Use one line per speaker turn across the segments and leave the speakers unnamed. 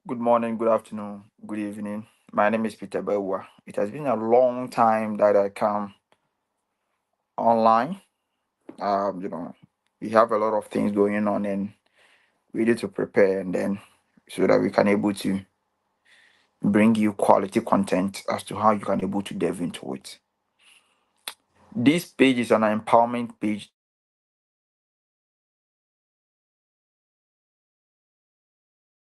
Good morning, good afternoon, good evening. My name is Peter Bewa. It has been a long time that I come online. You know, we have a lot of things going on and we need to prepare and then so that we can able to bring you quality content as to how you can able to delve into it. This page is an empowerment page that is designed to empower students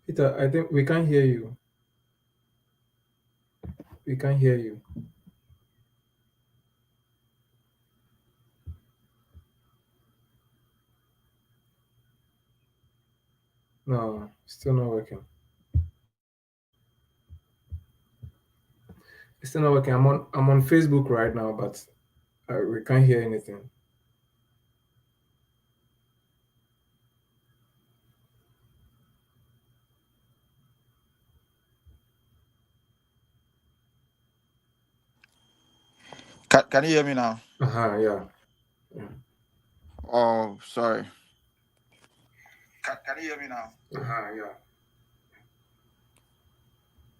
Peter, I think we can't hear you. We can't hear you. No, still not working. It's still not working. I'm on Facebook right now, but we can't hear anything.
Can you hear me now?
Yeah. Yeah.
Oh, sorry. Can you hear me now?
Yeah.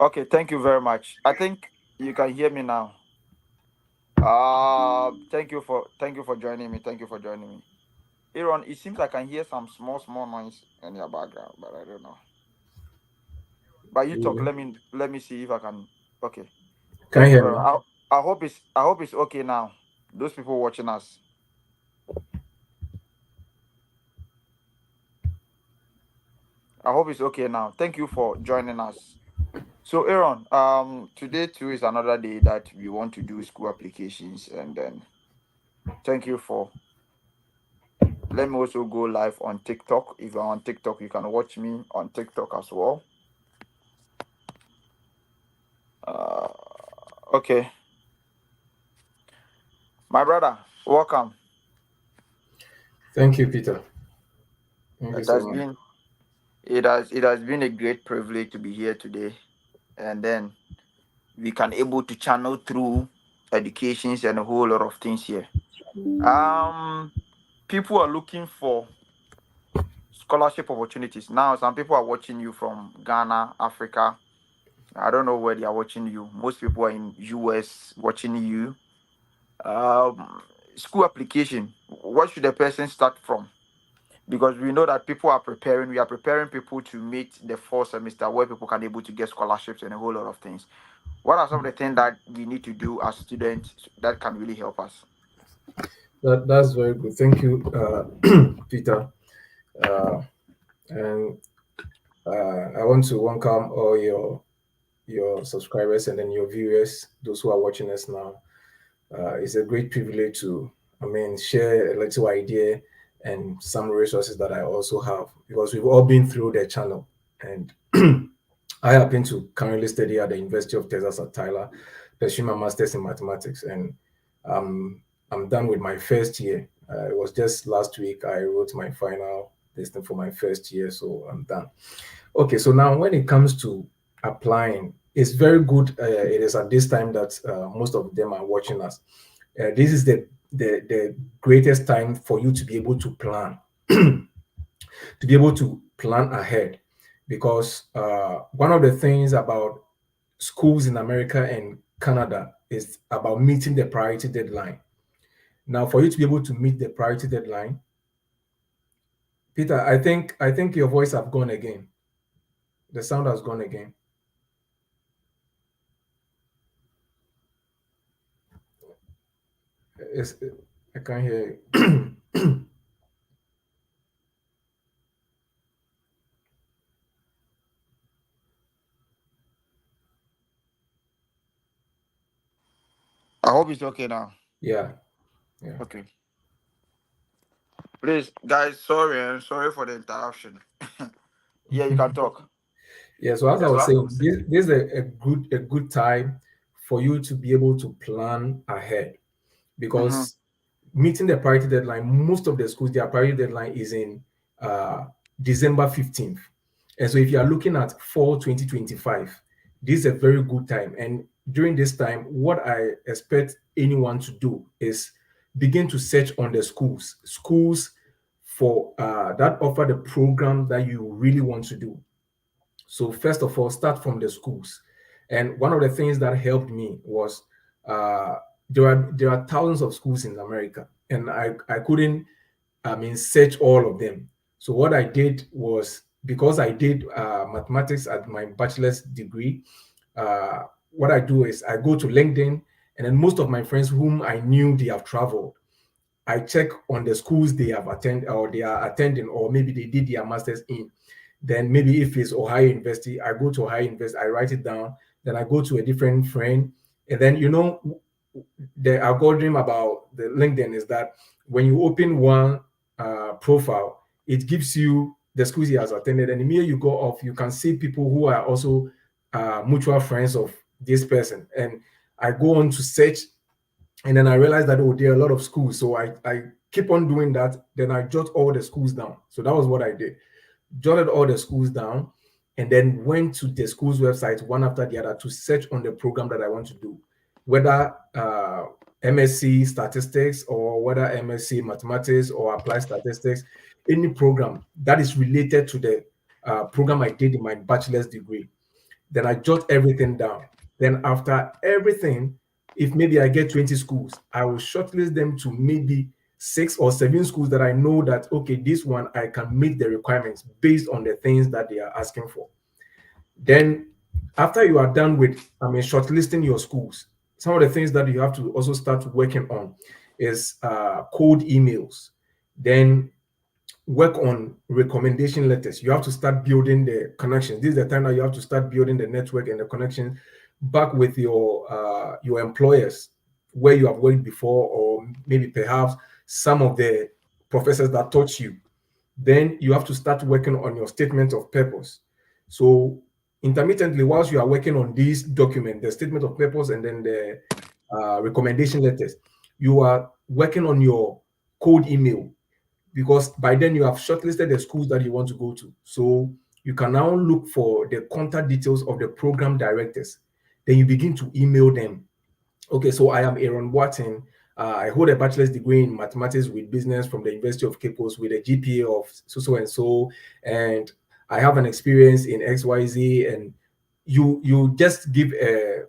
Okay, thank you very much. I think you can hear me now. Thank you for joining me. Thank you for joining me. Aaron, it seems I can hear some small noise in your background, but I don't know. But you talk.
You
Let me see if I can. Okay.
can you
Thank you
hear
very
me?
much. I hope it's okay now. Those people watching us. I hope it's okay now. Thank you for joining us. So Aaron, today too is another day that we want to do school applications, and then thank you for. Let me also go live on TikTok. If you're on TikTok, you can watch me on TikTok as well. Uh, okay, my brother, welcome.
Thank you, Peter. Thank you
It
so
has
much.
been it has been a great privilege to be here today, and then we can able to channel through educations and a whole lot of things here. Um, People are looking for scholarship opportunities now. Some people are watching you from Ghana, Africa. I don't know where they are watching you. Most people are in US watching you. Um, School application. What should a person start from? Because we know that people are preparing. We are preparing people to meet the fall semester where people can able to get scholarships and a whole lot of things. What are some of the things that we need to do as students that can really help us?
That's very good. Thank you, Peter. Uh, and I want to welcome all your subscribers and then your viewers, those who are watching us now. It's a great privilege to, share a little idea and some resources that I also have because we've all been through the channel. And I happen to currently study at the University of Texas at Tyler, pursuing my master's in mathematics, and I'm done with my first year. It was just last week I wrote my final listing for my first year, so I'm done. Okay, so now when it comes to applying, it's very good. It is at this time that most of them are watching us. This is the greatest time for you to be able to plan, to be able to plan ahead, because one of the things about schools in America and Canada is about meeting the priority deadline. Now, for you to be able to meet the priority deadline, Peter, I think your voice have gone again. The sound has gone again. It's, I can't hear you.
I hope it's okay now.
Yeah, yeah.
Okay. Please, guys, sorry, sorry for the interruption. Yeah, you can talk.
Yeah, so as I
Yes,
was
what?
saying, this is a good time for you to be able to plan ahead,
Mm-hmm.
because meeting the priority deadline, most of the schools, their priority deadline is in uh, December 15th. And so if you are looking at fall 2025, this is a very good time. And during this time, what I expect anyone to do is begin to search on the schools for that offer the program that you really want to do. So first of all, start from the schools. And one of the things that helped me was there are thousands of schools in America, and I couldn't search all of them. So what I did was, because I did mathematics at my bachelor's degree, uh, what I do is I go to LinkedIn, and then most of my friends whom I knew they have traveled, I check on the schools they have attended or they are attending, or maybe they did their masters in. Then maybe if it's Ohio University, I go to Ohio University, I write it down. Then I go to a different friend, and then the algorithm about the LinkedIn is that when you open one profile, it gives you the schools he has attended, and the minute you go off, you can see people who are also mutual friends of this person. And I go on to search, and then I realized that, oh, there are a lot of schools. So I keep on doing that. Then I jot all the schools down. So that was what I did. Jotted all the schools down, and then went to the school's website one after the other to search on the program that I want to do, whether MSc statistics or whether MSc mathematics or applied statistics, any program that is related to the program I did in my bachelor's degree. Then I jot everything down. Then after everything, if maybe I get 20 schools, I will shortlist them to maybe 6 or 7 schools that I know that, okay, this one I can meet the requirements based on the things that they are asking for. Then after you are done with, shortlisting your schools, some of the things that you have to also start working on is cold emails. Then work on recommendation letters. You have to start building the connections. This is the time that you have to start building the network and the connections back with your employers where you have worked before, or maybe perhaps some of the professors that taught you. Then you have to start working on your statement of purpose. So intermittently, whilst you are working on these documents, the statement of purpose and then the recommendation letters, you are working on your cold email, because by then you have shortlisted the schools that you want to go to. So you can now look for the contact details of the program directors. Then you begin to email them. Okay, so I am Aaron Watson. I hold a bachelor's degree in mathematics with business from the University of Cape Coast with a GPA of so and so, and I have an experience in XYZ. And you just give a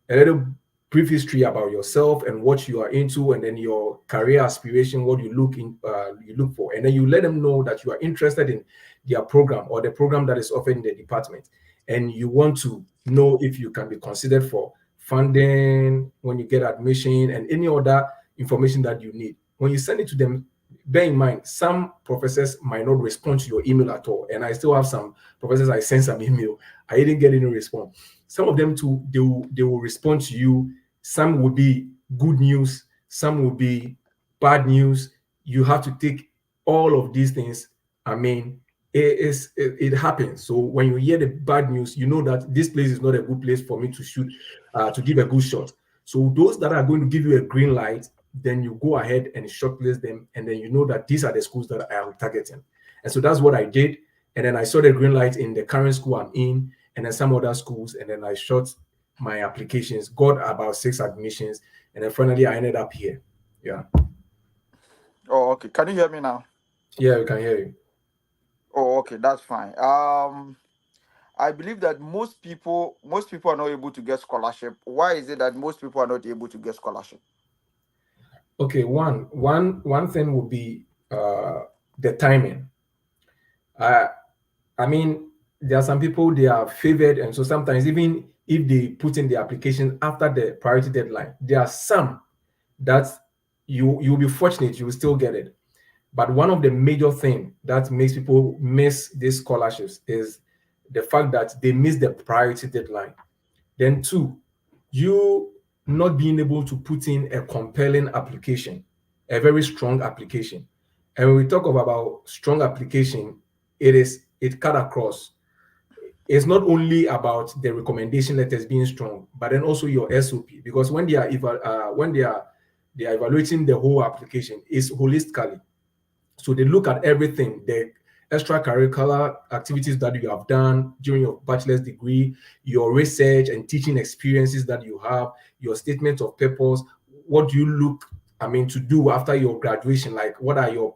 little brief history about yourself and what you are into, and then your career aspiration, what you look for, and then you let them know that you are interested in their program or the program that is offered in the department, and you want to know if you can be considered for funding when you get admission and any other information that you need. When you send it to them, bear in mind, some professors might not respond to your email at all. And I still have some professors I sent some email. I didn't get any response. Some of them too, they will respond to you. Some will be good news, some will be bad news. You have to take all of these things. I mean, it happens. So when you hear the bad news, you know that this place is not a good place for me to shoot, to give a good shot. So those that are going to give you a green light, then you go ahead and shortlist them, and then you know that these are the schools that I am targeting. And so that's what I did. And then I saw the green light in the current school I'm in, and then some other schools, and then I shot my applications, got about 6 admissions, and then finally I ended up here. Yeah.
Oh, okay. Can you hear me now?
Yeah, we can hear you.
Oh, okay, that's fine. I believe that most people are not able to get scholarship. Why is it that most people are not able to get scholarship?
Okay, one thing would be the timing. Uh, I mean, there are some people they are favored, and so sometimes even if they put in the application after the priority deadline, there are some that you'll be fortunate, you will still get it. But one of the major thing that makes people miss these scholarships is the fact that they miss the priority deadline. Then two, you not being able to put in a compelling application, a very strong application. And when we talk about strong application, it cut across. It's not only about the recommendation letters being strong, but then also your SOP. Because when they are evaluating the whole application, it's holistically. So they look at everything, the extracurricular activities that you have done during your bachelor's degree, your research and teaching experiences that you have, your statement of purpose. What do you look, I mean, to do after your graduation? Like, what are your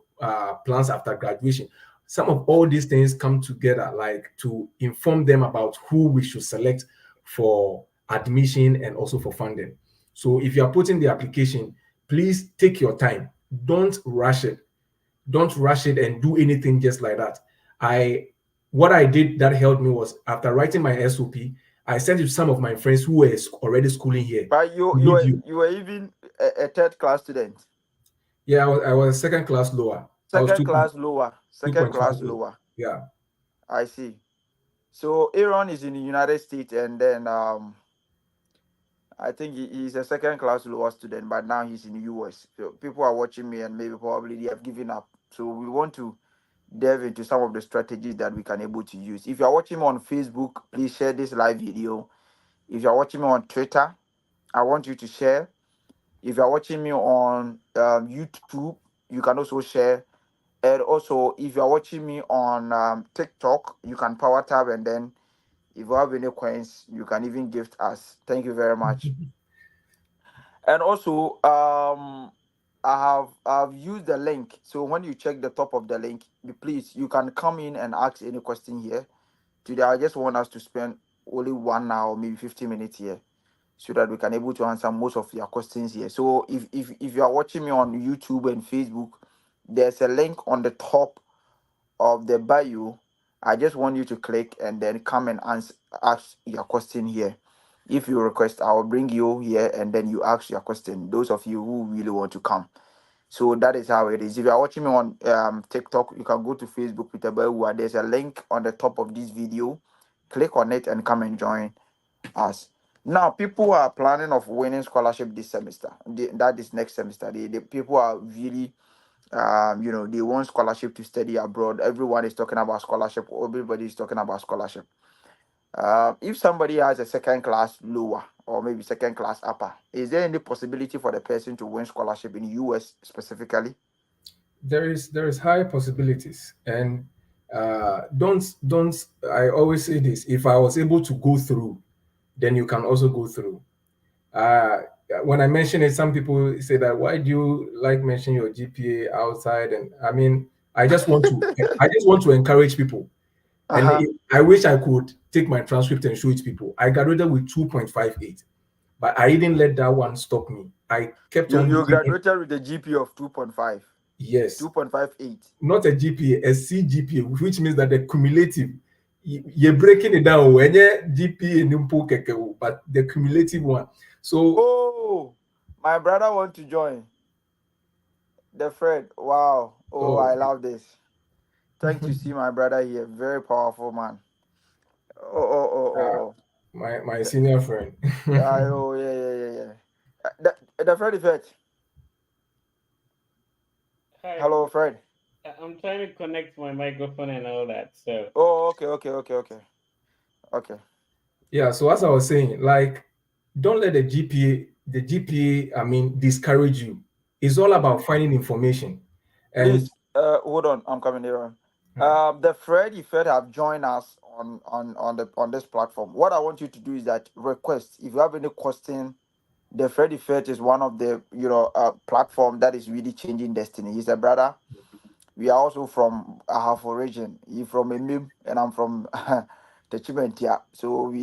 plans after graduation? Some of all these things come together, like to inform them about who we should select for admission and also for funding. So if you are putting the application, please take your time. Don't rush it, don't rush it and do anything just like that. I What I did that helped me was, after writing my SOP, I sent it to some of my friends who were already schooling here.
But you
We
you
need
were
you.
you were even a third class student,
Yeah, I was second class lower. I was
second class lower, second
2.5.
class lower.
Yeah.
I see. So Aaron is in the United States, and then I think he's a second class lower student, but now he's in the US. So people are watching me, and maybe probably they have given up. So we want to delve into some of the strategies that we can able to use. If you are watching me on Facebook, please share this live video. If you are watching me on Twitter, I want you to share. If you are watching me on YouTube, you can also share. And also, if you are watching me on TikTok, you can power tab, and then if you have any coins, you can even gift us. Thank you very much. And also, I've used the link. So when you check the top of the link, please, you can come in and ask any question here. Today, I just want us to spend only 1 hour, maybe 50 minutes here, so that we can able to answer most of your questions here. So if you are watching me on YouTube and Facebook, there's a link on the top of the bio. I just want you to click and then come and ask your question here. If you request, I will bring you here and then you ask your question. Those of you who really want to come. So that is how it is. If you are watching me on TikTok, you can go to Facebook with a bio. There's a link on the top of this video. Click on it and come and join us. Now, people are planning of winning scholarship this semester. That is next semester. The people are really they want scholarship to study abroad. Everyone is talking about scholarship. Everybody is talking about scholarship. If somebody has a second class lower or maybe second class upper, is there any possibility for the person to win scholarship in US specifically?
There is high possibilities, and don't I always say this: if I was able to go through, then you can also go through. uh when I mention it, some people say that, why do you like mentioning your GPA outside? And I mean, I just want to encourage people. And
Uh-huh.
I wish I could take my transcript and show it to people. I graduated with 2.58, but I didn't let that one stop me. I kept
You
on
you
looking in.
graduated with a GPA of 2.5,
Yes,
2.58.
not a GPA, a CGPA, which means that the cumulative, you're breaking it down. When you GPA nimpo keke o, but the cumulative one. So
Oh, my brother want to join. The Fred. Wow. Oh, I
Oh,
love this. Thank to see my brother here. Very powerful man. Oh, oh, oh,
uh,
oh, oh.
my
The,
senior friend.
oh, yeah, yeah, yeah, yeah. The Fred effect.
Hi,
Hello, Fred.
I'm trying to connect my microphone and all that. So,
Oh, okay, okay, okay, okay, okay.
Yeah, so as I was saying, like, don't let the GPA, I mean, discourage you. It's all about finding information. And
Please, hold on. I'm coming here.
uh,
The Fred effect have joined us on this platform. What I want you to do is that request if you have any question. The Fred effect is one of the platform that is really changing destiny. He's a brother. We are also from Ahafo region. He's from Emim and I'm from Techimentia. So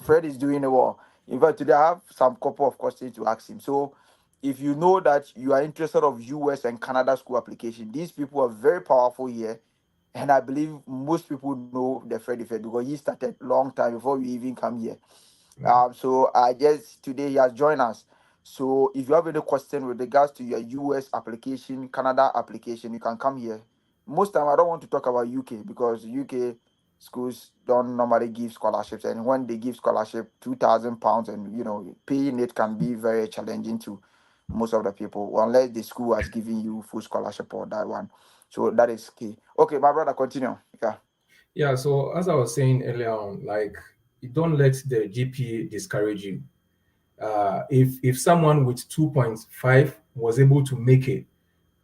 Fred is doing well. In fact, today I have some couple of questions to ask him. So if you know that you are interested of US and Canada school application, these people are very powerful here. And I believe most people know the Fred effect because he started long time before we even come here. So I guess today he has joined us. So if you have any question with regards to your US application, Canada application, you can come here. Most time I don't want to talk about UK because UK schools don't normally give scholarships, and when they give scholarship, £2,000, and paying it can be very challenging to most of the people unless the school has given you full scholarship or that one. So that is key. Okay, my brother, continue. Yeah.
yeah, so as I was saying earlier on, like, you don't let the GPA discourage you. If someone with 2.5 was able to make it,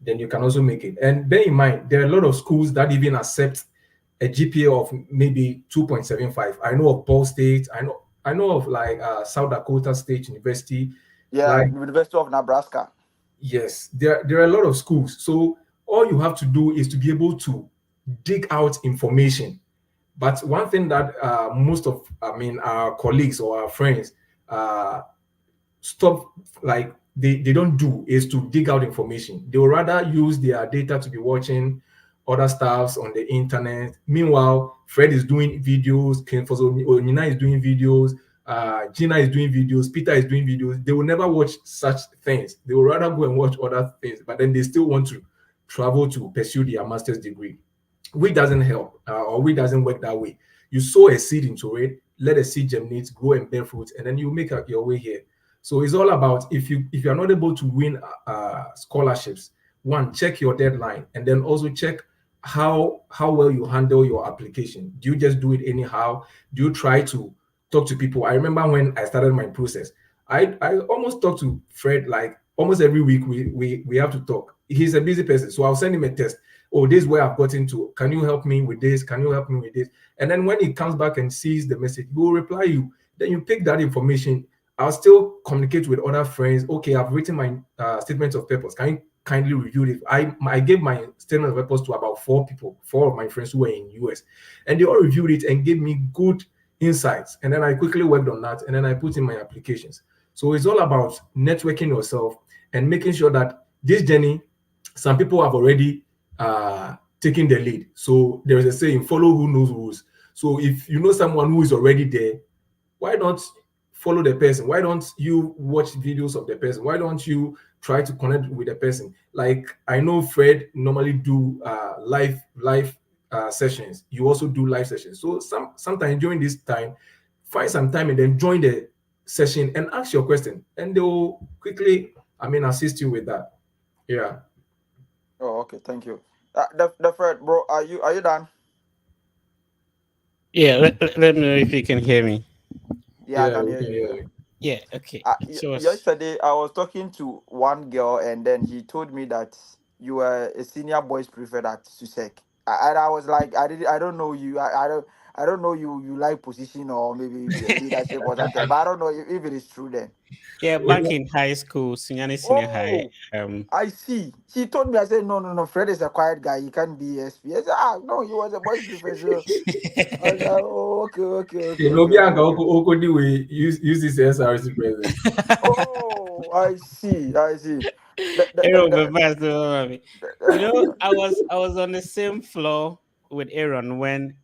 then you can also make it. And bear in mind, there are a lot of schools that even accept a GPA of maybe 2.75. I know of Ball State. I know of, like, South Dakota State University.
Yeah,
Like,
University of Nebraska.
yes, there are a lot of schools. So all you have to do is to be able to dig out information. But one thing that most of, I mean, our colleagues or our friends uh, stop, like, they don't do is to dig out information. They will rather use their data to be watching other stuffs on the internet. Meanwhile, Fred is doing videos, Onyina is doing videos, Gina is doing videos, Peter is doing videos. They will never watch such things. They will rather go and watch other things, but then they still want to travel to pursue their master's degree, which doesn't help, or which doesn't work that way. You sow a seed into it, let a seed germinate, grow and bear fruit, and then you make out your way here. So it's all about, if you are not able to win scholarships, one, check your deadline, and then also check how well you handle your application. Do you just do it anyhow? Do you try to talk to people? I remember when I started my process, I almost talk to Fred like almost every week. We have to talk. He's a busy person, so I'll send him a text. Oh, this is where I've gotten to. Can you help me with this? Can you help me with this? And then when he comes back and sees the message, he will reply you. Then you pick that information. I'll still communicate with other friends. Okay, I've written my statement of purpose. Can you kindly review it? I gave my statement of purpose to about 4 people, 4 of my friends who were in US, and they all reviewed it and gave me good insights. And then I quickly worked on that, and then I put in my applications. So it's all about networking yourself and making sure that this journey, some people have already taken the lead. So there is a saying, follow who knows rules. So if you know someone who is already there, why don't follow the person? Why don't you watch videos of the person? Why don't you try to connect with the person? Like, I know Fred normally do live sessions. You also do live sessions. So sometimes during this time, find some time and then join the session and ask your question, and they will quickly, I mean, assist you with that. Yeah.
Oh, okay. Thank you. The Fred, bro, are you done?
yeah, let me know if you can hear me.
Yeah, I
Yeah,
can
we
hear
can
you.
hear
Yeah.
you.
Yeah, okay. So,
Yesterday I was talking to one girl, and then he told me that you were a senior boys prefect at Susek. And I was like, I don't know you. I don't know you. You like position or maybe leadership or something. But I don't know if it is true then.
yeah,
Yeah.
back in high school, senior high.
Oh, I see. She told me. I said, no, no, no. Fred is a quiet guy. He can't be SP. I said, no, he was a boys prefect. So I was like, oh, okay, okay, okay,
Okay,
okay,
Nobi
okay,
Anga
okay.
Okodi we use this SRC president.
Oh, I see. I see. The, the, the,
Aaron
the,
Bebas, mommy. I was on the same floor with Aaron we went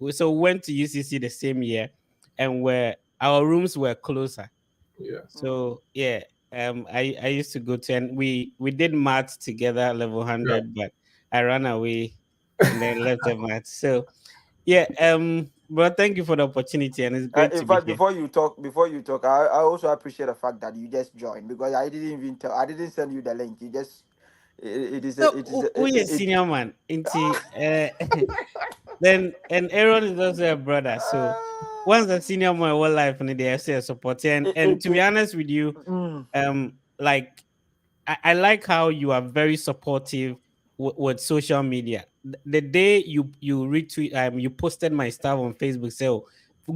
to UCC the same year, and where our rooms were closer.
Yeah.
Mm.
So yeah, I used to go to, and we did maths together, level
Yeah.
100, but I ran away and then left the maths. So yeah, but thank you for the opportunity, and it's great
In
to be
fact,
here.
before you talk, I also appreciate the fact that you just joined because I didn't send you the link. You just
So
it is
who is
it.
senior man? Into then, and Aaron is also a brother. So once a senior man, one life and they say support. And to be
It
honest with you,
mm,
like I like how you are very supportive with social media. The day you retweet, you posted my stuff on Facebook, say, oh,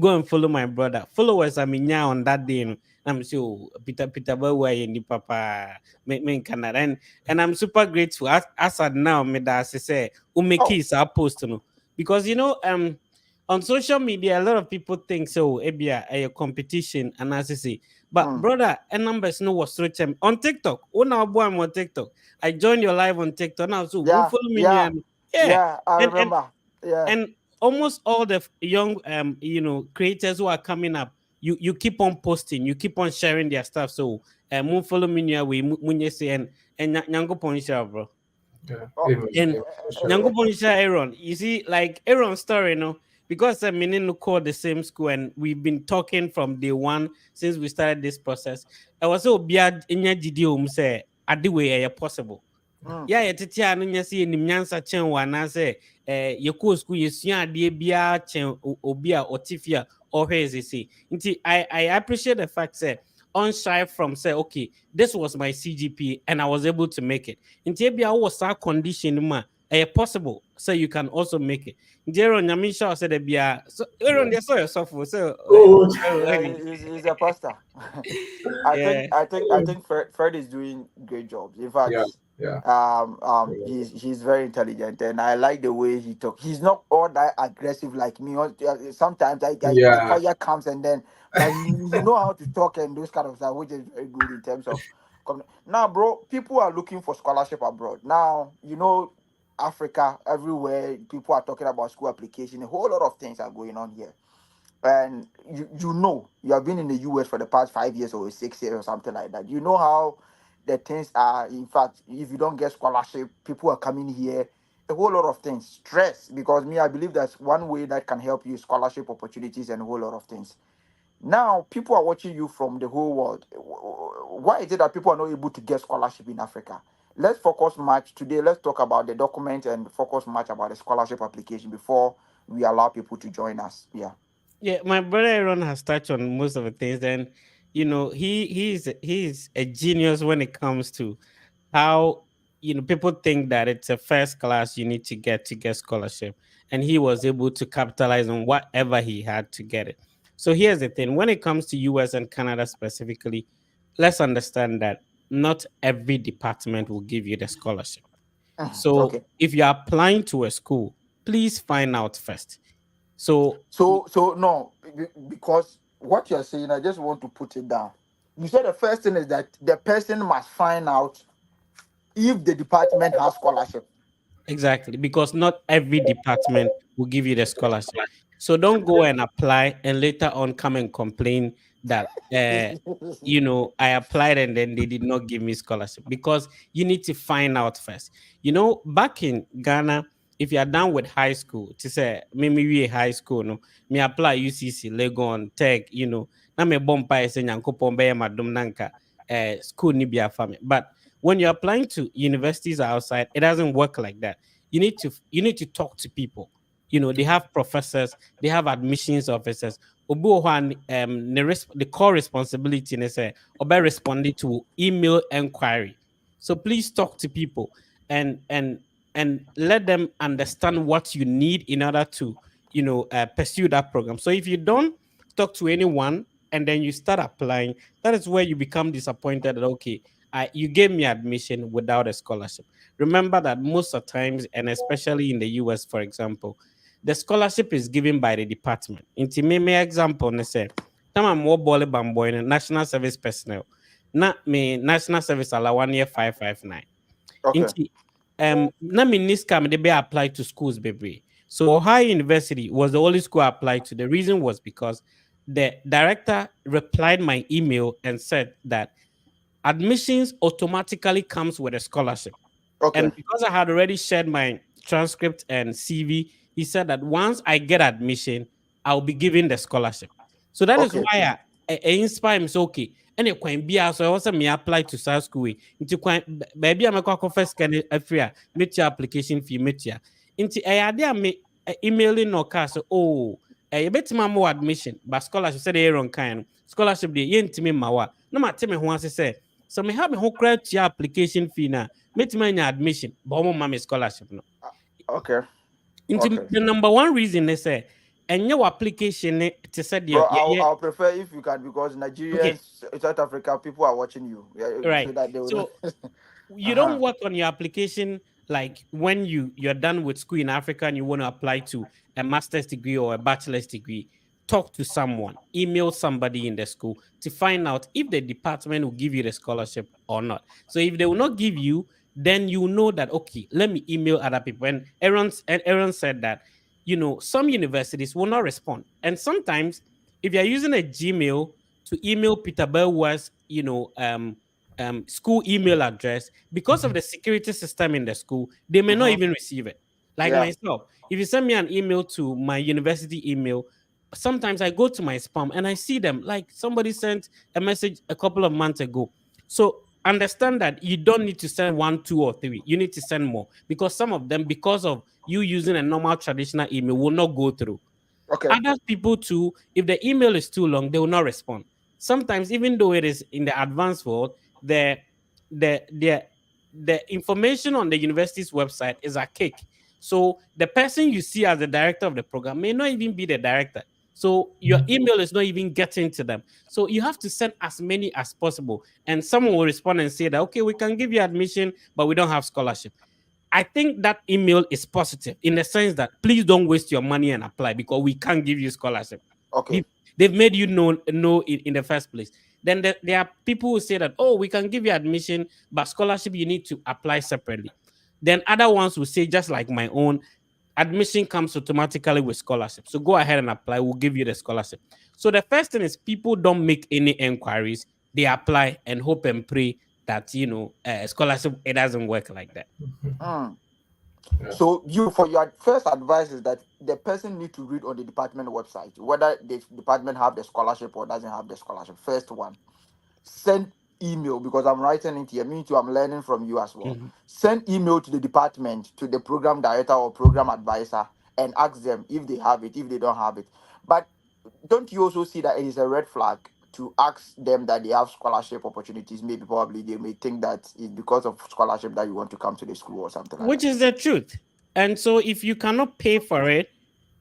go and follow my brother. Followers, I mean, yeah, on that day, you know, I'm so Peter Boy and Papa me in Canada, and I'm super grateful. As at now, me that I say,
oh
umeki is our post, you know, because on social media, a lot of people think so. Ebia a competition, and as I say, but
mm,
brother, and numbers no was stretch on TikTok. Oh now boy, I'm on TikTok. I joined your live on TikTok now. So
yeah
follow me
yeah
and yeah.
yeah I
And and
remember yeah.
and almost all the young creators who are coming up, you keep on posting, you keep on sharing their stuff. So follow me now we munye say and nyango ponisha, bro.
Yeah.
Oh,
Amen.
And
Amen. Sure.
Nyango ponisha Aaron. You see, like Aaron's story, because I mean in call the same school and we've been talking from day one since we started this process. I was so bia inya gidi say adiwe possible.
mm,
Yeah, yɛtete a no nya sɛ yɛnim nyansa kyɛn wɔ anaasɛ yɛkɔɔ sukuu yɛsua adeɛ biara kyɛn obi a ɔte fie a ɔhwɛ yɛ sese nti I appreciate the fact sɛ unshy from say okay, this was my CGP and I was able to make it nti ebia wɔ saa condition mu a possible so you can also make it nti Aaron nyame nhyɛ wo sɛ da biara so Aaron
Yeah.
deɛ sɛ ɔyɛ sɔfo sɛ
Oh,
he's a pastor. I think
yeah.
Fred is doing great jobs. In
yeah.
fact,
Yeah.
he's very intelligent, and I like the way he talks. He's not all that aggressive like me. Sometimes the
Yeah.
fire comes and then, but he know how to talk and those kind of stuff, which is very good in terms of. Now, bro, people are looking for scholarship abroad. Now, Africa everywhere. People are talking about school application. A whole lot of things are going on here, and you have been in the US for the past 5 years or 6 years or something like that. You know how the things are. In fact, if you don't get scholarship, people are coming here. A whole lot of things, stress. Because me, I believe that's one way that can help you: scholarship opportunities and a whole lot of things. Now, people are watching you from the whole world. Why is it that people are not able to get scholarship in Africa? Let's focus much today. Let's talk about the document and focus much about the scholarship application before we allow people to join us. Yeah.
Yeah, my brother Aaron has touched on most of the things. And he's a genius when it comes to how people think that it's a first class you need to get scholarship, and he was able to capitalize on whatever he had to get it. So here's the thing: when it comes to US and Canada specifically, let's understand that not every department will give you the scholarship. So
Okay.
if you're applying to a school, please find out first. So
So no, because what you're saying, I just want to put it down. You said the first thing is that the person must find out if the department has scholarship.
exactly, because not every department will give you the scholarship. So don't go and apply and later on come and complain that I applied and then they did not give me scholarship, because you need to find out first. Back in Ghana, if you are done with high school, to say maybe we high school, no, me apply UCC, Legon, Tech, na me bomba is nyankopon be madum nanka school ni be family. But when you're applying to universities outside, it doesn't work like that. You need to talk to people. They have professors, they have admissions officers. Obi wɔ hɔ the core responsibility is obe responding to email inquiry. So please talk to people and let them understand what you need in order to pursue that program. So if you don't talk to anyone and then you start applying, that is where you become disappointed that okay, you gave me admission without a scholarship. Remember that most of the times, and especially in the US, for example, the scholarship is given by the department. Inti me example, ne say, tama mo bole bamboy national service personnel. Na me national service ala 1 year 559.
Okay.
Inti na me niska me de be applied to schools baby. So Ohio University was the only school I applied to. The reason was because the director replied my email and said that admissions automatically comes with a scholarship.
Okay.
And because I had already shared my transcript and CV, he said that once I get admission, I'll be given the scholarship. So that is
Okay.
why I inspire him. So okay, and it can be so I also me apply to South School. Into baby, I'm a first can afria meet your application fee meet ya. Into I had me emailing no car so oh a bit more admission, but scholarship said Aaron kind scholarship the yen to me mawa. No matter me who wants to say. So me have me who credit your application fee now. Metumi anya admission, but omo ma me scholarship no.
Okay.
Into
Okay.
the number one reason they say, and your application to say
Bro,
the
I'll prefer if you can because
okay,
Nigerians, South Africa, people are watching you. Yeah,
right.
so that they will know.
So you
Uh-huh.
don't work on your application like when you're done with school in Africa and you want to apply to a master's degree or a bachelor's degree. Talk to someone, email somebody in the school to find out if the department will give you the scholarship or not. So if they will not give you, then you know that okay, let me email other people. And Aaron said that some universities will not respond, and sometimes if you're using a Gmail to email Peter Belwas, school email address, because of the security system in the school, they may not
Mm-hmm.
even receive it. Like
Yeah.
myself, if you send me an email to my university email, sometimes I go to my spam and I see them. Like somebody sent a message a couple of months ago. So understand that you don't need to send 1, 2, or 3. You need to send more because some of them, because of you using a normal traditional email, will not go through.
Okay.
Other people too, if the email is too long, they will not respond. Sometimes, even though it is in the advanced world, the the the the information on the university's website is archaic. So the person you see as the director of the program may not even be the director. So your email is not even getting to them. So you have to send as many as possible. And someone will respond and say that, okay, we can give you admission, but we don't have scholarship. I think that email is positive in the sense that please don't waste your money and apply because we can't give you scholarship.
Okay.
They've made you know in the first place. Then there are people who say that, oh, we can give you admission, but scholarship you need to apply separately. Then other ones will say, just like my own, admission comes automatically with scholarship. So go ahead and apply. We'll give you the scholarship. So the first thing is people don't make any inquiries. They apply and hope and pray that scholarship it doesn't work like that.
Mm.
Yeah.
So for your first advice is that the person need to read on the department website whether the department have the scholarship or doesn't have the scholarship. First one, send email because I'm writing it here. Me too. I'm learning from you as well.
Mhm.
Send email to the department, to the program director or program advisor, and ask them if they have it. If they don't have it, but don't you also see that it is a red flag to ask them that they have scholarship opportunities? Maybe probably they may think that it's because of scholarship that you want to come to the school or something like
Which
that.
is the truth. And so if you cannot pay for it,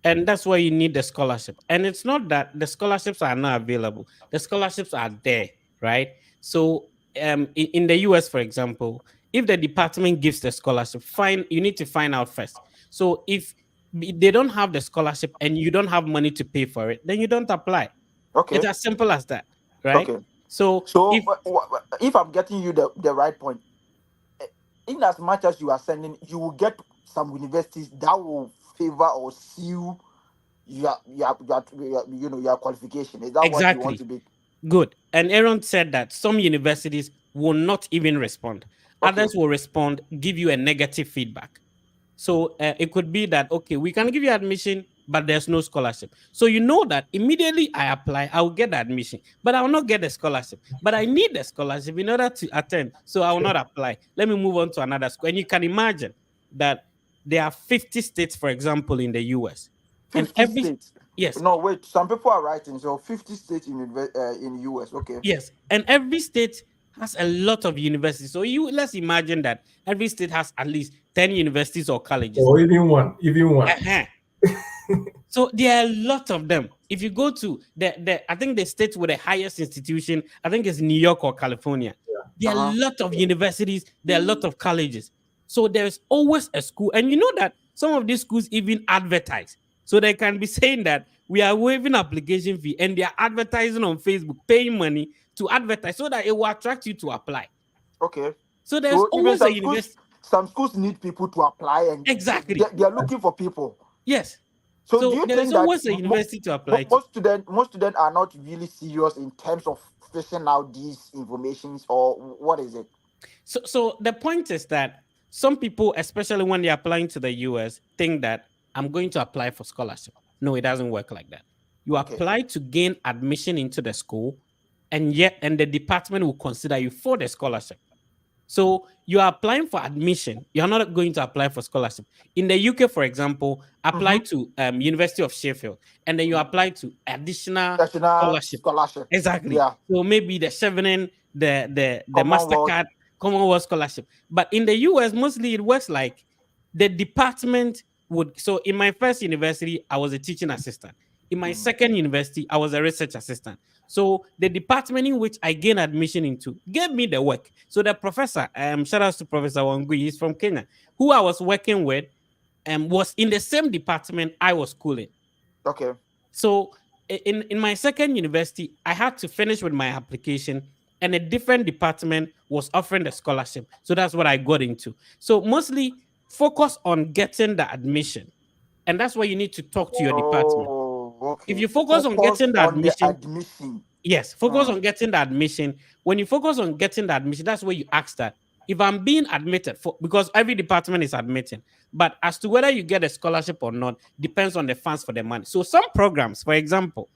and that's why you need the scholarship. And it's not that the scholarships are not available. The scholarships are there, right? So in the US, for example, if the department gives the scholarship, you need to find out first. So if they don't have the scholarship and you don't have money to pay for it, then you don't apply.
Okay.
It's as simple as that, right?
Okay.
So
So
if
if I'm getting you the right point, in as much as you are sending, you will get some universities that will favor or seal your qualification. Is that what you want
exactly.
to be?
Good. And Aaron said that some universities will not even respond.
Okay.
Others will respond, give you a negative feedback. So it could be that, okay, we can give you admission, but there's no scholarship. So you know that immediately I apply, I will get the admission, but I will not get the scholarship. But I need the scholarship in order to attend. So I will not apply. Let me move on to another school. And you can imagine that there are 50 states, for example, in the US. And
50 states.
yes,
No, wait. Some people are writing. So 50 states in US. Okay.
yes, and every state has a lot of universities. So let's imagine that every state has at least 10 universities or colleges.
Or even one.
Uh-huh. So there are a lot of them. If you go to I think the state with the highest institution, I think it's New York or California. There are a lot of universities, there are a lot of colleges. So there's always a school. And you know that some of these schools even advertise. So they can be saying that we are waiving application fee and they are advertising on Facebook, paying money to advertise so that it will attract you to apply.
Okay.
So there's always a university.
Some schools need people to apply and
Exactly.
they are looking for people.
Yes.
So do you
there's
think
always
that
a university to apply to.
most students are not really serious in terms of fishing out these informations, or what is it?
So the point is that some people, especially when they're applying to the US, think that I'm going to apply for scholarship. No, it doesn't work like that. You
Okay.
apply to gain admission into the school, and the department will consider you for the scholarship. So you are applying for admission. You're not going to apply for scholarship. In the UK, for example, apply
Mm-hmm.
to University of Sheffield, and then you apply to additional
National
scholarship.
scholarship.
Exactly.
Yeah.
So maybe the Chevening, the
Commonwealth.
Mastercard, Commonwealth scholarship. But in the US, mostly it works like the department would. So in my first university, I was a teaching assistant. In my
Mm.
second university, I was a research assistant. So the department in which I gained admission into gave me the work. So the professor, shout out to Professor Wangui, he's from Kenya, who I was working with, was in the same department I was schooling.
Okay.
So in my second university, I had to finish with my application, and a different department was offering the scholarship. So that's what I got into. So mostly focus on getting the admission. And that's why you need to talk to your department.
Oh,
If
okay.
you focus on
Focus
getting the
on the
admission,
admission.
yes, focus
Mm.
on getting the admission. When you focus on getting the admission, that's where you ask that if I'm being admitted for, because every department is admitting, but as to whether you get a scholarship or not depends on the funds for the money. So some programs, for example,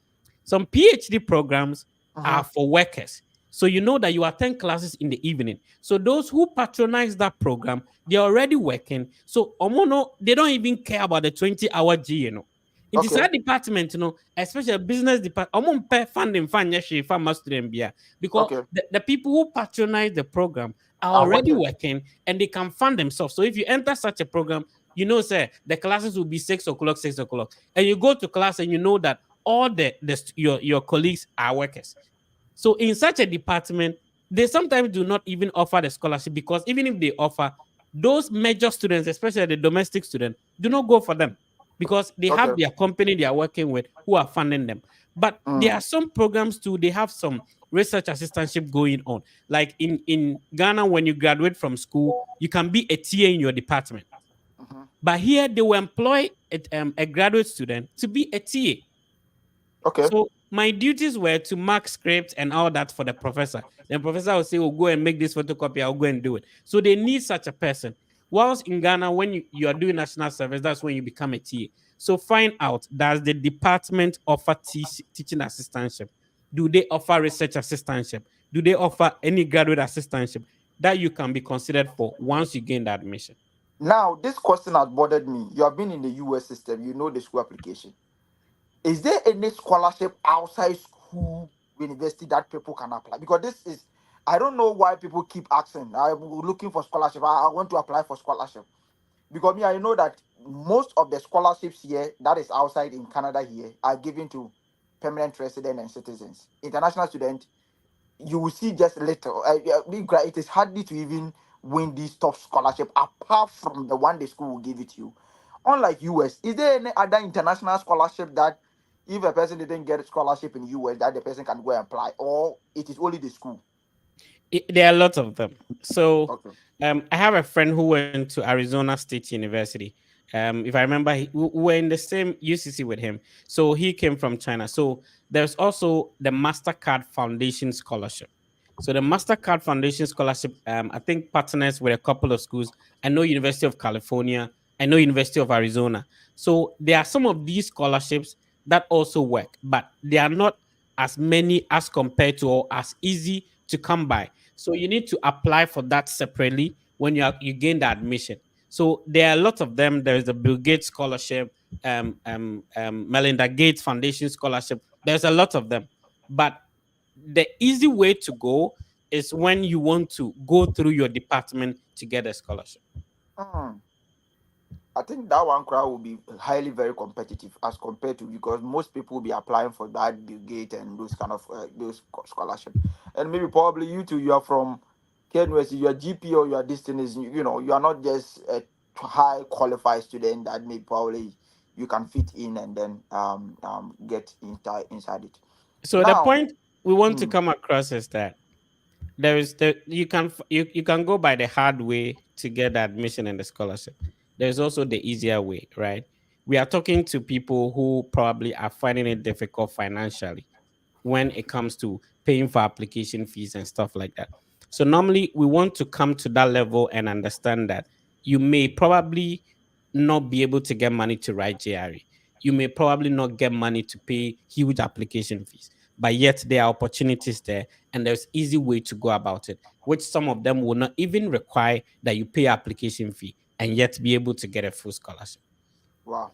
some PhD programs
Mm-hmm.
are for workers. So you know that you attend classes in the evening. So those who patronize that program, they're already working. So omono, they don't even care about the 20-hour G, In this
Okay.
department, especially business department, funding student because
Okay.
the people who patronize the program are
Ah,
already
workers.
working and they can fund themselves. So if you enter such a program, say the classes will be 6 o'clock, 6 o'clock, and you go to class and you know that all your colleagues are workers. So in such a department, they sometimes do not even offer the scholarship because even if they offer, those major students, especially the domestic students, do not go for them because they have
Okay.
their company they are working with who are funding them. But there
Mm.
are some programs too, they have some research assistantship going on. Like in Ghana, when you graduate from school, you can be a TA in your department.
Mm-hmm.
But here they will employ a graduate student to be a TA.
Okay.
So my duties were to mark scripts and all that for the professor. The professor will say, "Oh, go and make this photocopy. I'll go and do it." So they need such a person. Whilst in Ghana, when you are doing national service, that's when you become a TA. So find out, does the department offer teaching assistantship? Do they offer research assistantship? Do they offer any graduate assistantship that you can be considered for once you gain the admission?
Now, this question has bothered me. You have been in the US system, you know the school application. Is there any scholarship outside school university that people can apply? Because this is, I don't know why people keep asking. I'm looking for scholarship. I want to apply for scholarship. Because me, I know that most of the scholarships here that is outside in Canada here are given to permanent resident and citizens. International student, you will see just little. It is hardly to even win this top scholarship apart from the one the school will give it to you. Unlike US, is there any other international scholarship that if a person didn't get a scholarship in US, that the person can go and apply, or it is only the school?
There are lots of them. So
Okay.
I have a friend who went to Arizona State University. If I remember, we were in the same UCC with him. So he came from China. So there's also the MasterCard Foundation Scholarship. So the MasterCard Foundation Scholarship, I think partners with a couple of schools. I know University of California. I know University of Arizona. So there are some of these scholarships that also work, but they are not as many as compared to or as easy to come by. So you need to apply for that separately when you gain the admission. So there are a lot of them. There is the Bill Gates scholarship, Melinda Gates Foundation scholarship. There's a lot of them, but the easy way to go is when you want to go through your department to get a scholarship.
Hmm. I think that one crowd will be highly very competitive as compared to, because most people will be applying for that Bill Gates and those kind of those scholarship, and maybe probably you too. You are from KNUST, you are GP or you are this thing is, you are not just a high qualified student that may probably you can fit in and then get inside it.
So the
Now,
point we want to
hmm,
come across is that you can go by the hard way to get the admission and the scholarship. There's also the easier way, right? We are talking to people who probably are finding it difficult financially. when it comes to paying for application fees and stuff like that. So normally we want to come to that level and understand that you may probably not be able to get money to write JRE. You may probably not get money to pay huge application fees, but yet there are opportunities there and there's easy way to go about it, which some of them will not even require that you pay application fee and yet be able to get a full scholarship.
Wow.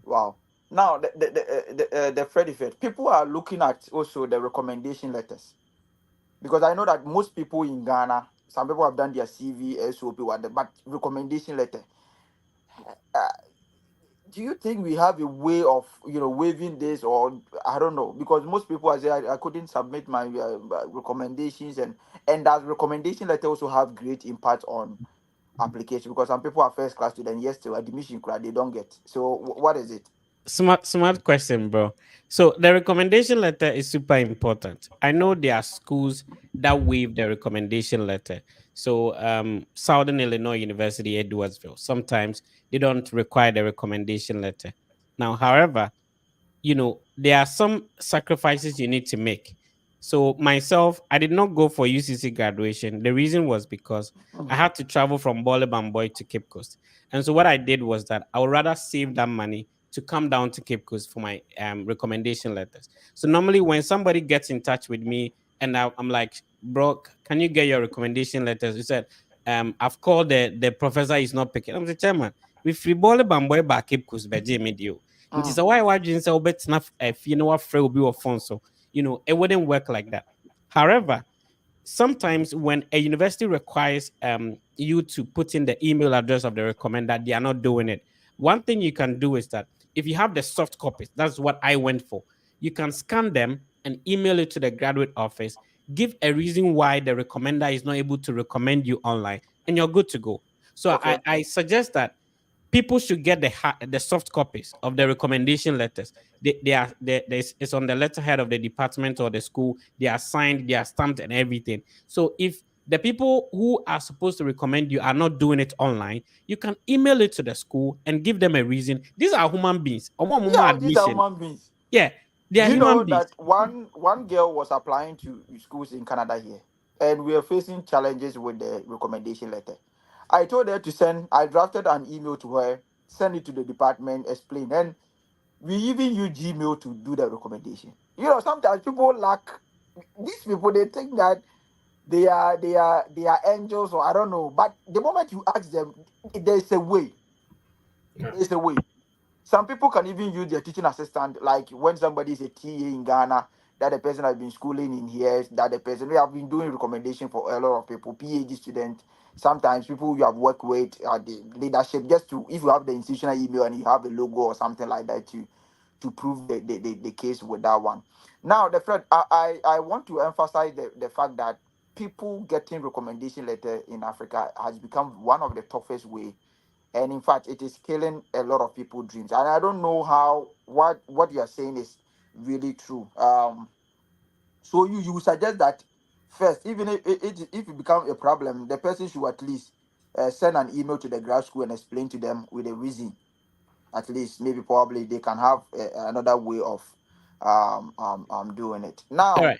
Wow. Now, the Freddy Fed, people are looking at also the recommendation letters, because I know that most people in Ghana, some people have done their CV, SOP, whatever, but recommendation letter. Uh, do you think we have a way of waiving this, or I don't know? Because most people, I say I couldn't submit my recommendations, and that recommendation letter also have great impact on application, because some people are first class students, yes, to admission crowd they don't get. So what is it?
Smart question, bro. So the recommendation letter is super important. I know there are schools that waive the recommendation letter. So Southern Illinois University, Edwardsville, sometimes they don't require the recommendation letter. Now, however, there are some sacrifices you need to make. So myself, I did not go for UCC graduation. The reason was because I
Mhm.
had to travel from Bolibamboy to Cape Coast. And so what I did was that I would rather save that money to come down to Cape Coast for my recommendation letters. So normally when somebody gets in touch with me and I'm like, bro, can you get your recommendation letters? He said, I've called the professor is not picking. I'm the chairman. We free Bolibamboy back Cape Coast by Jamie Dio. Nti
Mm.
sɛ why wadwene sɛ wobɛtena fie na wafrɛ obi wɔ phone so, it wouldn't work like that. However, sometimes when a university requires you to put in the email address of the recommender, they are not doing it. One thing you can do is that if you have the soft copies, that's what I went for. You can scan them and email it to the graduate office. Give a reason why the recommender is not able to recommend you online, and you're good to go. So
Okay.
I suggest that people should get the soft copies of the recommendation letters. It's on the letterhead of the department or the school. They are signed, they are stamped, and everything. So if the people who are supposed to recommend you are not doing it online, you can email it to the school and give them a reason. These are human beings.
Yeah, these are
Admission.
human beings.
Yeah, they are
Do you
human
know
beings.
that one girl was applying to schools in Canada here, and we are facing challenges with the recommendation letter. I told her to send. I drafted an email to her, send it to the department, explain, and we even use Gmail to do the recommendation. Sometimes people lack. These people, they think that they are angels, or I don't know. But the moment you ask them, there's a way.
Yeah.
There's a way. Some people can even use their teaching assistant, like when somebody is a TA in Ghana, that the person has been schooling in here, that the person we have been doing recommendation for a lot of people, PhD students, sometimes people you have worked with the leadership, just to, if you have the institutional email and you have a logo or something like that to prove the case with that one. Now, the Fred, I want to emphasize the fact that people getting recommendation letter in Africa has become one of the toughest way, and in fact it is killing a lot of people's dreams, and I don't know how what you are saying is really true. So you suggest that first, even if it becomes a problem, the person should at least send an email to the grad school and explain to them with a reason. At least maybe probably they can have another way of doing it.
All
Now,
right.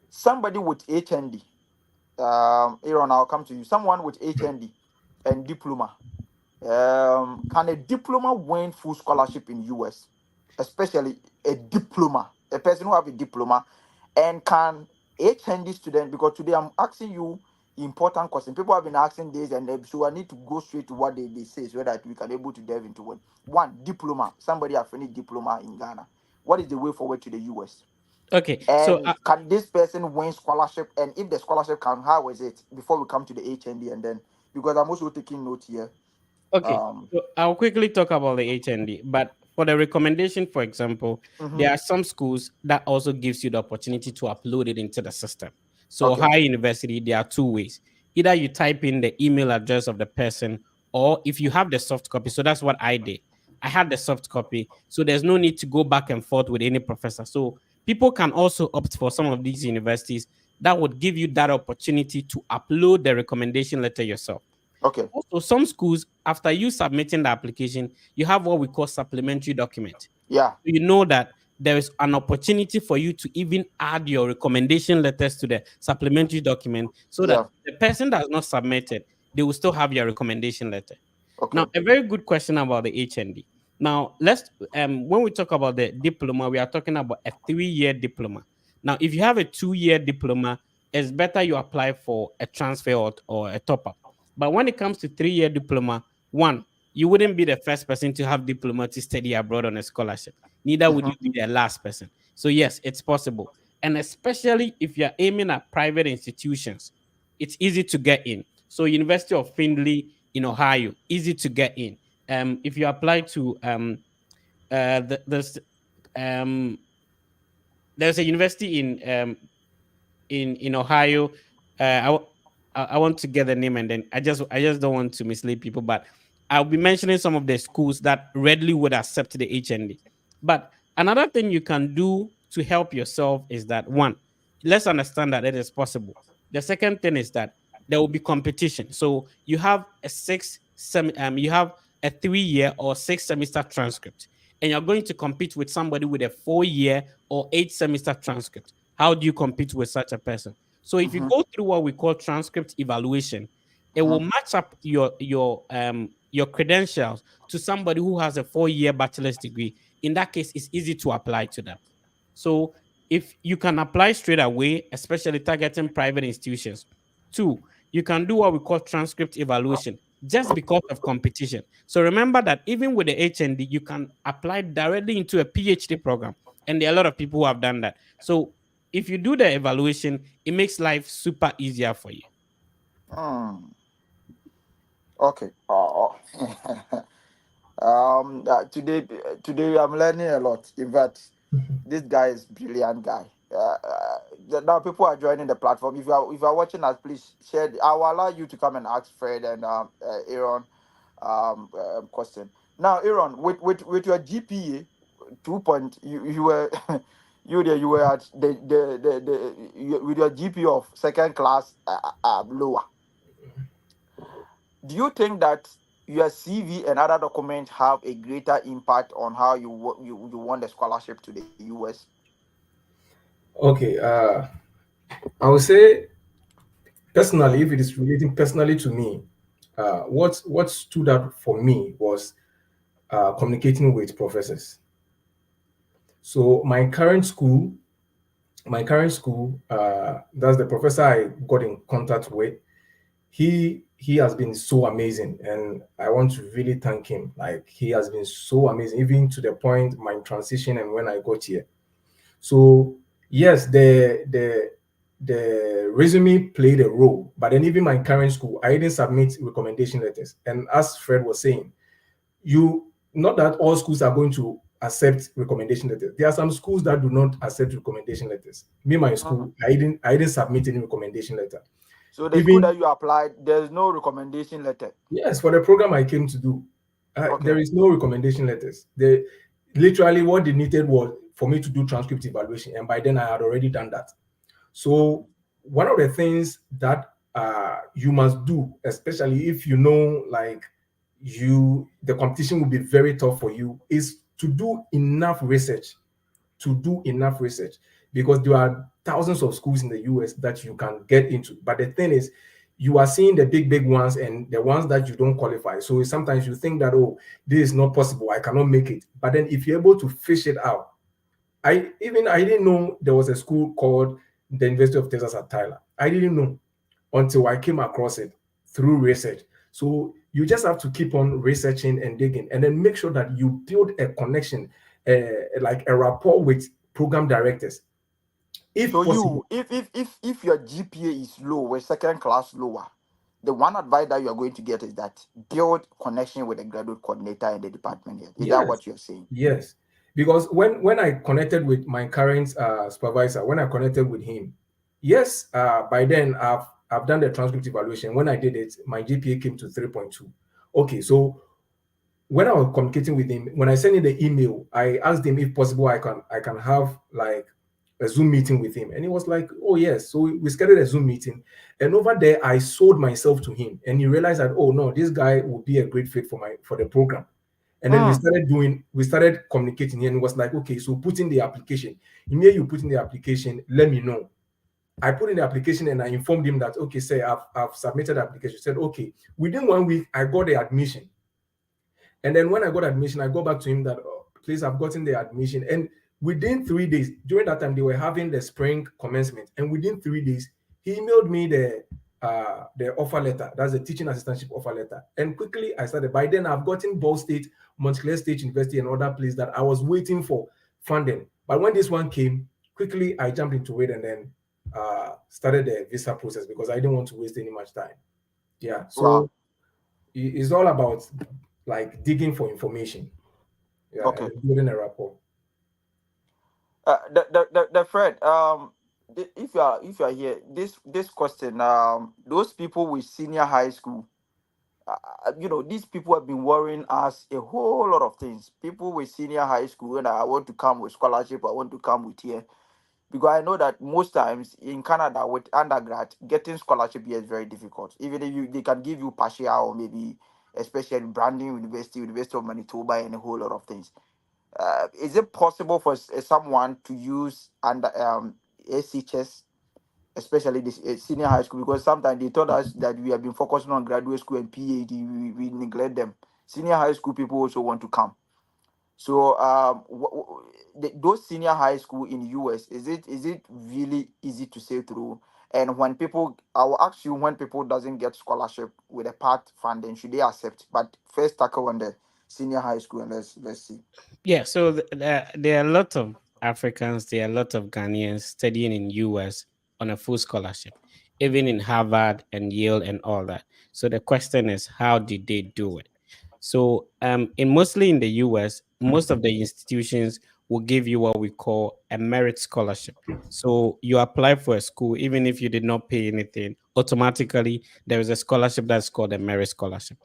somebody with HND, Aaron, I'll come to you. Someone with HND and diploma, can a diploma win full scholarship in US, especially a diploma, a person who have a diploma, and can HND student, because today I'm asking you important question. People have been asking this, and so I need to go straight to what they say so that we can able to delve into it. One, diploma. Somebody have finished diploma in Ghana. What is the way forward to the US?
Okay. So
And can this person win scholarship? And if the scholarship can, how is it? Before we come to the HND, and then, because I'm also taking note here.
Okay,
Um,
so I'll quickly talk about the HND. But for the recommendation, for example,
mhm.
there are some schools that also gives you the opportunity to upload it into the system. So
Okay.
high university, there are two ways. Either you type in the email address of the person, or if you have the soft copy. So that's what I did. I had the soft copy, so there's no need to go back and forth with any professor. So people can also opt for some of these universities that would give you that opportunity to upload the recommendation letter yourself.
Okay.
Also, some schools, after you submitting the application, you have what we call supplementary document.
Yeah.
You know that there is an opportunity for you to even add your recommendation letters to the supplementary document so that
Yeah.
the person that has not submitted, they will still have your recommendation letter.
Okay.
Now, a very good question about the HND. Now, let's when we talk about the diploma, we are talking about a 3-year diploma. Now, if you have a 2-year diploma, it's better you apply for a transfer or a top up. But when it comes to 3-year diploma, one, you wouldn't be the first person to have diploma to study abroad on a scholarship. Neither would
Mhm.
you be the last person. So yes, it's possible. And especially if you're aiming at private institutions, it's easy to get in. So University of Findlay in Ohio, easy to get in. If you apply to um there's a university in Ohio. I want to get the name, and then I just don't want to mislead people, but I'll be mentioning some of the schools that readily would accept the HND. But another thing you can do to help yourself is that, one, let's understand that it is possible. The second thing is that there will be competition. So you have a 3-year or 6 semester transcript, and you're going to compete with somebody with a 4-year or 8 semester transcript. How do you compete with such a person? So if you
Mhm.
go through what we call transcript evaluation, it will
Mhm.
match up your credentials to somebody who has a 4-year bachelor's degree. In that case, it's easy to apply to them. So if you can apply straight away, especially targeting private institutions. Two, you can do what we call transcript evaluation just because of competition. So remember that even with the HND, you can apply directly into a PhD program. And there are a lot of people who have done that. So if you do the evaluation, it makes life super easier for you.
Mm. Okay. Today I'm learning a lot. In fact, this guy is brilliant guy. Now people are joining the platform. If you are watching us, please share. I will allow you to come and ask Fred and Aaron question. Now, Aaron, with your GPA 2 point, you were you were at with your GPA of second class lower. Do you think that your CV and other documents have a greater impact on how you want the scholarship to the US?
Okay, I would say personally, if it is relating personally to me, what stood out for me was communicating with professors. So my current school, that's the professor I got in contact with. He has been so amazing, and I want to really thank him. Like, he has been so amazing, even to the point my transition and when I got here. So yes, the resume played a role, but then even my current school, I didn't submit recommendation letters. And as Fred was saying, you not that all schools are going to accept recommendation letters. There are some schools that do not accept recommendation letters. Me, my
Mhm.
school, I didn't submit any recommendation letter.
So the school
Even
that you applied, there's no recommendation letter.
yes, for the program I came to do,
Okay.
there is no recommendation letters. They literally what they needed was for me to do transcript evaluation, and by then I had already done that. So one of the things that you must do, especially if you know like the competition will be very tough for you, is to do enough research. To do enough research, because there are thousands of schools in the US that you can get into. But the thing is, you are seeing the big ones and the ones that you don't qualify. So sometimes you think that, oh, this is not possible, I cannot make it. But then if you're able to fish it out, I didn't know there was a school called the University of Texas at Tyler. I didn't know until I came across it through research. So you just have to keep on researching and digging, and then make sure that you build a connection, like a rapport with program directors, if
So
possible.
you, if your GPA is low, or second class lower, the one advice that you are going to get is that build connection with the graduate coordinator in the department here. Is that
Yes,
what you're saying?
yes. Because when I connected with my current supervisor, when I connected with him, yes, by then I've done the transcript evaluation. When I did it, my GPA came to 3.2. Okay, so when I was communicating with him, when I sent him the email, I asked him if possible I can have like a Zoom meeting with him, and he was like, "Oh yes." So we scheduled a Zoom meeting, and over there I sold myself to him, and he realized that, oh no, this guy would be a great fit for the program. And then we started communicating, and it was like, okay, so put in the application. Immediately you put in the application, let me know. I put in the application and I informed him that, okay, say I've submitted the application. He said, okay. Within 1 week, I got the admission. And then when I got admission, I go back to him that, oh, please, I've gotten the admission. And within 3 days, during that time, they were having the spring commencement. And within 3 days, he emailed me the offer letter. That's the teaching assistantship offer letter. And quickly I started. By then, I've gotten Ball State, Montclair State University, and other places that I was waiting for funding. But when this one came, quickly I jumped into it and then started the visa process because I didn't want to waste any much time. Yeah. So
Wow.
it's all about like digging for information. Yeah.
Okay.
And building a rapport.
The Fred, if you are here, this question, those people with senior high school, these people have been worrying us a whole lot of things. People with senior high school, and I want to come with scholarship, I want to come with here, because I know that most times in Canada with undergrad, getting scholarship here is very difficult. Even if they can give you partial or maybe, especially Brandon University, University of Manitoba, and a whole lot of things. Is it possible for someone to use under ACHS, especially this senior high school? Because sometimes they told us that we have been focusing on graduate school and PhD, we neglect them. Senior high school people also want to come. So those senior high school in US, is it really easy to say through? And when people, I will ask you, when people doesn't get scholarship with a part funding, should they accept? But first tackle on the senior high school and let's see.
Yeah, so there are a lot of Africans, there are a lot of Ghanaians studying in US on a full scholarship, even in Harvard and Yale and all that. So the question is, how did they do it? So mostly in the US, most of the institutions will give you what we call a merit scholarship. So you apply for a school, even if you did not pay anything, automatically there is a scholarship that's called a merit scholarship.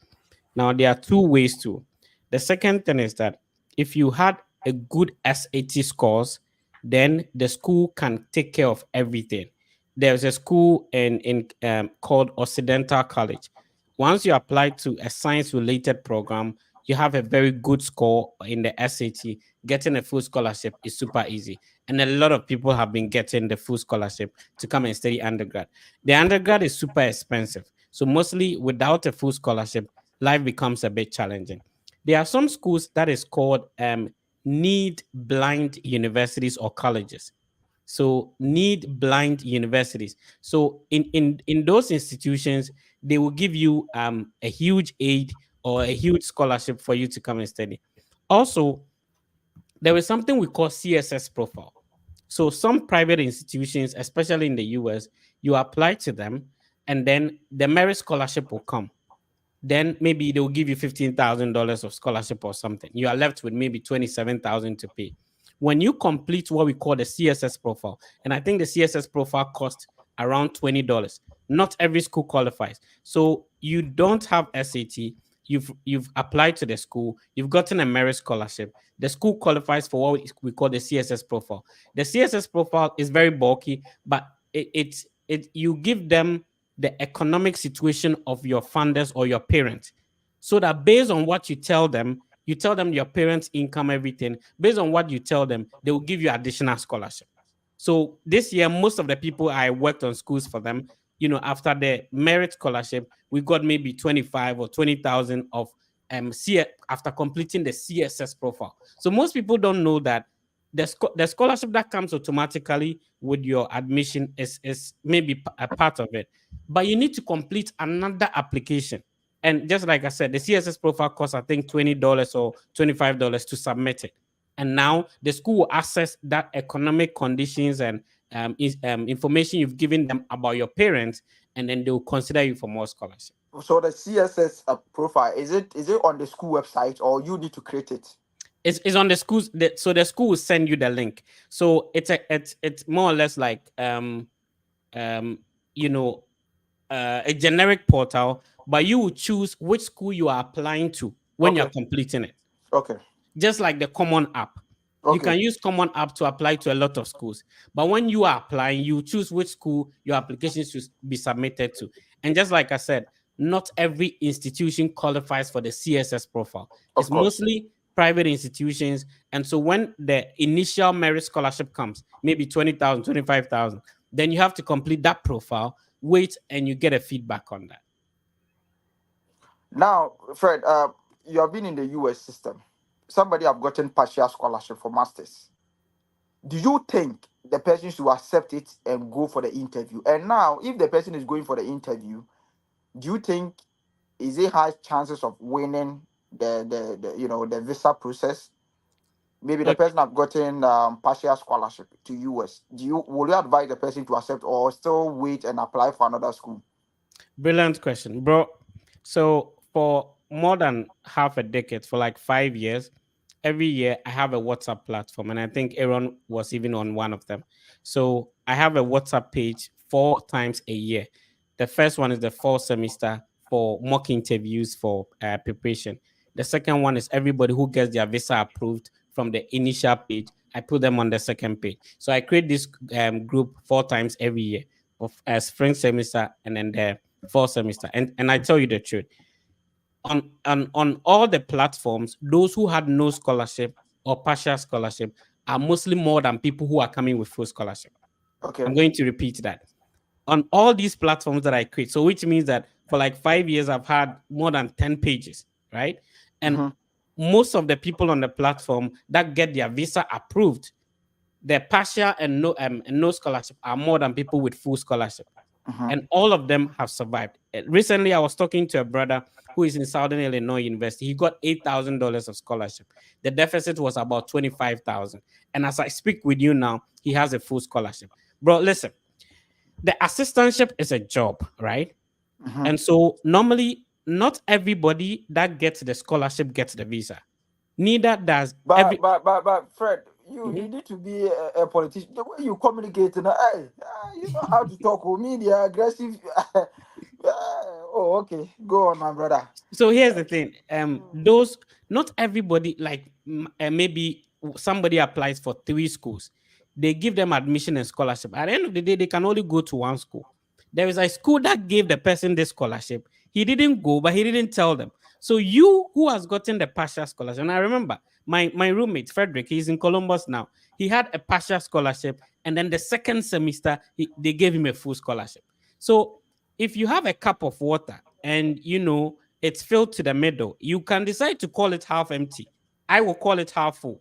Now there are two ways to. The second thing is that if you had a good SAT scores, then the school can take care of everything. There's a school in called Occidental College. Once you apply to a science-related program, you have a very good score in the SAT. Getting a full scholarship is super easy, and a lot of people have been getting the full scholarship to come and study undergrad. The undergrad is super expensive, so mostly without a full scholarship, life becomes a bit challenging. There are some schools that is called need blind universities or colleges. So need blind universities. So in those institutions, they will give you a huge aid or a huge scholarship for you to come and study. Also, there is something we call CSS profile. So some private institutions, especially in the US, you apply to them, and then the merit scholarship will come. Then maybe they will give you $15,000 of scholarship or something. You are left with maybe $27,000 to pay. When you complete what we call the CSS profile, and I think the CSS profile costs around $20. Not every school qualifies. So you don't have SAT. You've applied to the school. You've gotten a merit scholarship. The school qualifies for what we call the CSS profile. The CSS profile is very bulky, but you give them the economic situation of your funders or your parents, so that based on what you tell them your parents' income, everything, based on what you tell them, they will give you additional scholarship. So this year, most of the people I worked on schools for them, after the merit scholarship, we got maybe 25 or 20,000 of after completing the CSS profile. So most people don't know that the scholarship that comes automatically with your admission is maybe a part of it, but you need to complete another application. And just like I said, the CSS profile costs, I think, $20 or $25 to submit it. And now the school will assess that economic conditions and information you've given them about your parents, and then they will consider you for more scholarship.
So the CSS profile, is it on the school website, or you need to create it?
It's on the schools. So the school will send you the link. So it's more or less like a generic portal, but you will choose which school you are applying to when you're completing it.
Okay.
Just like the Common App. Okay. You can use Common App to apply to a lot of schools. But when you are applying, you choose which school your application should be submitted to. And just like I said, not every institution qualifies for the CSS profile.
Of
It's
course.
mostly private institutions. And so when the initial merit scholarship comes, maybe 20,000, 25,000, then you have to complete that profile, wait, and you get a feedback on that.
Now, Fred, you have been in the US system. Somebody have gotten partial scholarship for masters. Do you think the person should accept it and go for the interview? And now, if the person is going for the interview, do you think is it high chances of winning the visa process? Maybe the
Okay.
person have gotten partial scholarship to US. Will you advise the person to accept or still wait and apply for another school?
Brilliant question, bro. So for more than half a decade, for like 5 years, every year I have a WhatsApp platform, and I think Aaron was even on one of them. So I have a WhatsApp page 4 times a year. The first one is the fall semester for mock interviews for preparation. The second one is everybody who gets their visa approved from the initial page. I put them on the second page. So I create this group 4 times every year of spring semester and then the fall semester. And I tell you the truth, on all the platforms, those who had no scholarship or partial scholarship are mostly more than people who are coming with full scholarship.
Okay.
I'm going to repeat that. On all these platforms that I create, so which means that for like 5 years, I've had more than 10 pages, right? And
Mhm.
most of the people on the platform that get their visa approved, their partial and no scholarship are more than people with full scholarship.
Mhm.
And all of them have survived. Recently, I was talking to a brother who is in Southern Illinois University. He got $8,000 of scholarship. The deficit was about 25,000. And as I speak with you now, he has a full scholarship. Bro, listen, the assistantship is a job, right?
Mhm.
And so normally, not everybody that gets the scholarship gets the visa. Neither does every.
But Fred, you
Mhm.
you need to be a politician. The way you communicate, hey, you know how to talk with media, aggressive. Oh, okay. Go on, my brother.
So here's the thing.
Mm.
Those not everybody like maybe somebody applies for 3 schools. They give them admission and scholarship. At the end of the day, they can only go to one school. There is a school that gave the person the scholarship. He didn't go, but he didn't tell them. So you who has gotten the partial scholarship, and I remember my roommate Frederick, he's in Columbus now. He had a partial scholarship, and then the second semester they gave him a full scholarship. So if you have a cup of water and it's filled to the middle, you can decide to call it half empty. I will call it half full,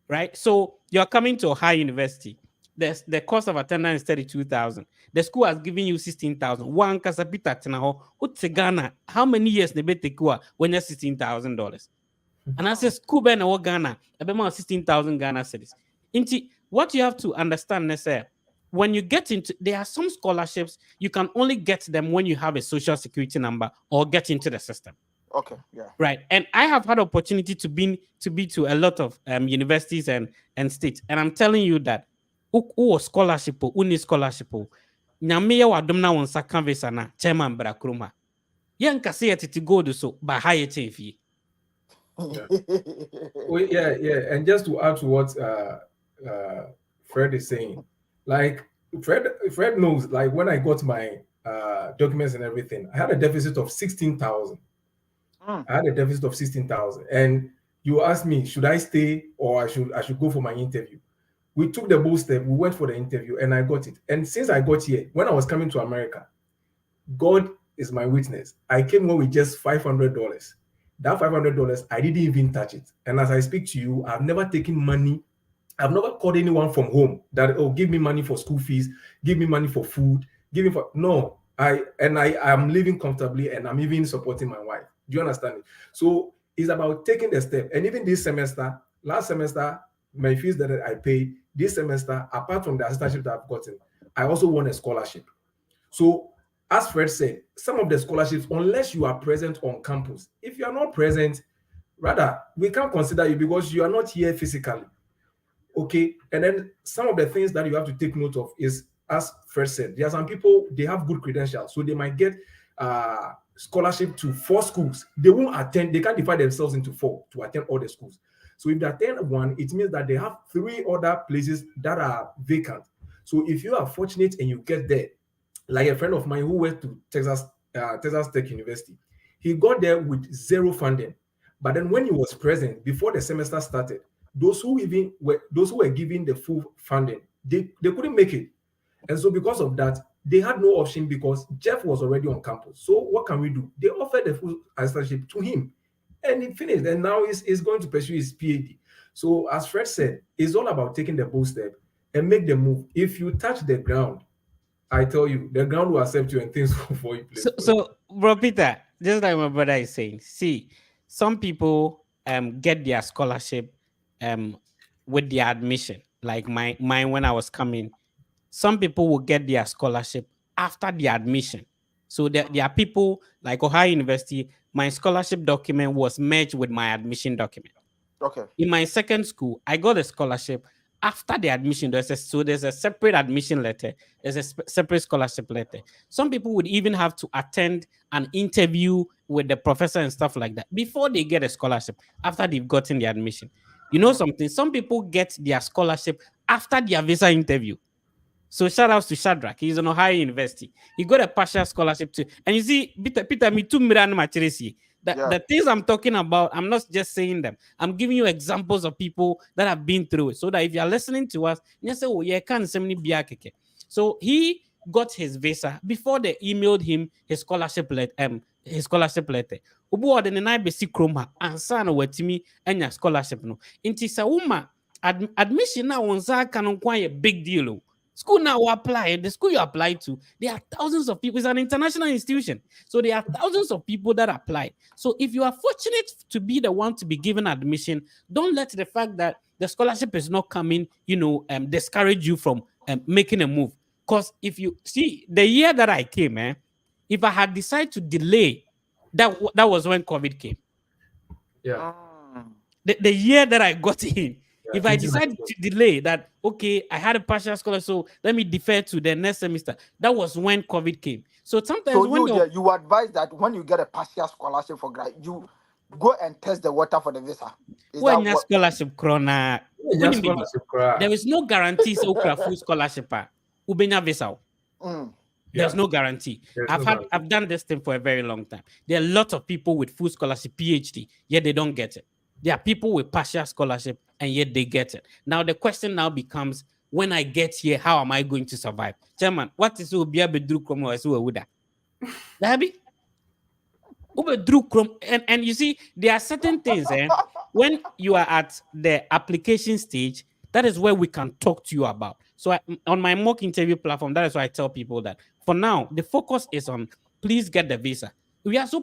right? So you're coming to a high university. The cost of attendance is 32,000. The school has given you 16,000. One kasapita tenaho. Ghana. How many years nebe tekua when you're $16,000? And I say school ben or Ghana, about 16,000 Ghana cedis. What you have to understand is when you get into, there are some scholarships you can only get them when you have a social security number or get into the system.
Okay, yeah.
Right. And I have had opportunity to be to a lot of universities and states. And I'm telling you that who scholarship, who need scholarship, nyame wa domna won saka visa na chairman bra kroma. Yan kase yetiti gold so ba haye tefi.
Yeah. Well, yeah. And just to add to what Fred is saying, like Fred knows, like when I got my documents and everything, I had a deficit of 16,000.
Mm.
I had a deficit of 16,000, and you asked me, should I stay or I should go for my interview? We took the bold step. We went for the interview, and I got it. And since I got here, when I was coming to America, God is my witness. I came home with just $500. That $500, I didn't even touch it. And as I speak to you, I've never taken money. I've never called anyone from home that, oh, give me money for school fees, give me money for food, give me for no. I am living comfortably, and I'm even supporting my wife. Do you understand it? So it's about taking the step. And even this semester, last semester, my fees that I paid, this semester, apart from the assistantship that I've gotten, I also won a scholarship. So as Fred said, some of the scholarships, unless you are present on campus, if you are not present, rather, we can't consider you because you are not here physically. Okay. And then some of the things that you have to take note of is, as Fred said, there are some people, they have good credentials, so they might get scholarship to 4 schools. They won't attend, they can't divide themselves into 4 to attend all the schools. So if they attend one, it means that they have 3 other places that are vacant. So if you are fortunate and you get there, like a friend of mine who went to Texas Texas Tech University. He got there with zero funding. But then when he was present, before the semester started, those who were given the full funding, they couldn't make it. And so because of that, they had no option because Jeff was already on campus. So what can we do? They offered the full assistantship to him. And he finished. And now he's going to pursue his PhD. So as Fred said, it's all about taking the bold step and make the move. If you touch the ground, I tell you, the ground will accept you and things will fall in place.
So, bro, Peter, just like my brother is saying, see, some people get their scholarship with their admission. Like mine when I was coming, some people will get their scholarship after the admission. So there are people like Ohio University, my scholarship document was merged with my admission document.
Okay.
In my second school, I got a scholarship after the admission. There's a separate admission letter. There's a separate scholarship letter. Some people would even have to attend an interview with the professor and stuff like that before they get a scholarship, after they've gotten the admission. You know something? Some people get their scholarship after their visa interview. So shout outs to Shadrach. He's on Ohio University. He got a partial scholarship too. And you see, Peter, me too, the things I'm talking about, I'm not just saying them. I'm giving you examples of people that have been through it. So that if you're listening to us, you say, oh, yeah, can't send me. So he got his visa before they emailed him his scholarship letter. Ubu ode ne na besi kroma ansa na watimi anya scholarship no. Inti sa uma admission na wonza kanon kwa a big deal. School now apply, the school you apply to, there are thousands of people. It's an international institution. So there are thousands of people that apply. So if you are fortunate to be the one to be given admission, don't let the fact that the scholarship is not coming, discourage you from making a move. Because if you see the year that I came, if I had decided to delay, that was when COVID came.
Yeah.
The year that I got in, if I decided to delay that, okay, I had a partial scholarship, so let me defer to the next semester. That was when COVID came. So sometimes
you advise that when you get a partial scholarship for grad, you go and test the water for the visa.
When your scholarship corona, there is no guarantee so full scholarship ubenya visa. There's no guarantee. I've done this thing for a very long time. There are lots of people with full scholarship, PhD, yet they don't get it. There are people with partial scholarship and yet they get it. Now the question now becomes, when I get here, how am I going to survive? Chairman, what is Ubia Bedru Krom or Suuda? Dabi? Ubedru Krom, and you see, there are certain things, when you are at the application stage, that is where we can talk to you about. So on my mock interview platform, that is why I tell people that for now, the focus is on please get the visa. We are so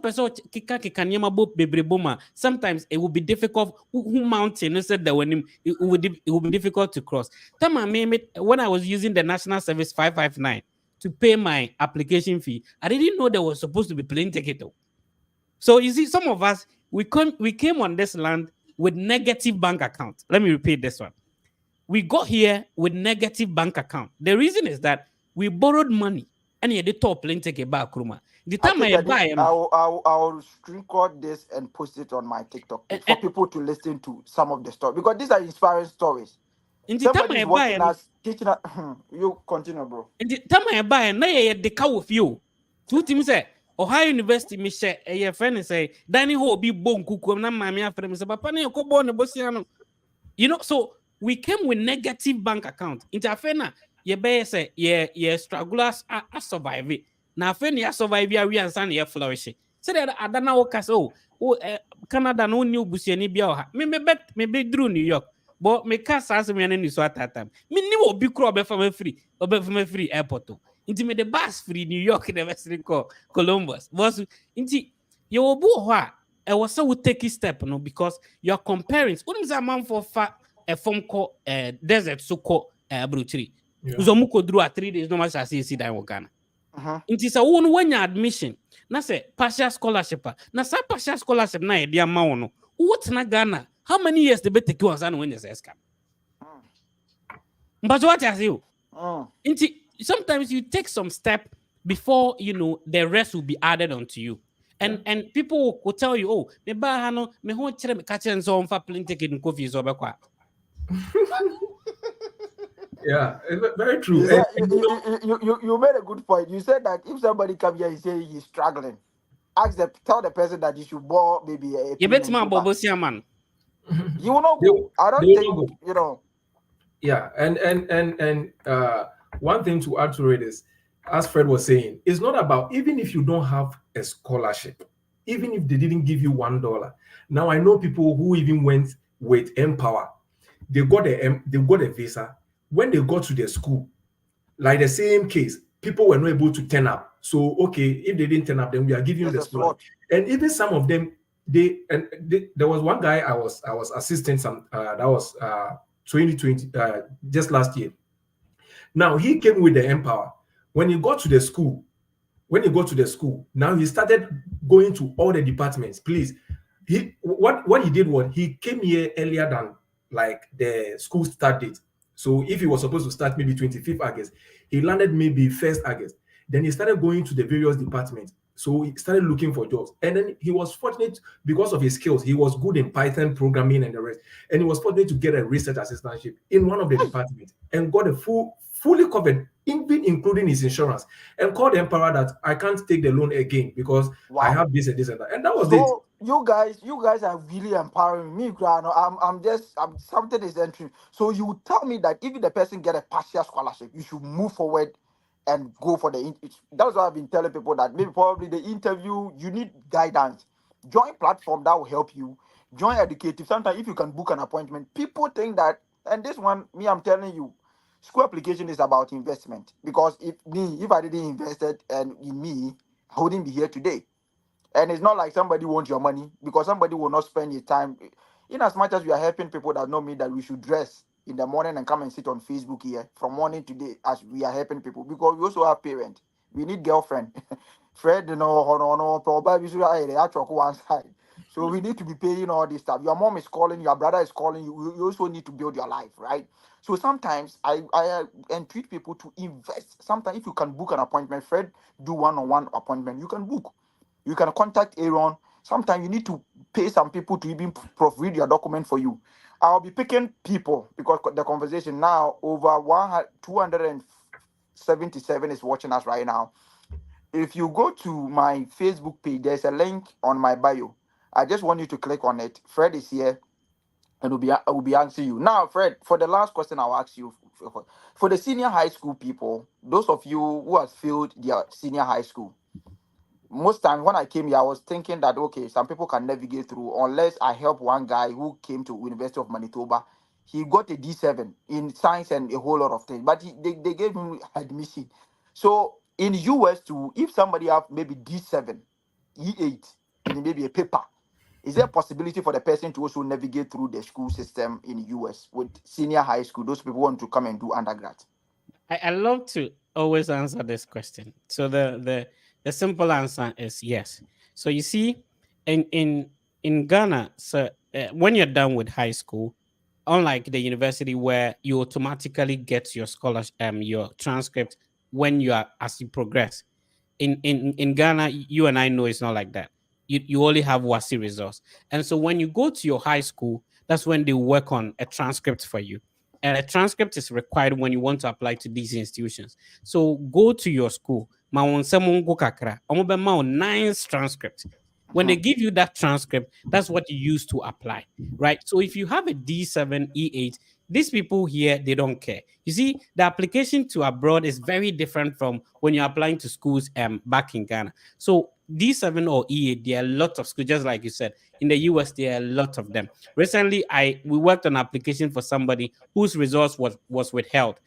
sometimes it will be difficult. Who mountain said that when it will be difficult to cross. When I was using the National Service 559 to pay my application fee, I didn't know there was supposed to be plane ticket. So you see, some of us we came on this land with negative bank account. Let me repeat this one. We got here with negative bank account. The reason is that we borrowed money and you had the top plane ticket back. The time I buy them,
I'll record this and post it on my TikTok for people to listen to some of the stories, because these are inspiring stories.
In the time I buy
them, you continue, bro.
In the time I buy them, now the cow with you. Two teams say Ohio University, me share a friend say, Danny ho be bone kuku na mammy after me say, Papa ne ko born bosiano. So we came with negative bank account. Interfena, ye bear say, ye strugglers are survive it. Now, when you survive, we are standing here flourishing. So that I don't know Canada no new busiani bia. Me be drew New York, but me cast as me any so at that time. Me ni obi kro be from free airport. Inti me the bus free New York in the Western Columbus. Was inti you obu ho I was so take a step because you are comparing. What a man for a form called desert so called brutally. Uzomuko drew 3 days no much as see that Ghana. It is a one when your admission. Na say partial scholarship. Na sa partial scholarship na e dia ma wono. What na Ghana? How many years they take you and when you say scam? But what I say, sometimes you take some step before the rest will be added onto you. And people will tell you, oh, me ba hano me ho chere me ka chere nso on fa plane ticket in coffee so be kwa.
Yeah, very
You
true.
said
And you know,
you made a good point. You said that if somebody come here and say he's struggling, tell the person that you should borrow maybe a
You bet
pen and
my
paper.
bobosia man.
He will not
they,
go. I
they
don't
will
think
not go.
you know.
Yeah, and one thing to add to it is, as Fred was saying, it's not about, even if you don't have a scholarship, even if they didn't give you $1. Now I know people who even went with Empower. They got a visa. When they got to their school, like the same case, people were not able to turn up. So okay, if they didn't turn up, then we are giving you
There's
the
a
scholarship.
slot.
And even some of them, there was one guy I was assisting some that was 2020, just last year. Now he came with the Empower. When he got to the school, now he started going to all the departments. Please, what he did was he came here earlier than like the school start date. So if he was supposed to start maybe 25th August, he landed maybe 1st August. Then he started going to the various departments. So he started looking for jobs. And then he was fortunate because of his skills. He was good in Python programming and the rest. And he was fortunate to get a research assistantship in one of the departments and got a fully covered, even including his insurance, and called Emperor that I can't take the loan again because I
Wow.
have this and this and that. And that was it.
So you guys are really empowering me, Grano. I'm something is entering. So you tell me that if the person get a partial scholarship, you should move forward and go for that's what I've been telling people, that maybe probably the interview you need guidance. Join platform that will help you. Join educative. Sometimes if you can book an appointment, people think that, and this one, me, I'm telling you, school application is about investment. Because if I didn't invest it and in me, I wouldn't be here today. And it's not like somebody wants your money, because somebody will not spend his time. In as much as we are helping people that know me that we should dress in the morning and come and sit on Facebook here from morning to day, as we are helping people, because we also have parents. We need girlfriend. Fred, probably they are talk one side. So we need to be paying all this stuff. Your mom is calling, your brother is calling you. You also need to build your life, right? So sometimes I entreat people to invest. Sometimes if you can book an appointment, Fred, do one-on-one appointment, you can book. You can contact Aaron. Sometimes you need to pay some people to even proofread your document for you. I'll be picking people because the conversation now over 277 is watching us right now. If you go to my Facebook page, there's a link on my bio. I just want you to click on it. Fred is here and I will be answering you. Now, Fred, for the last question, I'll ask you for the senior high school people, those of you who have failed their senior high school. Most times when I came here, I was thinking that okay, some people can navigate through unless I help one guy who came to University of Manitoba. He got a D7 in science and a whole lot of things, but they gave him admission. So in US too, if somebody have maybe D7, E8 in maybe a paper, is there a possibility for the person to also navigate through the school system in US with senior high school? Those people want to come and do undergrad.
I love to always answer this question. So the simple answer is yes. So you see, in Ghana, so when you're done with high school, unlike the university where you automatically get your scholarship, your transcript when you are as you progress. In Ghana, you and I know it's not like that. You only have WASI results, and so when you go to your high school, that's when they work on a transcript for you. And a transcript is required when you want to apply to these institutions. So go to your school. Ma wɔn nsɛm ngo kakra. Ɔmo bɛma wo nice transcript. When they
Mhm.
give you that transcript, that's what you use to apply, right? So if you have a D7, E8, these people here, they don't care. You see, the application to abroad is very different from when you're applying to schools back in Ghana. So D7 or E8, there are lots of schools, just like you said. In the US, there are a lot of them. Recently, we worked on an application for somebody whose results was withheld.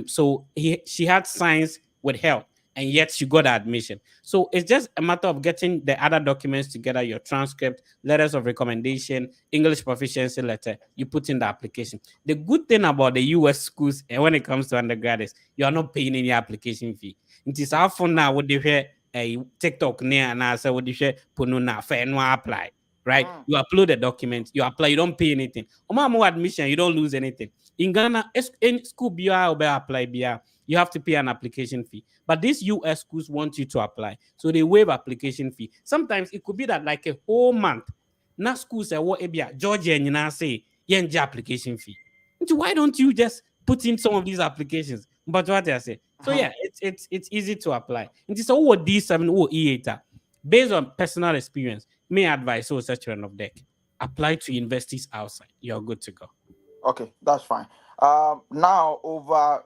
So she had science withheld, and yet she got admission. So it's just a matter of getting the other documents together, your transcript, letters of recommendation, English proficiency letter, you put in the application. The good thing about the US schools, and when it comes to undergrad, is you are not paying any application fee. It is how for now what they hear a TikTok near and I say what they share pununa fair no apply. Right?
Mm.
You upload the document, you apply, you don't pay anything. More admission, you don't lose anything. In Ghana, in school BR or apply BR, you have to pay an application fee. But these US schools want you to apply. So they waive application fee. Sometimes it could be that like a whole month. Now schools say what Georgia and you now say application fee. Why don't you just put in some of these applications. But what I say, so yeah, it's easy to apply. And it's all D7 or E8 based on personal experience. May advise so such of deck. Apply to universities outside. You're good to go.
Okay, that's fine. Now over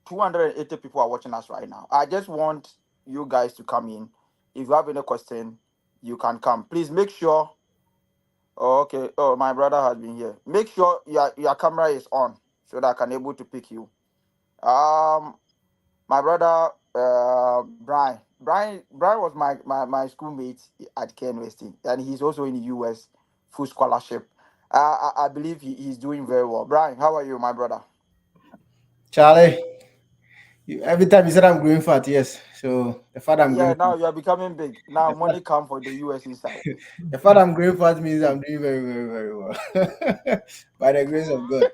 280 people are watching us right now. I just want you guys to come in. If you have any question, you can come. Please make sure. Oh, okay. Oh, my brother has been here. Make sure your camera is on so that I can able to pick you. My brother, Brian was my schoolmate at Ken Weston, and he's also in the US, full scholarship. I believe he's doing very well. Brian, how are you, my brother?
Charlie, every time you said I'm growing fat, yes. So the fact I'm
Yeah,
growing
now you're becoming big. Now money come for the US side.
the fact I'm growing fat means I'm doing very, very, very well. By the grace of God.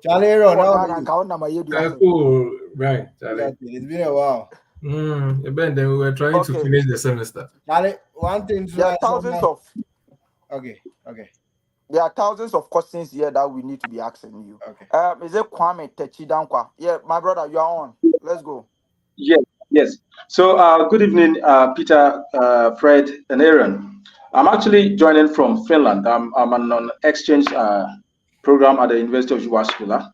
Charlie, Aaron, how are you?
Cool, right, Charlie.
It's been a while.
Then we were trying to finish the semester.
Charlie, one thing.
There are thousands of.
Okay.
There are thousands of questions here that we need to be asking you.
Okay.
Is it Kwame Techidankwa? Yeah, my brother, you are on. Let's go.
Yes. So, good evening, Peter, Fred, and Aaron. I'm actually joining from Finland. I'm on an exchange program at the University of Jyväskylä.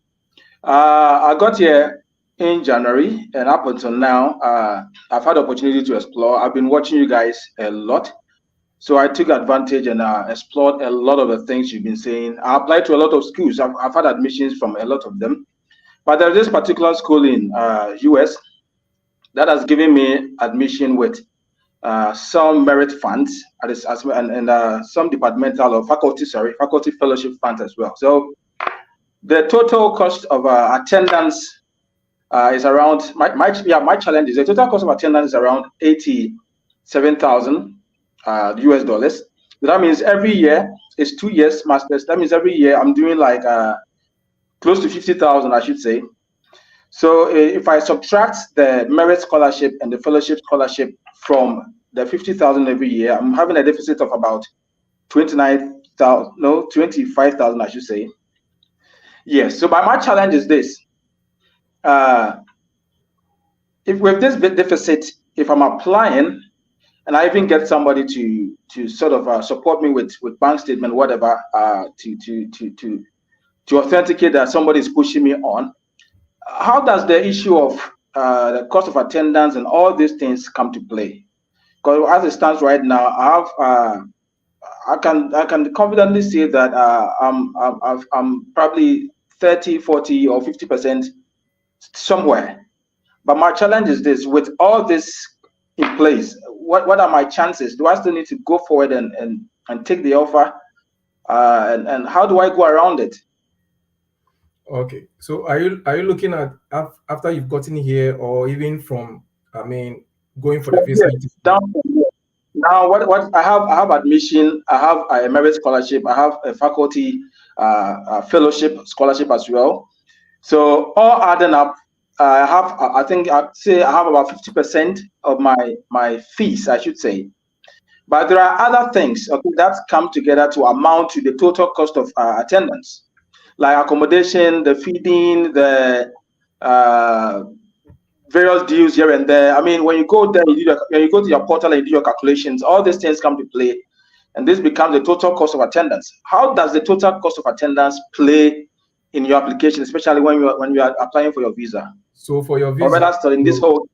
I got here in January, and up until now, I've had the opportunity to explore. I've been watching you guys a lot. So I took advantage and explored a lot of the things you've been saying. I applied to a lot of schools. I've had admissions from a lot of them. But there's this particular school in US that has given me admission with some merit funds and some departmental or faculty fellowship funds as well. So the total cost of attendance is around, my challenge is the total cost of attendance is around $87,000 US dollars. That means every year it's 2 years masters. That means every year I'm doing like close to 50,000, I should say. So if I subtract the merit scholarship and the fellowship scholarship from the 50,000 every year, I'm having a deficit of about 25,000, I should say. Yes. So my challenge is this: if with this deficit, if I'm applying, and I even get somebody to sort of support me with bank statement, whatever, to authenticate that somebody is pushing me on. How does the issue of the cost of attendance and all these things come to play? Because as it stands right now, I can confidently say that I'm probably 30, 40, or 50% somewhere. But my challenge is this: with all this in place, what are my chances? Do I still need to go forward and take the offer? And how do I go around it?
Okay, so are you looking at after you've gotten here, or even from, going for the visa?
Now, what I have admission, I have a merit scholarship, I have a faculty fellowship scholarship as well. So all adding up, I think I'd say I have about 50% of my fees, I should say. But there are other things, okay, that come together to amount to the total cost of attendance, like accommodation, the feeding, the various deals here and there. I mean, when you go there, when you go to your portal and you do your calculations, all these things come to play, and this becomes the total cost of attendance. How does the total cost of attendance play in your application, especially when you are applying for your visa?
So for your visa,
or rather, still in this whole.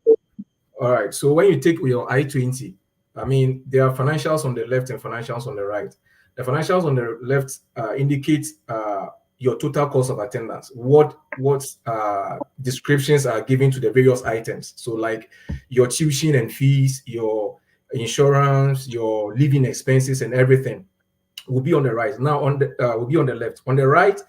All right. So when you take your I-20, there are financials on the left and financials on the right. The financials on the left indicate your total cost of attendance. What descriptions are given to the various items. So like your tuition and fees, your insurance, your living expenses, and everything will be on the right. Now will be on the left. On the right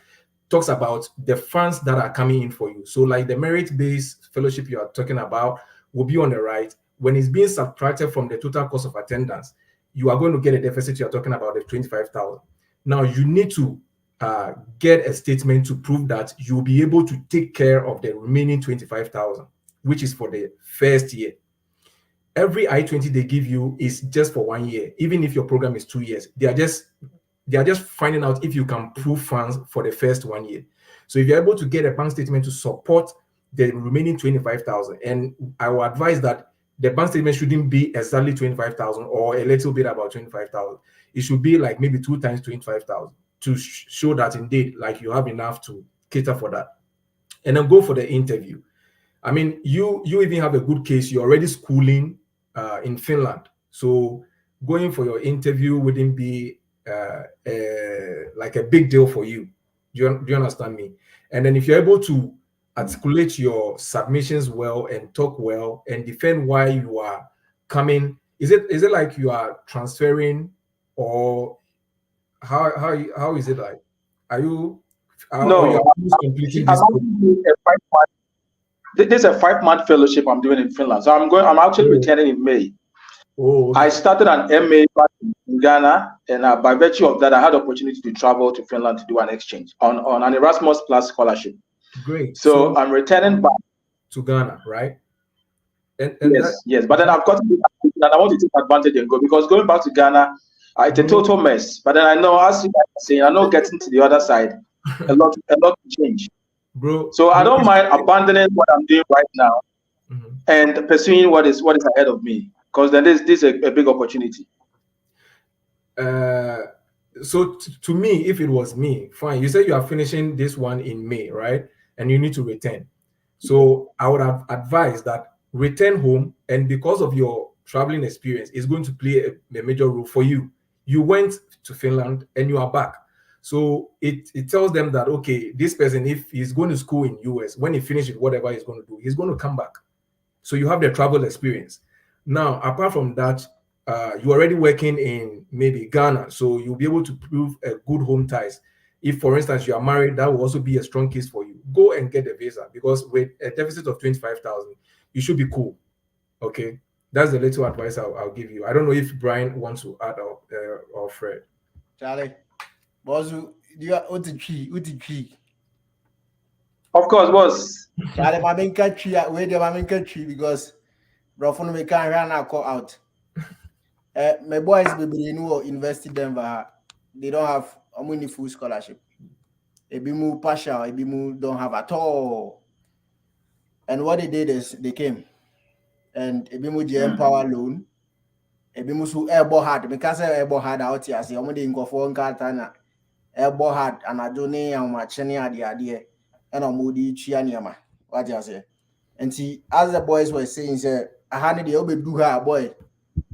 talks about the funds that are coming in for you. So like the merit-based fellowship you are talking about will be on the right. When it's being subtracted from the total cost of attendance, you are going to get a deficit. You're talking about the 25,000. Now you need to get a statement to prove that you'll be able to take care of the remaining 25,000, which is for the first year. Every I-20 they give you is just for 1 year, even if your program is 2 years. They are just finding out if you can prove funds for the first 1 year. So if you're able to get a bank statement to support the remaining 25,000, and I will advise that the bank statement shouldn't be exactly 25,000 or a little bit about 25,000. It should be like maybe 2 times 25,000 to show that indeed, like, you have enough to cater for that. And then go for the interview. I mean, you even have a good case. You're already schooling in Finland, so going for your interview wouldn't be like a big deal for you. Do you understand me? And then if you're able to articulate your submissions well and talk well and defend why you are coming, is it like you are transferring, or how is it like? Are you
No,
completing
I'm
this?
actually a 5-month. This is a 5-month fellowship I'm doing in Finland. So I'm actually returning in May.
Oh, okay.
I started an MA back in Ghana, and by virtue of that, I had the opportunity to travel to Finland to do an exchange on an Erasmus Plus scholarship.
Great.
So I'm returning back
to Ghana, right? And
yes. But then I've got to be, and I want to take advantage and go, because going back to Ghana, it's a total mess. But then I know, as you guys are saying, I know getting to the other side, a lot to change,
bro.
So I don't mind abandoning what I'm doing right now and pursuing what is ahead of me, because then this is a big opportunity.
So to me, if it was me, fine. You say you are finishing this one in May, right? And you need to return. So I would have advised that return home, and because of your traveling experience, is going to play a major role for you. You went to Finland and you are back. So it tells them that, okay, this person, if he's going to school in US, when he finishes whatever he's going to do, he's going to come back. So you have the travel experience. Now, apart from that, you're already working in maybe Ghana, so you'll be able to prove a good home ties. If, for instance, you are married, that will also be a strong case for you. Go and get a visa, because with a deficit of 25,000, you should be cool. Okay, that's the little advice I'll give you. I don't know if Brian wants to add or Fred.
Charlie, Bozu, you are Uti.
Of course, boss.
Charlie, my main country, because Brofon we can't run our call out. My boys be in University Denver. They don't have a full scholarship. Ebimu partial, Ebimu don't have at all. And what they did is they came and Ebimu GM Power Loan. Ebimu su airbo hard because airbo hard out here. See, I'm going for Katana airbo hard and I don't know much any idea. And I'm moody chianiama. What you say? And see, as the boys were saying, say, I had the obe do her boy.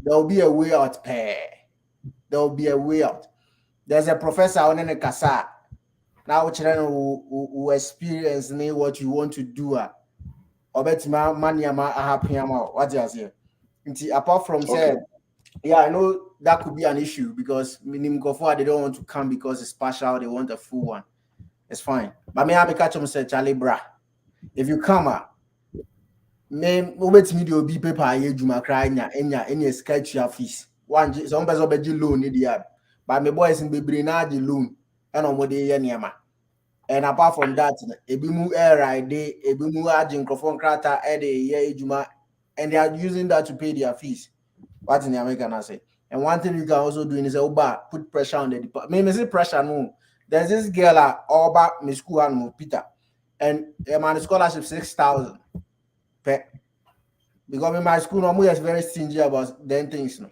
There will be a way out, pair. There will be a way out. There's a professor on the Kasa. Now, children who experience what you want to do. Or bet money happy what you say. Apart from say, yeah, I know that could be an issue because minimum go forward, they don't want to come because it's partial, they want a full one. It's fine. But me have catch them say, Charlie bra. If you come me wait me do be paper ye juma cry enya sketch your fees. One some person be loan need ya. But my boys in bebre na the loan and on dey ye niama. And apart from that, ebimu air ride ebimu agin microphone krata e dey ye juma, and they are using that to pay their fees. What in the American I say. And one thing you can also do is put pressure on the department. Me say pressure no. There's this girl at Oba my school and Peter, and my scholarship 6,000. Because in my school, normally is very stingy about them things. No?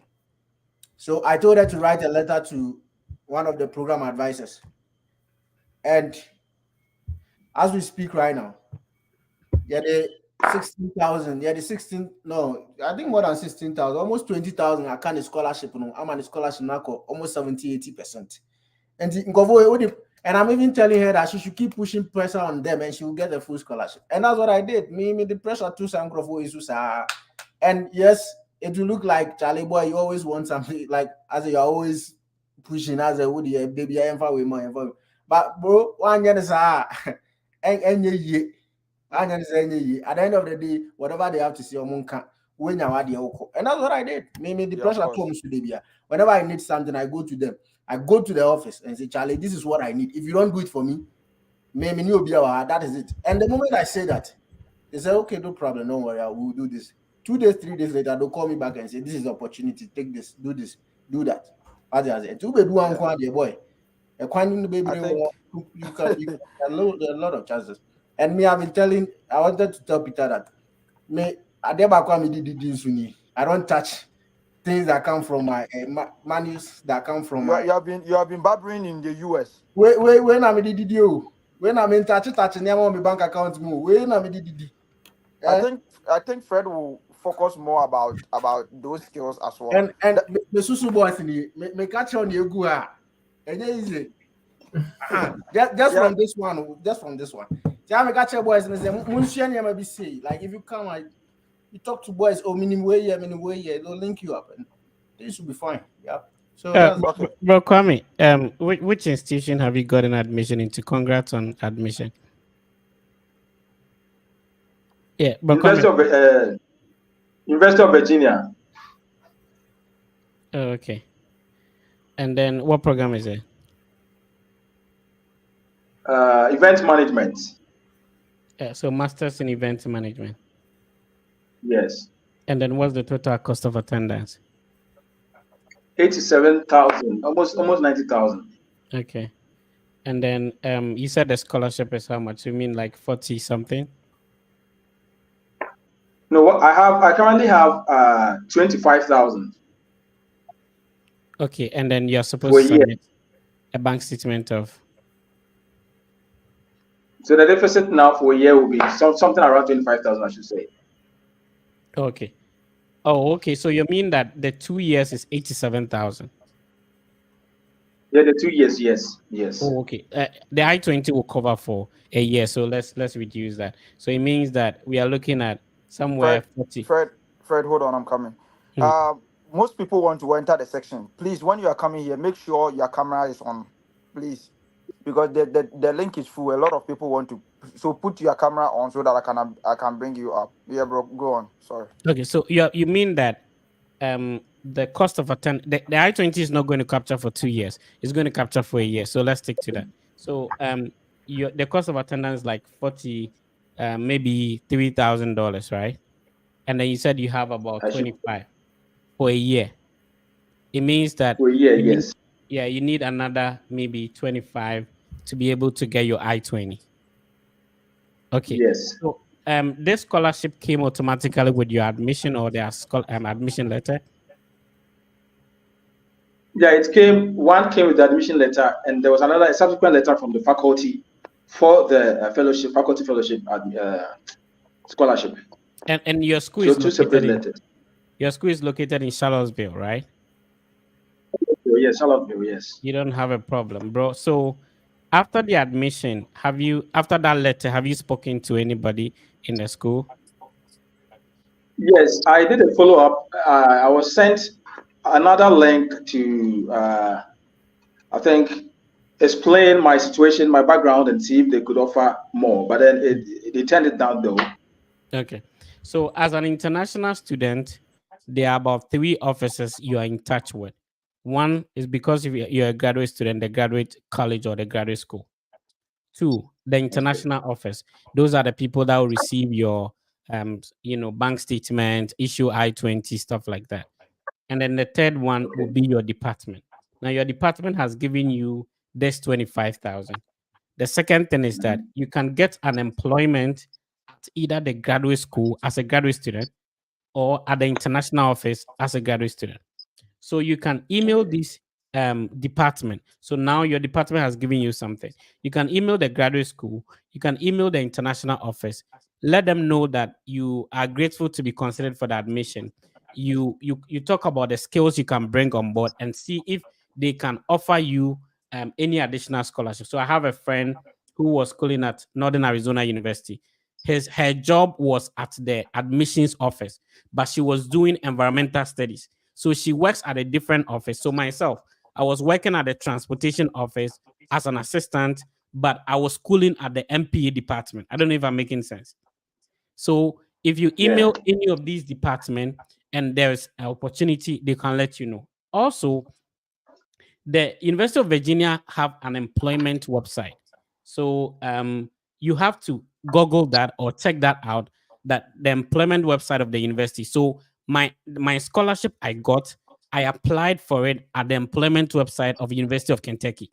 So I told her to write a letter to one of the program advisors. And as we speak right now, the 16,000, I think more than 16,000, almost 20,000 I can scholarship. No, I'm on a scholarship now, almost 70-80%. And I'm even telling her that she should keep pushing pressure on them and she will get a full scholarship. And that's what I did. Me the pressure to Sankrofo is and yes, it will look like Charlie boy, you always want something like as you're always pushing as a woody baby I am far with more. But bro, one year is at the end of the day, whatever they have to say, when you are and that's what I did. Me the pressure comes to the whenever I need something, I go to them. I go to the office and say, Charlie, this is what I need. If you don't do it for me, maybe you'll be our, that is it. And the moment I say that, they say, okay, no problem, don't worry, I will do this. 2 days, 3 days later, they'll call me back and say, this is opportunity, take this, do that. As I said, 2 boy. A quantity baby,
I think
you can there are a lot of chances. And me, I wanted to tell Peter that me, I don't touch things that come from my menus that come from my.
you have been barbering in the US.
When I'm did you? When I'm in touch near my bank account move. When I'm did.
I think Fred will focus more about those skills as well.
And the susu boys in the me catch on you go and easy. Just from this one, yeah, me catch boys and say Munsian ya maybe say like if you come like you talk to boys or minimum way they'll link you up and this will be fine. Yeah. So that's
okay.
Bro Kwame, which institution have you gotten admission into? Congrats on admission. Yeah, but
University of Virginia.
Oh, okay. And then what program is it?
Event management.
Yeah, so masters in event management.
Yes.
And then what's the total cost of attendance?
87,000, almost 90,000.
Okay. And then you said the scholarship is how much? You mean like 40 something?
No, I currently have 25,000.
Okay, and then you're supposed to submit a bank statement of.
So the deficit now for a year will be something around 25,000, I should say.
Okay. Oh, okay. So you mean that the 2 years is 87,000?
Yeah, the 2 years, yes.
Oh, okay. The I-20 will cover for a year, so let's reduce that. So it means that we are looking at somewhere 40.
Fred, hold on, I'm coming. Most people want to enter the section. Please, when you are coming here, make sure your camera is on, please, because the link is full. A lot of people want to, so put your camera on so that I can bring you up. Yeah, bro, go on. Sorry.
Okay, so you mean that the cost of the I-20 is not going to capture for 2 years. It's going to capture for a year. So let's stick to that. So the cost of attendance is like 40, maybe $3,000, right? And then you said you have about 25 for a year. It means that
for a year, yes.
You need another maybe 25 to be able to get your I-20. Okay.
Yes.
So this scholarship came automatically with your admission or their admission letter?
Yeah, one came with the admission letter, and there was a subsequent letter from the faculty for the faculty fellowship scholarship.
And your school
so
is
two separate letters.
Your school is located in Charlottesville, right?
Yes, Charlottesville, yes.
You don't have a problem, bro. So after the admission, after that letter, have you spoken to anybody in the school?
Yes, I did a follow-up. I was sent another link to, I think, explain my situation, my background, and see if they could offer more. But then they turned it down, though.
Okay. So as an international student, there are about 3 officers you are in touch with. One is because if you're a graduate student, the graduate college or the graduate school. 2, the international office. Those are the people that will receive your, bank statement, issue I-20, stuff like that. And then the third one will be your department. Now, your department has given you this 25,000. The second thing is that you can get an employment at either the graduate school as a graduate student or at the international office as a graduate student. So you can email this department. So now your department has given you something. You can email the graduate school. You can email the international office. Let them know that you are grateful to be considered for the admission. You talk about the skills you can bring on board and see if they can offer you any additional scholarship. So I have a friend who was schooling at Northern Arizona University. Her job was at the admissions office, but she was doing environmental studies. So she works at a different office. So myself, I was working at the transportation office as an assistant, but I was schooling at the MPA department. I don't know if I'm making sense. So if you email any of these departments and there's an opportunity, they can let you know. Also, the University of Virginia have an employment website. So you have to Google that or check that out, that the employment website of the university. So my scholarship I applied for it at the employment website of University of Kentucky.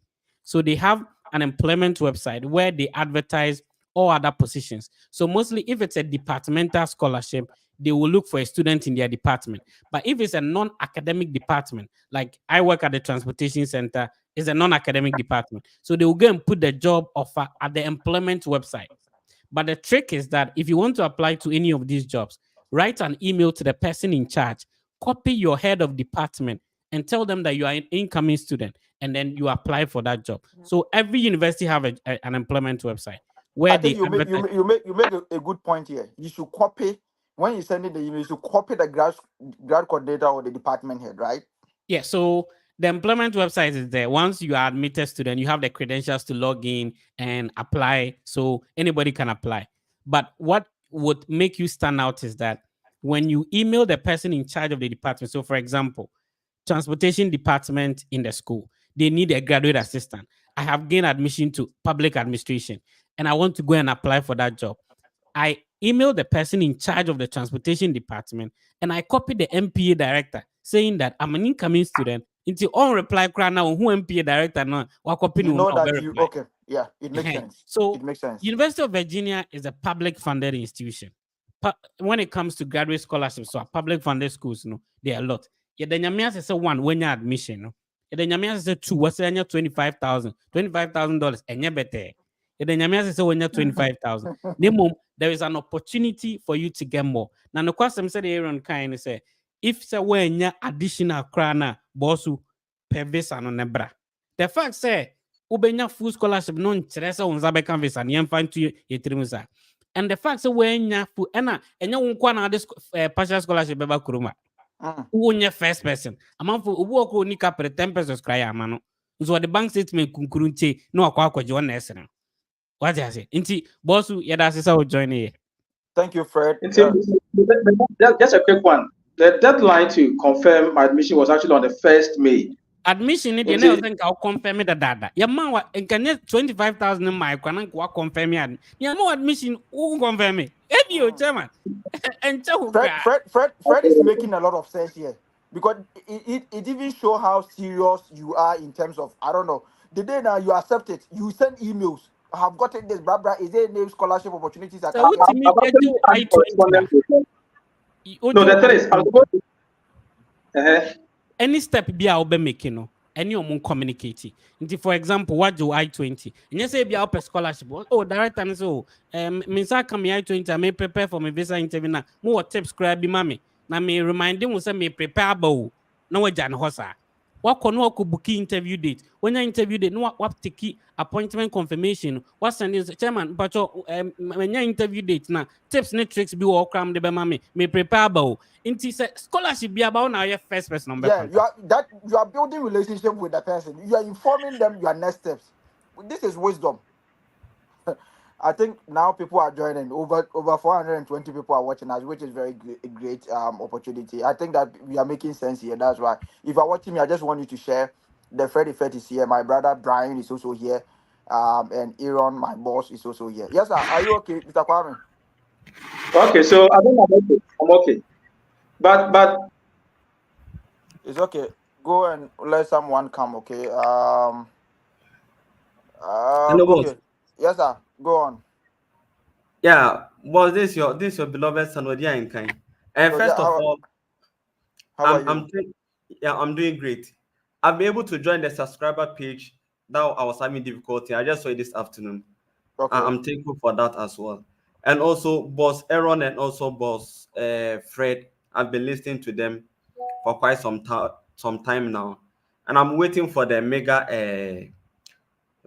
So they have an employment website where they advertise all other positions. So mostly if it's a departmental scholarship, they will look for a student in their department. But if it's a non-academic department, like I work at the transportation center, it's a non-academic department. So they will go and put the job offer at the employment website. But the trick is that if you want to apply to any of these jobs, write an email to the person in charge, copy your head of department, and tell them that you are an incoming student, and then you apply for that job. So every university have an employment website where
I think
they
you make
advertise.
you make a good point here. You should copy when you send it the email. You should copy the grad coordinator or the department head, right?
Yeah, so the employment website is there. Once you are admitted student, you have the credentials to log in and apply. So anybody can apply. But what would make you stand out is that when you email the person in charge of the department, so for example, transportation department in the school, they need a graduate assistant. I have gained admission to public administration and I want to go and apply for that job. I emailed the person in charge of the transportation department and I copied the MPA director saying that I'm an incoming student. Until on reply cry now who MPA director now
You know that you
reply.
okay. Yeah, it makes sense.
So
It makes sense.
University of Virginia is a public funded institution. When it comes to graduate scholarships, so public funded schools, there are a lot. Yeah, the Nyamias say one when you admission, the Nyamias say two, what's $25,000, $25,000, and you better. The Nyamias say when you're 25,000. There is an opportunity for you to get more. Now, the question said Aaron kind say, if say when you additional crana, bossu per visa on nebra. The fact say, ubenya full scholarship no nkyerɛ sɛ wo nsa bɛka visa ne yɛmfa nto yɛtirim sa. And the fact sɛ woanya full ɛna ɛnyɛ wo nkwa na ade partial scholarship bɛba kurom a wonyɛ first person amanfo obi wɔ kɔ oni kapere 10 pesos kora yɛ ama no nso wɔde bank statement kunkuru ntie na wakɔ akɔgye wɔn na ɛsɛ no wate ase nti bɔɔso yɛda ase sɛ wo join yɛ.
Thank you, Fred.
Just a quick one. The deadline to confirm my admission was actually on the 1st May.
Admission ni deɛ na ɔsɛ nka wo confirm da dada yɛma wa nka nyɛ 25,000 ma kwa na nka wa confirm ya yɛma admission wo confirm edio chairman
Fred is making a lot of sense here because it even show how serious you are in terms of I don't know the day now you accept it you send emails I have gotten this blah blah is there any scholarship opportunities that
No, the thing is I'm supposed to
any step be a obe making no any omon communicate nti for example what do I-20 and you say be a scholarship oh director and so minsa come I-20 I may prepare for my visa interview na more tips scribe be mami na me remind them say me prepare about no we jan hosa what no ko book interview date when your interview date no what take appointment confirmation what send is chairman but when your interview date na tips and tricks be all cram the be mami me prepare about into scholarship be about now your first person number.
Yeah, you are building relationship with the person. You are informing them your next steps. This is wisdom. I think now people are joining. Over 420 people are watching us, which is very great opportunity. I think that we are making sense here. That's why if you are watching me, I just want you to share. The Freddy Fett is here. My brother Brian is also here. And Aaron, my boss, is also here. Yes, sir. Are you okay, Mr. Kwame?
Okay, so I think I'm okay. But
it's okay. Go and let someone come, okay? Okay. Yes, sir. Go on.
Yeah, was this your beloved son Odia in kind? And first of all, I'm doing great. I've been able to join the subscriber page. Now I was having difficulty. I just saw it this afternoon. Okay. I'm thankful for that as well. And also Boss Aaron and also Boss Fred. I've been listening to them for quite some time now, and I'm waiting for the mega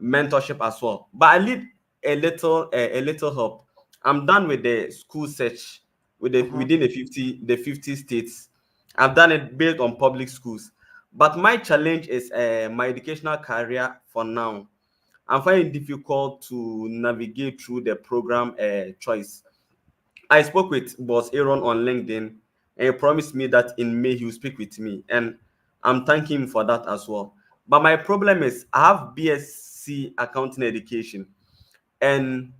mentorship as well. But I need a little help. I'm done with the school search within the 50 states. I've done it based on public schools, but my challenge is my educational career for now. I'm finding it difficult to navigate through the program choice. I spoke with Boss Aaron on LinkedIn, and he promised me that in May he will speak with me, and I'm thanking him for that as well. But my problem is I have BSc accounting education, and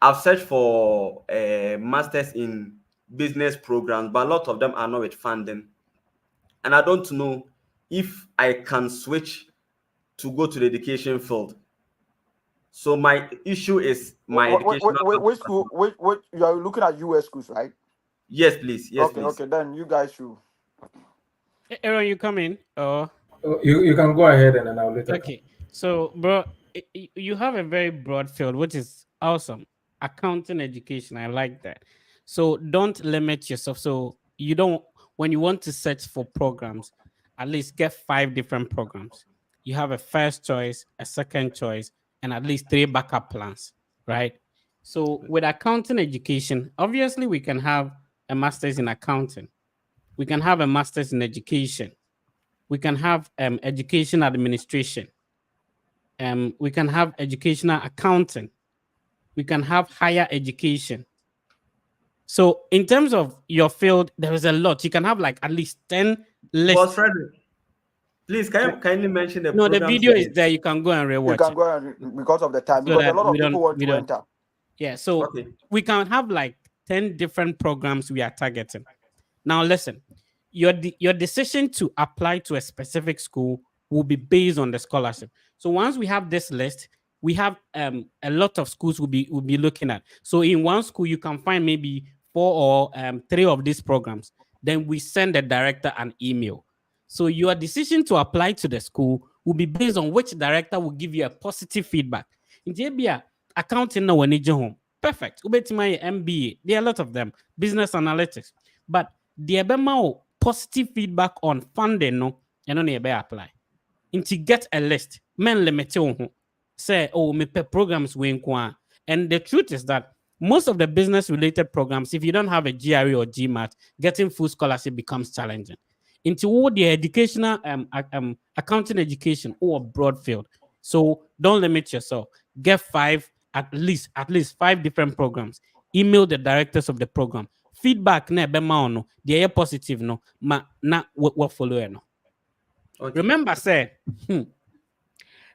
I've searched for masters in business programs, but a lot of them are not with funding, and I don't know if I can switch to go to the education field. So my issue is my educational.
Which school? Which you are looking at US schools, right?
Yes, please. Yes,
Okay,
please.
okay. Then you guys should.
Aaron, you come in? Oh,
You can go ahead and then I'll later.
okay. So, bro, you have a very broad field, which is awesome. Accounting education, I like that. So don't limit yourself. So you don't, when you want to search for programs, at least get 5 different programs. You have a first choice, a second choice, and at least 3 backup plans, right? So with accounting education, obviously we can have a master's in accounting. We can have a master's in education. We can have education administration. We can have educational accounting. We can have higher education. So in terms of your field, there is a lot. You can have like at least 10 lists.
Boss Frederick, please can you kindly mention the
No, the
programs
video
that
is there. You can go and rewatch
You can
it.
go and because of the time,
So
because a
that
lot of
we don't-
people want
we
to
don't-
enter.
Yeah, so
Okay.
we can have like 10 different programs we are targeting. Now listen, your decision to apply to a specific school will be based on the scholarship. So once we have this list, we have a lot of schools we'll be looking at. So in one school, you can find maybe 4 or 3 of these programs. Then we send the director an email. So your decision to apply to the school will be based on which director will give you a positive feedback. In Jabia, accounting no one home. Perfect. Ubetima MBA. There are a lot of them. Business analytics. But the ebema positive feedback on funding no, and only apply. Into get a list. Men limit say, oh, me pay programs we inquire. And the truth is that most of the business related programs, if you don't have a GRE or GMAT, getting full scholarship becomes challenging. Into all the educational accounting education or broad field. So don't limit yourself. Get 5, at least 5 different programs. Email the directors of the program. Feedback na bema no, the positive no, ma na what follow no.
Okay.
Remember, say,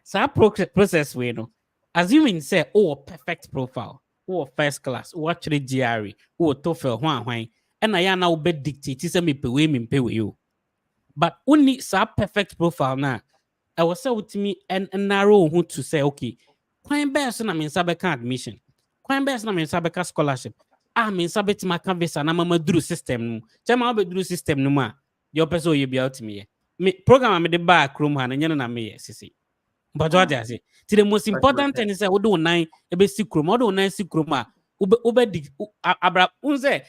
so process we no, assuming say, oh, perfect profile, oh, first class, oh, actually GRE, oh, TOEFL, why, and I now be dictate, say me pay you. But only sa perfect profile na, I was say with me and narrow who to say, okay, quite best na mean sabeka admission, quite best na mean sabeka scholarship. I mean sabet ma visa na mama duru system. Chama be duru system no ma. Your person you be out me. Me program me the back room han na me sisi. But what I say, the most important thing is that we do 9 ebe sikrom, we do 9 sikroma. Ube dig abra unze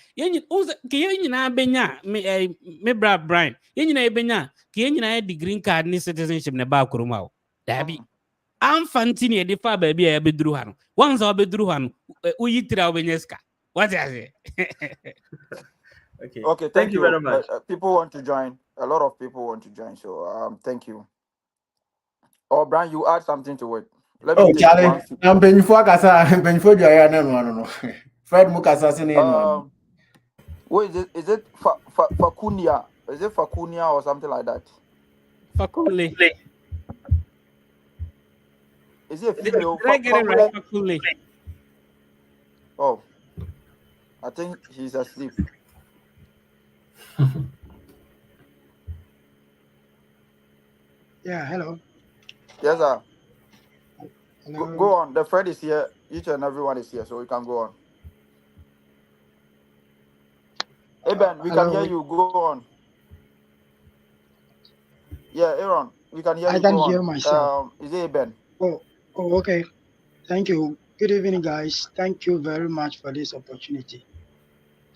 unze ke yen nyina benya me bra Brian yen nyina ebenya ke yen nyina the green card ni citizenship ne ba kroma o dabi amfanti ne de fa ba bia ebeduru ha no once obeduru ha no uyi tira obenyeska what I say.
Okay.
Thank
you very much.
People want to join. A lot of people want to join. So thank you. Oh, Brian, you add something to it. Let me
Oh,
take
Charlie,
one.
I'm paying for Kasa, I'm paying for Jaya. No. Fred Mukasa,
What is it? Is it Fakunia? Is it Fakunia or something like that?
Fakunle.
Is it a female?
Did I get it right? Fakunle.
Oh, I think he's asleep.
Yeah, hello.
Yes, sir.
Hello.
Go on. The Fred is here. Each and everyone is here, so we can go on. Hey Ben, we can hear you. Go on. Yeah, Aaron, we can hear you.
I can
Go
hear
on.
myself.
Is it Ben?
Oh, okay. Thank you. Good evening, guys. Thank you very much for this opportunity.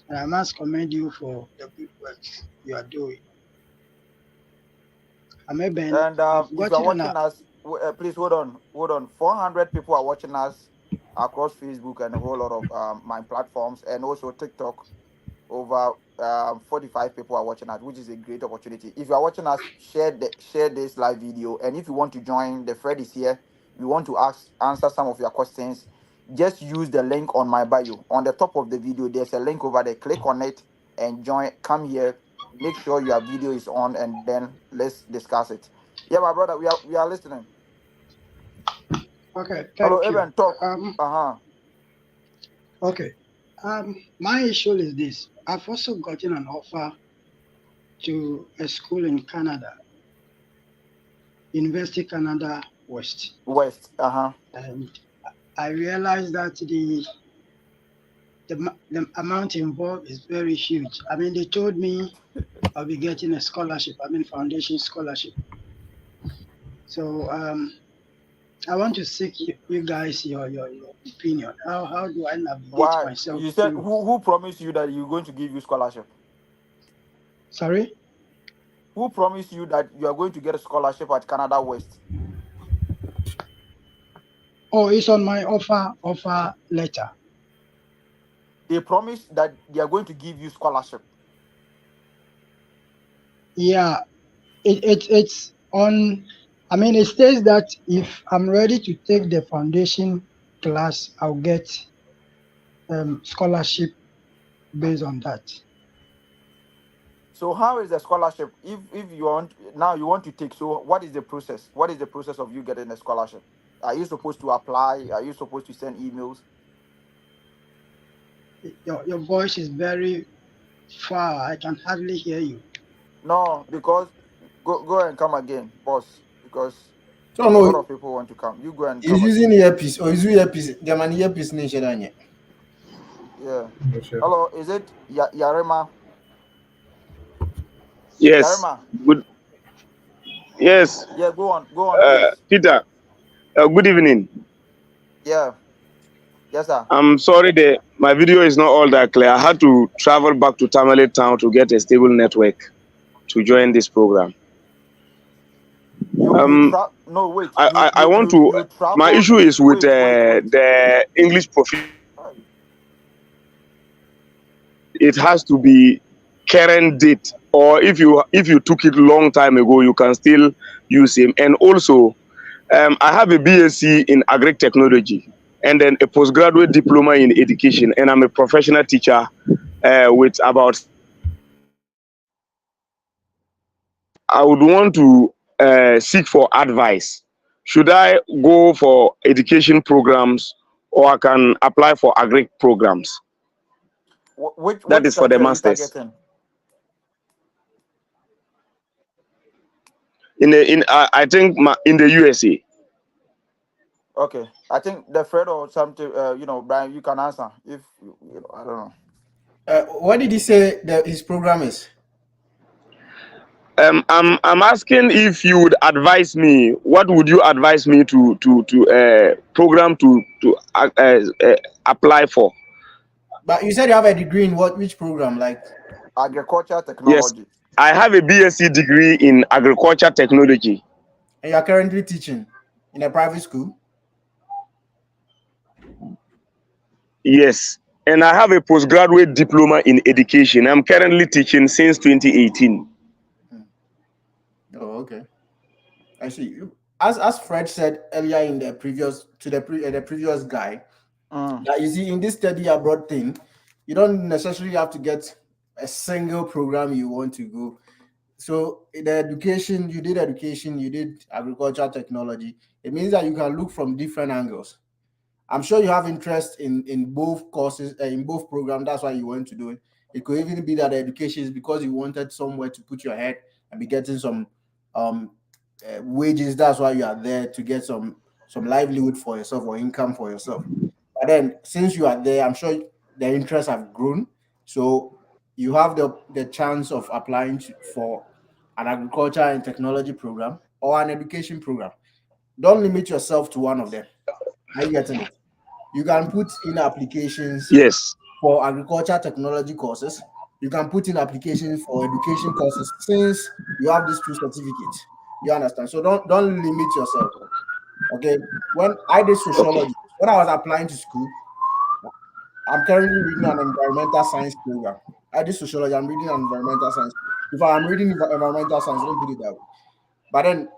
And I must commend you for the good work you are doing. I'm a Ben.
And if you are watching us, please hold on. 400 people are watching us across Facebook and a whole lot of my platforms, and also TikTok. Over 45 people are watching us, which is a great opportunity. If you are watching us, share this live video, and if you want to join, the Fred is here. We want to answer some of your questions. Just use the link on my bio. On the top of the video, there's a link over there. Click on it and join. Come here. Make sure your video is on, and then let's discuss it. Yeah, my brother, we are listening.
Okay.
Hello,
Thank you.
Evan, talk.
Okay. My issue is this. I've also gotten an offer to a school in Canada. University Canada West.
West.
And I realized that the amount involved is very huge. I mean, they told me I'll be getting a scholarship, foundation scholarship. So I want to seek you guys your opinion. How do I navigate
Why?
myself?
You said who promised you that you're going to give you scholarship?
Sorry?
Who promised you that you are going to get a scholarship at Canada West?
Oh, it's on my offer letter.
They promised that they are going to give you scholarship.
Yeah, it's on. I mean, it says that if I'm ready to take the foundation class, I'll get scholarship based on that.
So how is the scholarship? If you want to take, so what is the process? What is the process of you getting a scholarship? Are you supposed to apply? Are you supposed to send emails?
Your voice is very far. I can hardly hear you.
No, because go and come again, boss. Because
So
a
no,
lot of people want to come. You go and
he's
come
using
again.
earpiece or he's using earpiece. The man earpiece ni shedanye.
Yeah.
Sure.
Hello, is it Yarema?
Yes.
Yarema.
Good. Yes.
Yeah, go on, please.
Peter. Good evening.
Yeah. Yes, sir.
I'm sorry that my video is not all that clear. I had to travel back to Tamale town to get a stable network to join this program.
No, wait.
I want to.
You travel,
my issue is with
wait.
the English proficiency. It has to be current date, or if you took it long time ago, you can still use him. And also, I have a BSc in agri technology and then a postgraduate diploma in education, and I'm a professional teacher with about. I would want to seek for advice. Should I go for education programs, or I can apply for agri programs?
That
is for the masters. I think in the USA.
Okay, I think the Fred or something. Brian, you can answer if I don't know.
What did he say that his program is?
I'm asking if you would advise me. What would you advise me to program to apply for?
But you said you have a degree in which program? Like
agriculture technology.
Yes, I have a BSc degree in agriculture technology.
And you are currently teaching in a private school?
Yes, and I have a postgraduate diploma in education. I'm currently teaching since 2018.
Oh, okay. I see. As Fred said earlier in the previous the previous guy, that you see in this study abroad thing, you don't necessarily have to get a single program you want to go. So the education, you did agricultural technology. It means that you can look from different angles. I'm sure you have interest in both courses, in both programs. That's why you want to do it. It could even be that the education is because you wanted somewhere to put your head and be getting some wages. That's why you are there, to get some livelihood for yourself or income for yourself. But then since you are there, I'm sure the interests have grown. So you have the chance of applying for an agriculture and technology program or an education program. Don't limit yourself to one of them. Are you getting it? You can put in applications for agriculture technology courses. You can put in applications for education courses since you have these two certificates. You understand? So don't limit yourself. Okay. When I did sociology, when I was applying to school, I'm currently reading an environmental science program. I did sociology, I'm reading an environmental science. If I'm reading environmental science, don't put it that way. But then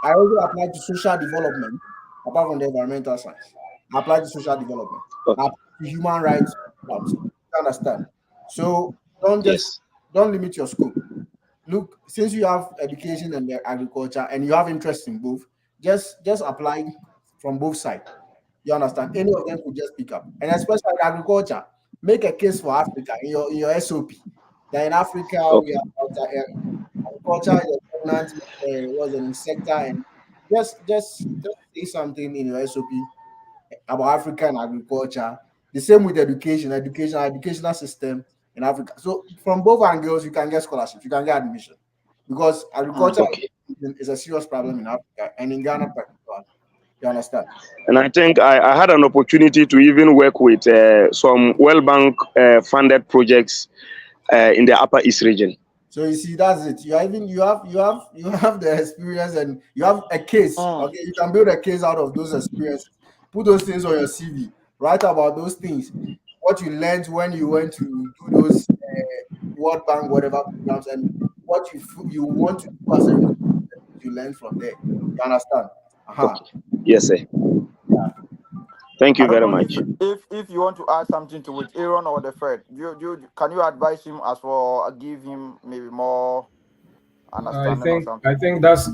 I also applied to social development apart from the environmental science. I applied to social development. I applied to human rights programs. You understand? So don't limit your scope. Look, since you have education and agriculture and you have interest in both, just apply from both sides. You understand? Any of them could just pick up. And especially agriculture, make a case for Africa in your SOP. That in Africa, we have agriculture is pregnant was an sector, and just say something in your SOP about African agriculture. The same with educational system in Africa. So from both angles, you can get scholarship, you can get admission, because agriculture
Okay.
is a serious problem in Africa and in Ghana particularly. You understand?
And I think I had an opportunity to even work with some World Bank funded projects in the Upper East region.
So you see, that's it. You have the experience, and you have a case. Okay, you can build a case out of those experiences. Put those things on your CV. Write about those things. What you learned when you went to do those World Bank whatever programs, and what you want to do as a you learn from there. You understand?
Okay. Yes, sir. Thank you
I don't
very
know
much.
if you want to add something to it, Aaron or the Fred. Can you advise him as well, or give him maybe more understanding or something?
I think that's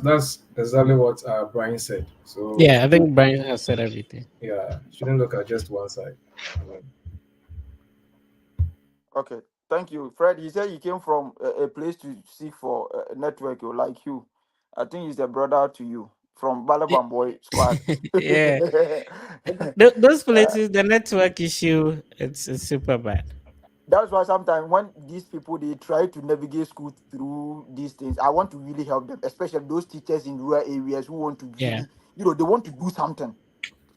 exactly what Brian said. So
Yeah, I think Brian has said everything.
yeah, shouldn't look at just one side.
Okay, thank you, Fred. He said he came from a place to seek for a network like you. I think he's a brother to you from Balabam Boy Squad.
Yeah, those places, the network issue, it's super bad.
That's why sometimes when these people they try to navigate school through these things, I want to really help them, especially those teachers in rural areas who want to really,
Yeah.
they want to do something.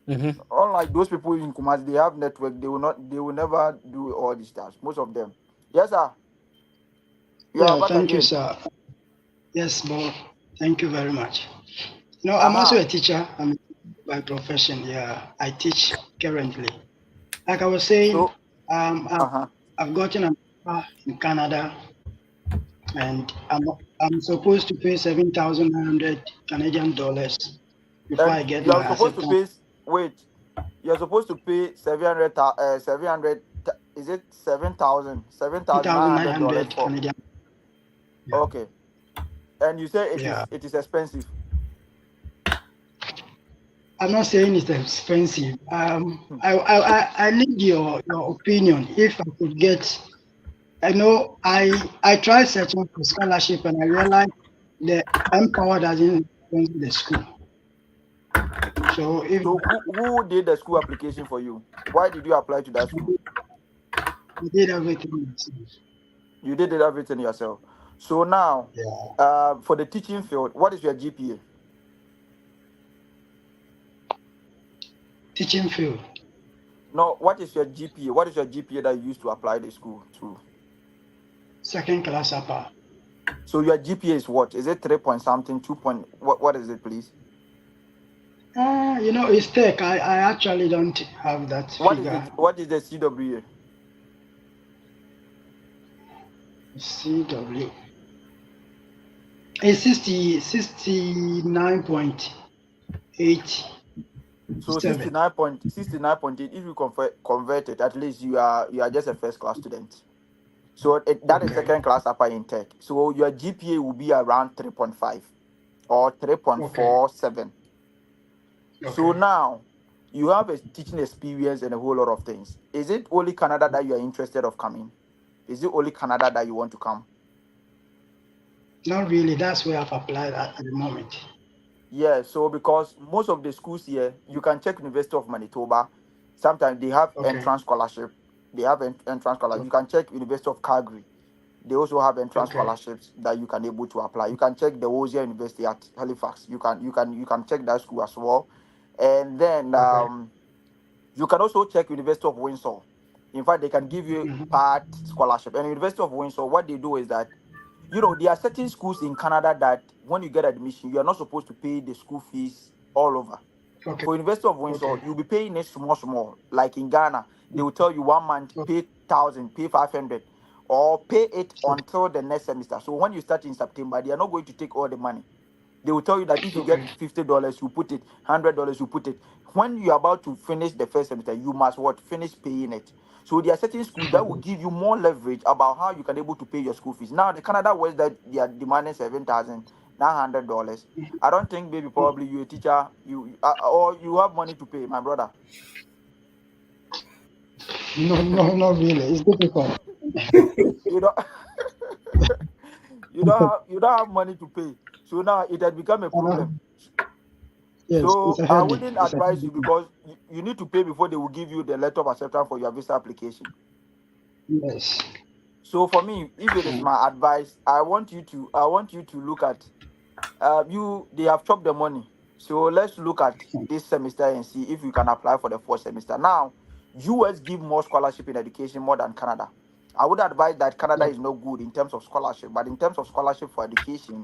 Mm-hmm.
Unlike those people in Kumasi, they have network. They will never do all these stuff. Most of them. Yes, sir. You are
Yeah,
back
thank you,
again.
sir. Yes, Bob. Thank you very much. No, I'm also a teacher. I'm by profession. Yeah, I teach currently. Like I was saying,
So,
I've gotten an offer in Canada, and I'm supposed to pay 7,900 Canadian dollars before I get
you
my
are supposed to pay.
acceptance.
Wait, you are supposed to pay 700. 700. Is it 7,000? $7,900
7,900
for?
Canadian. Yeah.
Okay. And you say
Yeah.
it is expensive.
I'm not saying it's expensive. I need your opinion. If I could get, I know I tried searching for scholarship and I realized the Empower doesn't sponsor the school. So
who did the school application for you? Why did you apply to that school?
I did everything myself.
You did everything yourself. So now, for the teaching field, what is your GPA?
Teaching field.
No, what is your GPA? What is your GPA that you used to apply the school to?
Second class upper.
So your GPA is what? Is it 3 point something, 2 point? What is it, please?
It's tech. I actually don't have that figure.
What is the CWA?
CW. It's 69.8.
So 69.8. If you convert it, at least you are just a first class student. So that is second class upper in tech. So your GPA will be around 3.5 or 3.47. Okay. So now you have a teaching experience and a whole lot of things. Is it only Canada that you are interested of coming? Is it only Canada that you want to come?
Not really. That's where I've applied at the moment.
Yeah, so because most of the schools here, you can check University of Manitoba. Sometimes they have entrance scholarship. You can check University of Calgary. They also have entrance scholarships that you can able to apply. You can check the Osier University at Halifax. You can check that school as well. And then you can also check University of Windsor. In fact, they can give you part scholarship. And University of Windsor, what they do is that, there are certain schools in Canada that when you get admission, you are not supposed to pay the school fees all over. Okay. For University of Windsor, you'll be paying it small. Like in Ghana, they will tell you 1 month, pay 1,000, pay 500, or pay it until the next semester. So when you start in September, they are not going to take all the money. They will tell you that if you get $50, you put it, $100, you put it. When you are about to finish the first semester, you must finish paying it. So there are certain schools that will give you more leverage about how you can able to pay your school fees. Now the Canada West that they are demanding $7,900. I don't think maybe probably you're a teacher, or you have money to pay, my brother.
No, not really. It's difficult.
you don't have money to pay. So now it had become a problem.
Yes,
So
it's a
I
headache.
wouldn't
It's a
advise you
headache.
because you need to pay before they will give you the letter of acceptance for your visa application.
Yes.
So for me, if it is my advice, I want you to look at they have chopped the money. So let's look at this semester and see if you can apply for the fourth semester. Now, US give more scholarship in education more than Canada. I would advise that Canada is not good in terms of scholarship, but in terms of scholarship for education,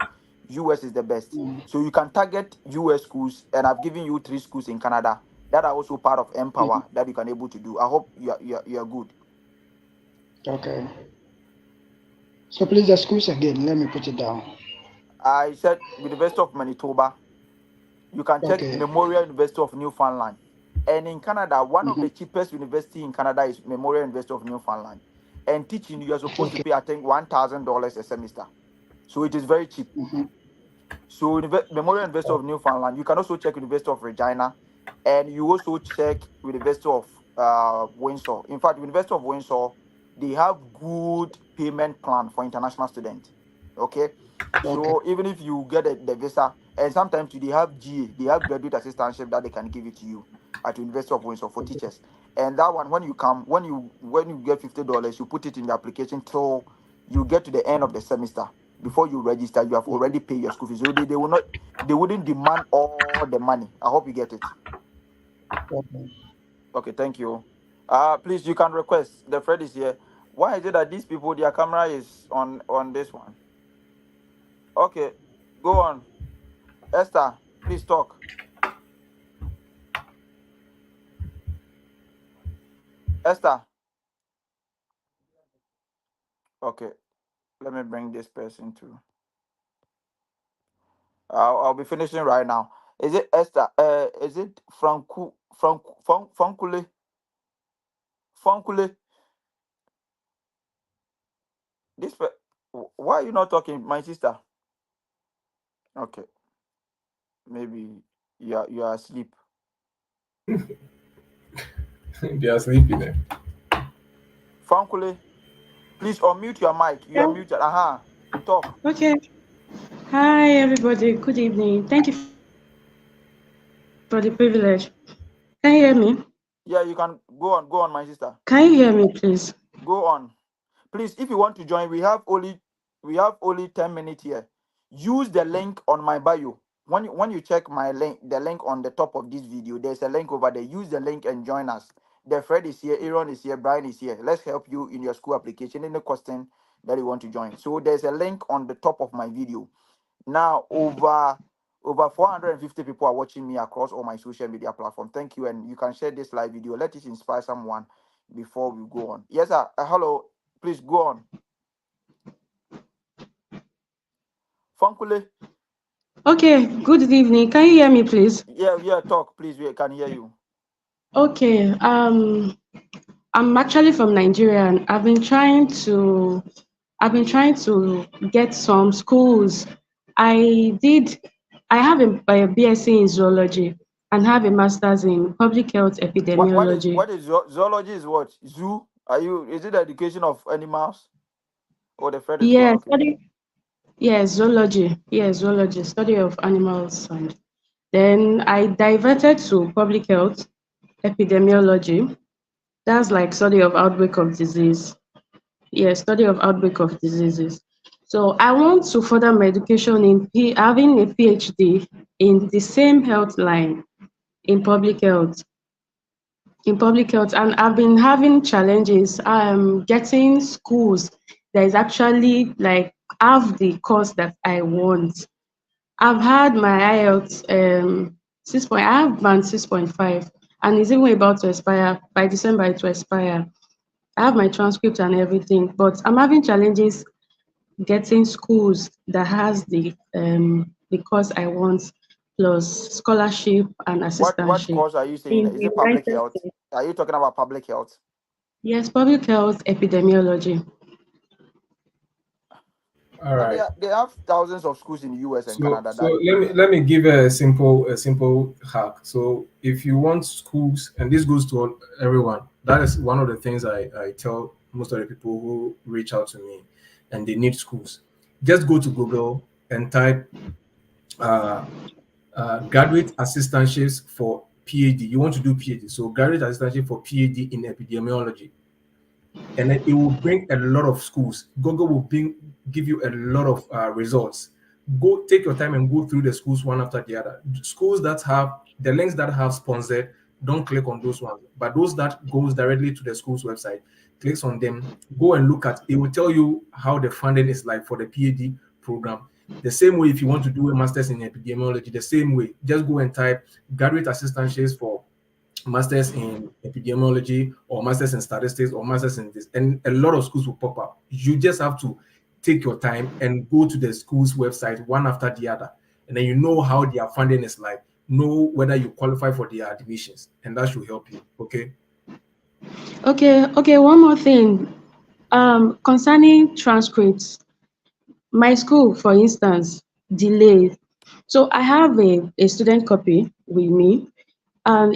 US is the best. So you can target US schools, and I've given you 3 schools in Canada that are also part of Empower that you can able to do. I hope you're good.
Okay. So please, the schools again. Let me put it down.
I said University of Manitoba. You can check
Okay.
Memorial University of Newfoundland. And in Canada, one of the cheapest university in Canada is Memorial University of Newfoundland. And teaching, you are supposed to pay, I think, $1,000 a semester. So it is very cheap. So Memorial University of Newfoundland. You can also check University of Regina, and you also check University of Windsor. In fact, University of Windsor, they have good payment plan for international students. Okay. So even if you get the visa, and sometimes they have GA, they have graduate assistantship that they can give it to you at University of Windsor for teachers. And that one, when you get $50, you put it in the application till you get to the end of the semester. Before you register, you have already paid your school fees. So they wouldn't demand all the money. I hope you get it. Okay, thank you. Please, you can request. The Fred is here. Why is it that these people, their camera is on this one? Okay, go on. Esther, please talk. Esther. Okay, let me bring this person to. I'll be finishing right now. Is it Esther? Is it Funkule? Funkule? Why are you not talking, my sister? Okay, maybe you are asleep.
They are sleeping there.
Funkule, please unmute your mic. You are muted. Talk.
Okay. Hi, everybody. Good evening. Thank you for the privilege. Can you hear me?
Yeah, you can go on, my sister.
Can you hear me, please?
Go on. Please, if you want to join, we have only 10 minutes here. Use the link on my bio. When you check the link on the top of this video, there's a link over there. Use the link and join us. The Fred is here, Aaron is here, Brian is here. Let's help you in your school application, in the question that you want to join. So there's a link on the top of my video. Now over 450 people are watching me across all my social media platforms. Thank you, and you can share this live video. Let it inspire someone before we go on. Yes, sir. Hello. Please go on. Funkule.
Okay, good evening. Can you hear me, please?
Yeah, talk, please. We can hear you.
Okay. I'm actually from Nigeria, and I've been trying to get some schools. I have a BSc in zoology and have a master's in public health epidemiology.
What is zoology? Is what? Zoo? Is it the education of animals? Or the Fred is
zoology. Yes, zoology, study of animals. And then I diverted to public health epidemiology. That's like study of outbreak of disease. Yes, study of outbreak of diseases. So I want to further my education in having a PhD in the same health line in public health. And I've been having challenges getting schools that is actually like have the course that I want. I've had my IELTS 6 point. I have band 6.5, and it's even about to expire by December. It will expire. I have my transcript and everything, but I'm having challenges getting schools that has the course I want, plus scholarship and assistantship.
What course are you saying? Is it public health? Are you talking about public health?
Yes, public health epidemiology.
All right.
They have thousands of schools in the US and Canada.
So let me give a simple hack. So if you want schools, and this goes to everyone, that is one of the things I tell most of the people who reach out to me and they need schools. Just go to Google and type graduate assistantships for PhD. You want to do PhD, so graduate assistantship for PhD in epidemiology, and then it will bring a lot of schools. Google will give you a lot of results. Go take your time and go through the schools one after the other. Schools that have the links that have sponsored, don't click on those ones. But those that goes directly to the school's website, clicks on them. Go and look at. It will tell you how the funding is like for the PhD program. The same way, if you want to do a master's in epidemiology, the same way, just go and type graduate assistantships for masters in epidemiology or masters in statistics or masters in this, and a lot of schools will pop up. You just have to take your time and go to the school's website one after the other, and then you know how their funding is like, know whether you qualify for their admissions, and that should help you. Okay.
Okay, one more thing. Concerning transcripts, my school, for instance, delayed. So I have a student copy with me.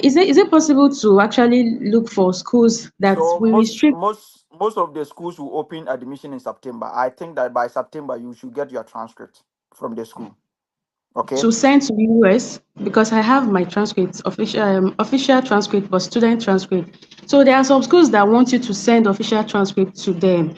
Is it possible to actually look for schools that
So
will restrict
most of the schools will open admission in September. I think that by September you should get your transcript from the school. Okay.
to send to the US? Because I have my transcripts, official transcript, but student transcript. So there are some schools that want you to send official transcript to them.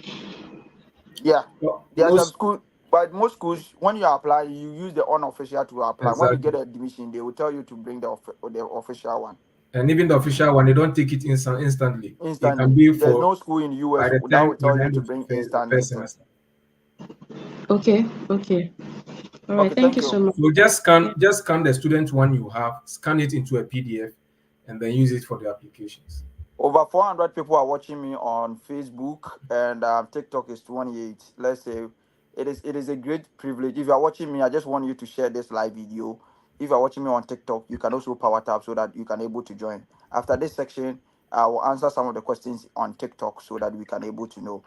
Yeah.
Well,
There are some
most
schools, but most schools, when you apply, you use the unofficial to apply. When you
exactly,
get admission, they will tell you to bring the official one
and even the official one, they don't take it instantly. It can
instantly.
be
There's
for
no school in
by
US
the
that
time
will
by
tell
the
you
end
to
of
bring
the
instant
first
listing.
semester.
Okay. All right.
Okay,
Thank
thank
you
you.
so much.
So just scan the student one you have, scan it into a PDF, and then use it for the applications.
Over 400 people are watching me on Facebook, and TikTok is 28. Let's say it is a great privilege. If you are watching me, I just want you to share this live video. If you are watching me on TikTok, you can also power tap so that you can able to join. After this section, I will answer some of the questions on TikTok so that we can able to know.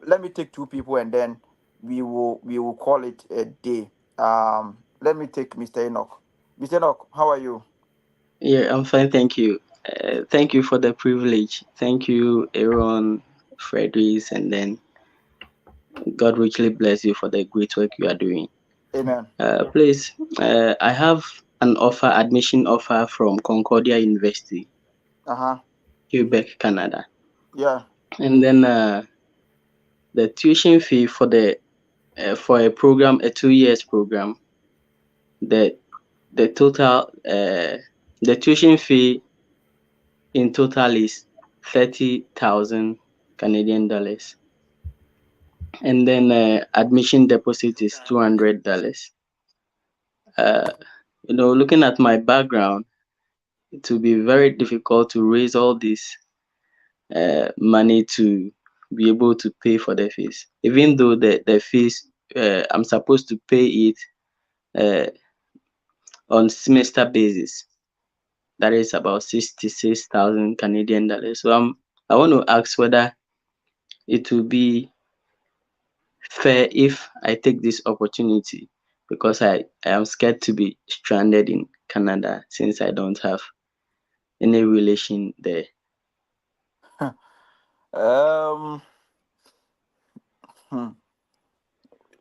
Let me take two people and then we will call it a day. Let me take Mr. Enoch. Mr. Enoch, how are you?
Yeah, I'm fine, thank you. Thank you for the privilege. Thank you, Aaron, Frederick, and then God richly bless you for the great work you are doing.
Amen.
Please, I have an admission offer from Concordia University,
Uh-huh.
Quebec, Canada.
Yeah.
And then the tuition fee for for a program, a 2 years program, the total the tuition fee in total is 30,000 Canadian dollars, and then admission deposit is $200. Looking at my background, it will be very difficult to raise all this money to be able to pay for the fees, even though the fees I'm supposed to pay it on semester basis. That is about 66,000 Canadian dollars. So I want to ask whether it will be fair if I take this opportunity, because I am scared to be stranded in Canada since I don't have any relation there.
um. hmm.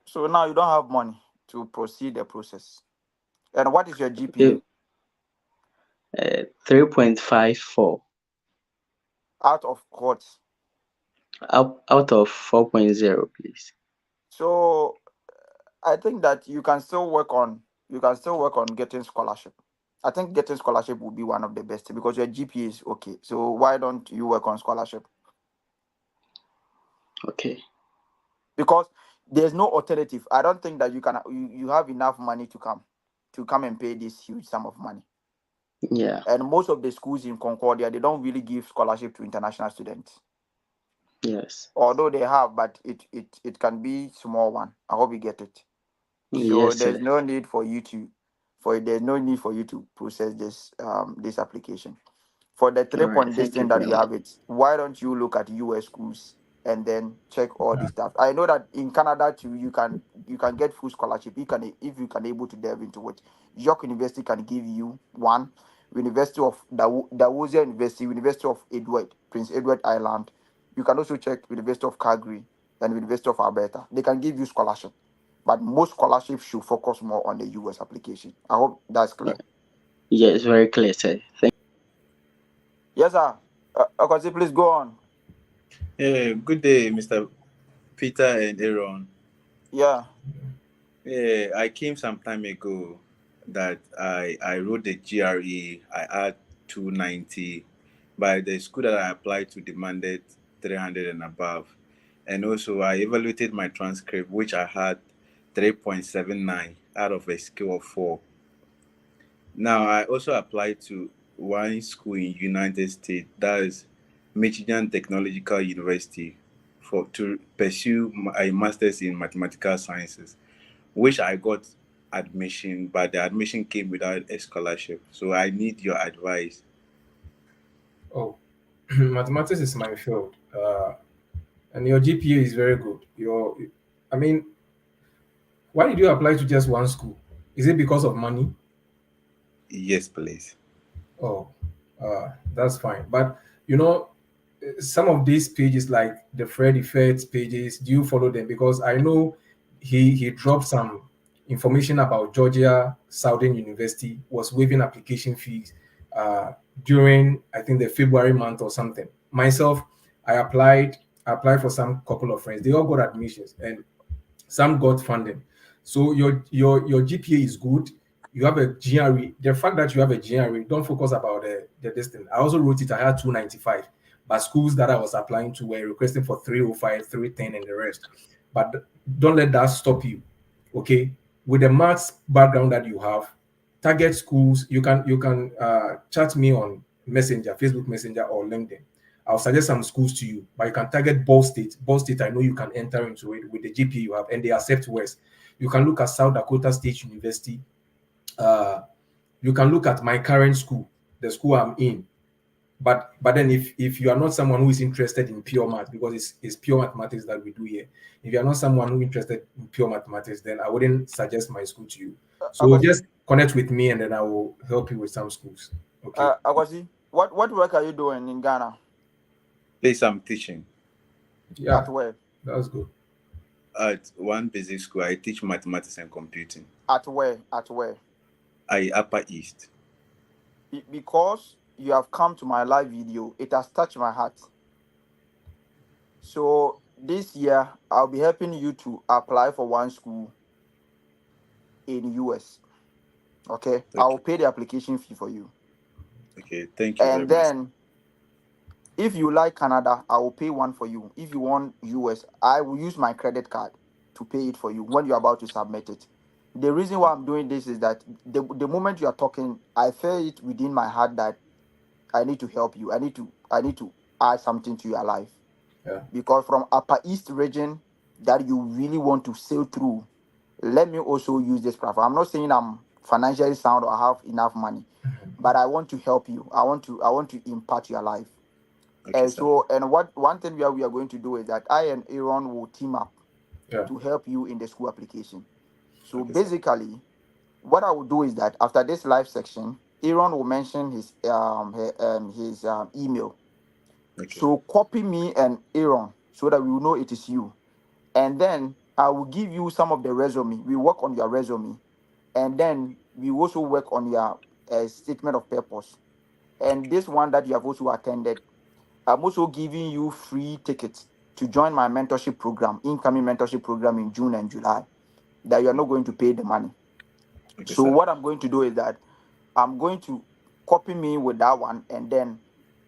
So now you don't have money to proceed the process. And what is your GPA
3.54
out of court?
out of 4.0, please.
So I think that you can still work on getting scholarship. I think getting scholarship will be one of the best because your GPA is okay. So why don't you work on scholarship?
Okay.
Because there's no alternative. I don't think that you have enough money to come and pay this huge sum of money.
Yeah.
And most of the schools in Concordia, they don't really give scholarship to international students.
Yes.
Although they have, but it can be small one. I hope you get it. So
Yes,
there's
sir.
no need for you to process this application. For the
All right.
3 point
Thank you
distance that
very
you
much.
have it, why don't you look at US schools and then check all this stuff? I know that in Canada too, you can get full scholarship. If you can able to delve into it. York University can give you one. University of Dawozia University, University of Prince Edward Island. You can also check University of Calgary and University of Alberta. They can give you scholarship. but most scholarships should focus more on the US application. I hope that's clear.
Yes, very clear, sir.
Yes, sir. Okwasi, please go on.
Yeah, good day, Mr. Peter and Aaron.
Yeah.
Yeah, I came some time ago that I wrote the GRE. I had 290, but the school that I applied to demanded 300 and above. And also, I evaluated my transcript, which I had 3.79 out of a scale of 4. Now, I also applied to one school in United States, that is Michigan Technological University, to pursue a master's in mathematical sciences, which I got admission, but the admission came without a scholarship. So I need your advice.
Oh, mathematics is my field, and your GPA is very good. I mean, why did you apply to just one school? Is it because of money?
Yes, please.
Oh, that's fine. But some of these pages, like the Fred Effects pages, do you follow them? Because I know he dropped some information about Georgia Southern University was waiving application fees during, I think, the February month or something. Myself, I applied for some couple of friends. They all got admissions and some got funding. So your GPA is good. You have a GRE. The fact that you have a GRE, don't focus about the distance. I also wrote it. I had 295, but schools that I was applying to were requesting for 305, 310, and the rest. But don't let that stop you. Okay, with the maths background that you have, target schools. You can chat me on Messenger, Facebook Messenger, or LinkedIn. I'll suggest some schools to you, but you can target Ball State. Ball State, I know you can enter into it with the GPA you have, and they accept West. You can look at South Dakota State University. You can look at my current school, the school I'm in. But then if you are not someone who is interested in pure math, because it's pure mathematics that we do here, if you are not someone who is interested in pure mathematics, then I wouldn't suggest my school to you. So just connect with me, and then I will help you with some schools. Okay.
Akwasi, what work are you doing in Ghana?
Please, I'm teaching.
Yeah.
At where?
That's good.
At one basic school, I teach mathematics and computing.
At where?
Upper East.
Because you have come to my live video, it has touched my heart. So this year, I'll be helping you to apply for one school in US. Okay? I will pay the application fee for you.
Okay, thank you.
And then, if you like Canada, I will pay one for you. If you want US, I will use my credit card to pay it for you when you're about to submit it. The reason why I'm doing this is that the moment you are talking, I feel it within my heart that I need to help you. I need to add something to your life.
Yeah.
Because from Upper East region that you really want to sail through, let me also use this platform. I'm not saying I'm financially sound or have enough money, but I want to help you. I want to impact your life.
Okay,
and one thing we are going to do is that I and Aaron will team up to help you in the school application. So basically, what I will do is that after this live section, Aaron will mention his email.
Okay.
So copy me and Aaron so that we will know it is you. And then I will give you some of the resume. We work on your resume, and then we also work on your statement of purpose. And this one that you have also attended, I'm also giving you free tickets to join my mentorship program, incoming mentorship program in June and July, that you are not going to pay the money.
Okay,
So
sir.
what I'm going to do is that I'm going to copy me with that one, and then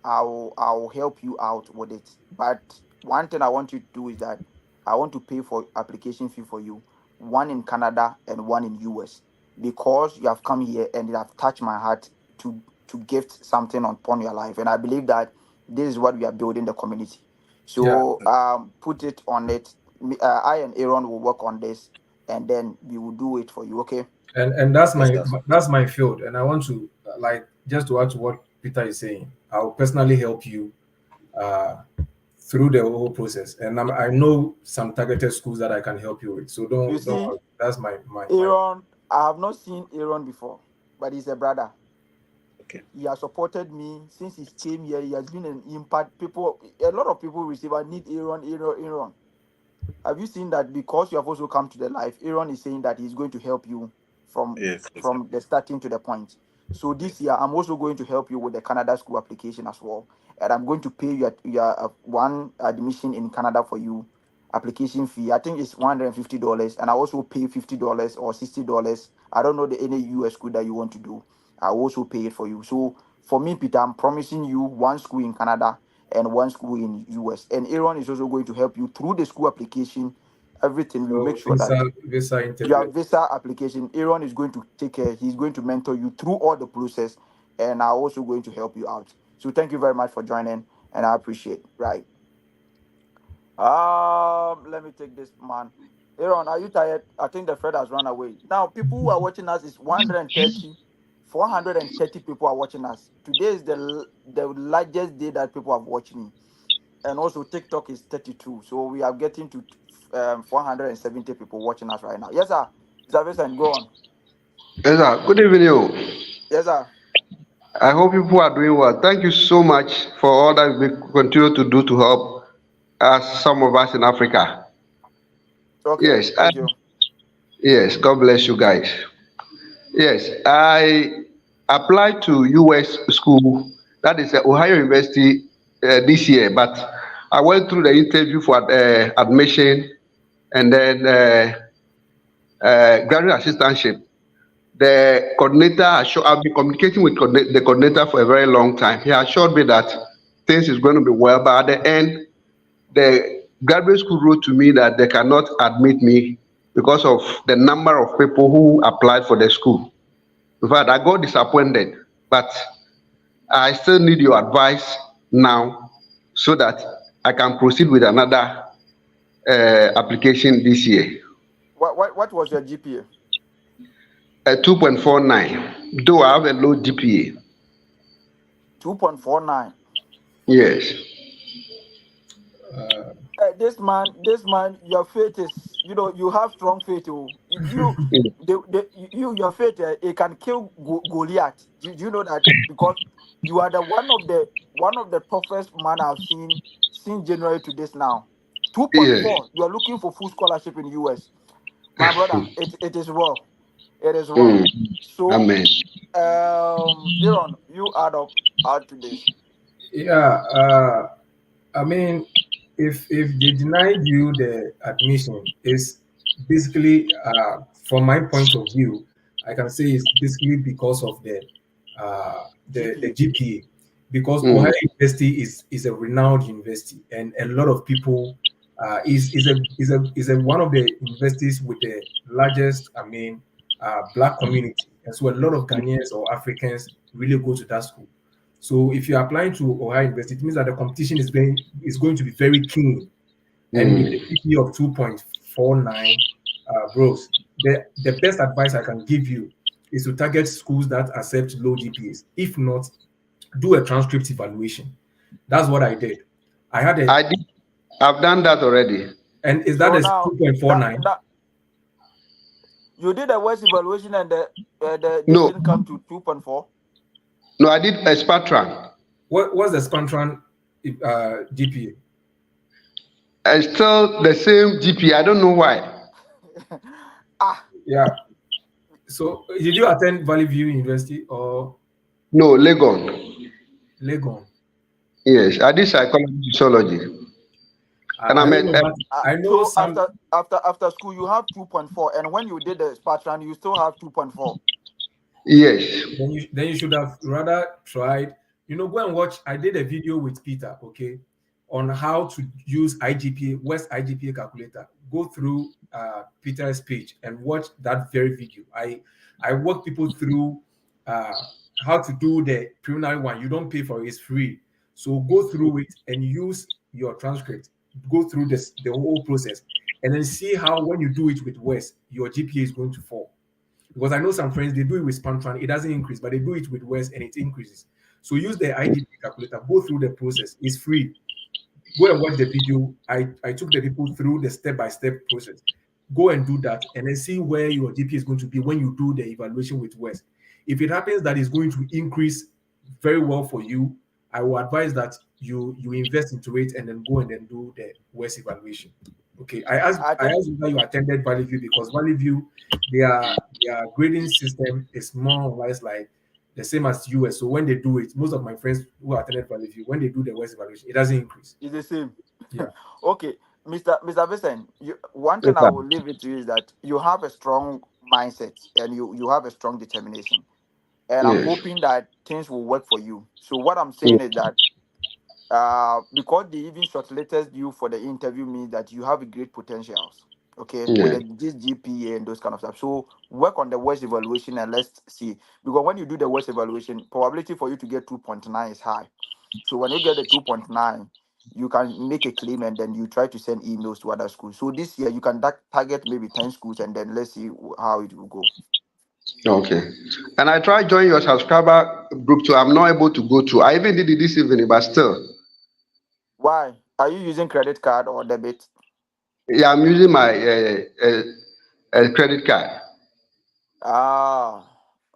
I'll help you out with it. But one thing I want you to do is that I want to pay for application fee for you, one in Canada and one in US, because you have come here and it have touched my heart to gift something upon your life. And I believe that this is what we are building the community. So put it on it. I and Aaron will work on this, and then we will do it for you. Okay?
And that's my field, and I want to just to add to what Peter is saying. I'll personally help you through the whole process, and I know some targeted schools that I can help you with. So don't worry. That's my
Aaron. I have not seen Aaron before, but he's a brother.
Okay.
He has supported me since he came here. He has been an impact. A lot of people receive. I need Aaron. have you seen that because you have also come to the life, Aaron is saying that he's going to help you from
Yes.
from the starting to the point. So this year, I'm also going to help you with the Canada school application as well, and I'm going to pay your one admission in Canada for you application fee. I think it's $150, and I also pay $50 or $60. I don't know any US school that you want to do. I also pay it for you. So for me, Peter, I'm promising you one school in Canada and one school in US. And Aaron is also going to help you through the school application. Everything we make
So
sure that
visa
your
interview.
visa application, Aaron is going to take care. He's going to mentor you through all the process, and I'm also going to help you out. So thank you very much for joining, and I appreciate it. Right. Let me take this man. Aaron, are you tired? I think the Fred has run away. Now, people who are watching us is 130, 430 people are watching us. Today is the largest day that people have watched me. And also TikTok is 32. So we are getting to 470 people watching us right now. Yes, sir. Mr. Vincent, go on.
Yes, sir. Good evening.
Yes, sir.
I hope people are doing well. Thank you so much for all that we continue to do to help us, some of us in Africa.
Okay.
Yes.
Thank you.
Yes. God bless you guys. Yes. I applied to US school, that is Ohio University, this year, but I went through the interview for admission and then graduate assistantship. The coordinator I've been communicating with the coordinator for a very long time. He assured me that things is going to be well, but at the end, the graduate school wrote to me that they cannot admit me because of the number of people who applied for the school. In fact, I got disappointed, but I still need your advice now so that I can proceed with another application this year.
What was your GPA?
2.49, though I have a low GPA.
2.49.
Yes.
This man, your faith is, you have strong faith. Your faith, it can kill Goliath. Do you know that? Because you are one of the toughest man I've seen since January to this now. 2.4.
Yes.
You are looking for full scholarship in US, my brother. It is well. It is well. So,
Amen.
Aaron, you add to this.
Yeah. I mean, if they denied you the admission, is basically from my point of view, I can say it's basically because of the GPA. Because Ohio University is a renowned university, and a lot of people is one of the universities with the largest, Black community, and so a lot of Ghanaians or Africans really go to that school. So if you're applying to Ohio University, it means that the competition is going to be very keen. And with a GPA of 2.49, bros, the best advice I can give you is to target schools that accept low GPAs. If not, do a transcript evaluation. That's what I did.
I've done that already.
And is that a 2.49?
You did a West evaluation and the
No.
didn't come to 2.4?
No, I did a Spatran.
What's the Spatran GPA?
It's still the same GPA. I don't know why.
Yeah. So did you attend Valley View University or?
No, Legon.
Legon.
Yes, I did psychology, sociology. And
I know some.
After school you have 2.4, and when you did the Spatran you still have 2.4.
Yes.
Then you should have rather tried. Go and watch. I did a video with Peter, okay, on how to use IGPA, West IGPA calculator. Go through Peter's page and watch that very video. I walk people through how to do the preliminary one. You don't pay for it; it's free. So go through it and use your transcript. Go through the whole process, and then see how when you do it with West, your GPA is going to fall. Because I know some friends, they do it with Spantran, it doesn't increase, but they do it with West and it increases. So use the IGPA calculator, go through the process. It's free. Go and watch the video. I took the people through the step-by-step process. Go and do that and then see where your GPA is going to be when you do the evaluation with West. If it happens that it's going to increase very well for you, I will advise that you invest into it and then go and then do the West evaluation. Okay, I asked whether you attended Valley View because Valley View, their grading system is more or less like the same as US. So when they do it, most of my friends who attended Valley View, when they do the West evaluation, it doesn't increase.
It's the same.
Yeah.
Okay, Mr. Vincent, one thing I will leave it to you is that you have a strong mindset and you have a strong determination. And I'm
Yes.
hoping that things will work for you. So what I'm saying is that because they even shortlisted you for the interview means that you have a great potentials. Okay, with
Yeah.
this GPA and those kind of stuff. So work on the West evaluation and let's see. Because when you do the West evaluation, probability for you to get 2.9 is high. So when you get the 2.9, you can make a claim and then you try to send emails to other schools. So this year you can target maybe 10 schools and then let's see how it will go.
Okay. And I tried joining your subscriber group too. I'm not able to go to. I even did it this evening, but still.
Why? Are you using credit card or debit?
Yeah, I'm using my credit card.
Ah,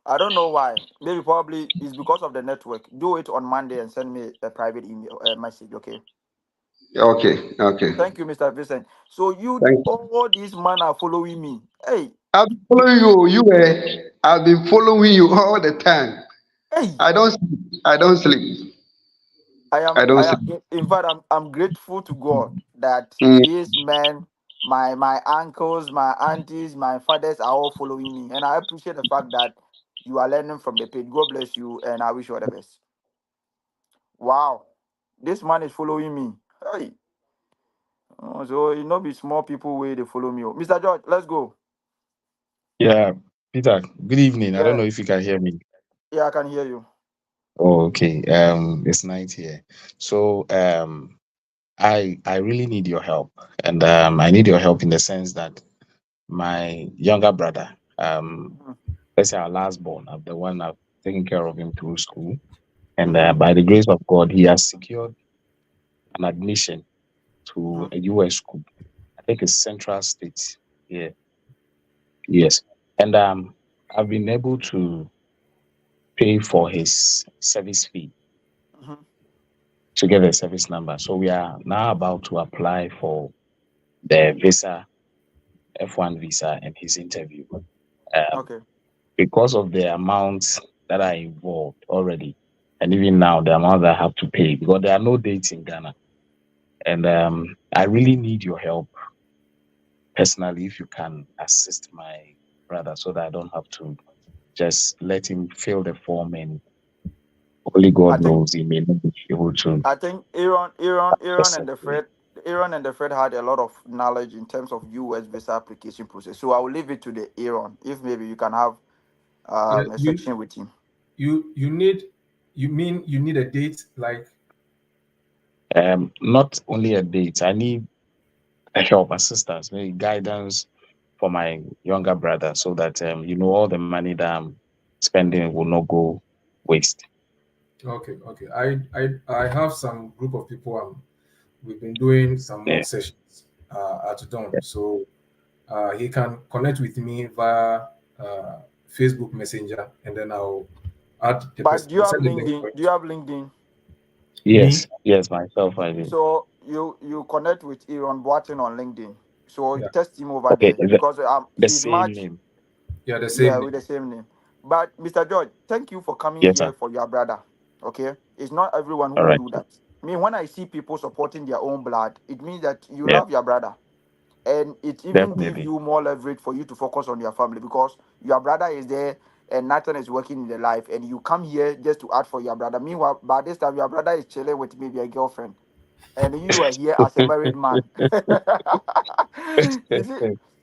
I don't know why. Maybe probably it's because of the network. Do it on Monday and send me a private email message, okay?
Okay. Okay.
Thank you, Mr. Vincent. So you
Thank you.
all these men are following me. Hey,
I've been following you. I've been following you all the time.
hey.
I don't sleep. I don't sleep.
I am
I don't
I am
sleep.
in fact I'm grateful to God that
Mm.
these men, my uncles, my aunties, my fathers are all following me. And I appreciate the fact that you are learning from the page. God bless you and I wish you all the best. Wow. This man is following me. Hey. Oh, so it not be small people where they follow me. Mr. George, let's go.
Yeah, Peter, good evening. I don't
Yeah,
know if you can hear me.
yeah, I can hear you.
Oh, okay. It's night here. So, I really need your help. And I need your help in the sense that my younger brother,
Mhm,
let's say our last born, I'm the one I've taken care of him through school. And
mhm,
by the grace of God, he has secured an admission to
mhm,
a US school. I think it's Central State. Yeah, yes. And I've been able to pay for his service fee
mhm.
to get a service number. So we are now about to apply for the visa, F1 visa, and his interview.
Okay.
Because of the amounts that are involved already, and even now the amount that I have to pay, because there are no dates in Ghana. And I really need your help personally if you can assist my brother so that I don't have to just let him fill the form and only
I
God
think
knows he may not be able to
I think Aaron and
accept
the
it.
Fred had a lot of knowledge in terms of US visa application process. So I will leave it to the Aaron if maybe you can have
Yeah.
a section with him.
You need. You mean you need a date like?
Not only a date, I need a help, assistance, maybe guidance for my younger brother so that all the money that I'm spending will not go waste.
Okay. Okay. I have some group of people. We've been doing some
Yeah.
mock sessions at dawn. So he can connect with me via Facebook Messenger, and then I'll add the
But
person.
do you
I'll
have
send the link
LinkedIn?
for
Do you have LinkedIn?
me.
Yes, myself I do.
So you connect with Aaron Boateng on LinkedIn. So
Yeah.
test him over
Okay,
there because
the
he's
same
much
name.
Yeah, the
yeah
same
with
name.
the same name. But Mr. George, thank you for coming
Yes, sir.
here for your brother. Okay, it's not everyone who
All
will
right.
do that. I mean, when I see people supporting their own blood, it means that you
Yeah,
love your brother, and it even gives
definitely.
you more leverage for you to focus on your family because your brother is there and Nathan is working in the life, and you come here just to add for your brother. Meanwhile, by this time, your brother is chilling with maybe a girlfriend and you are here as a married man. you see,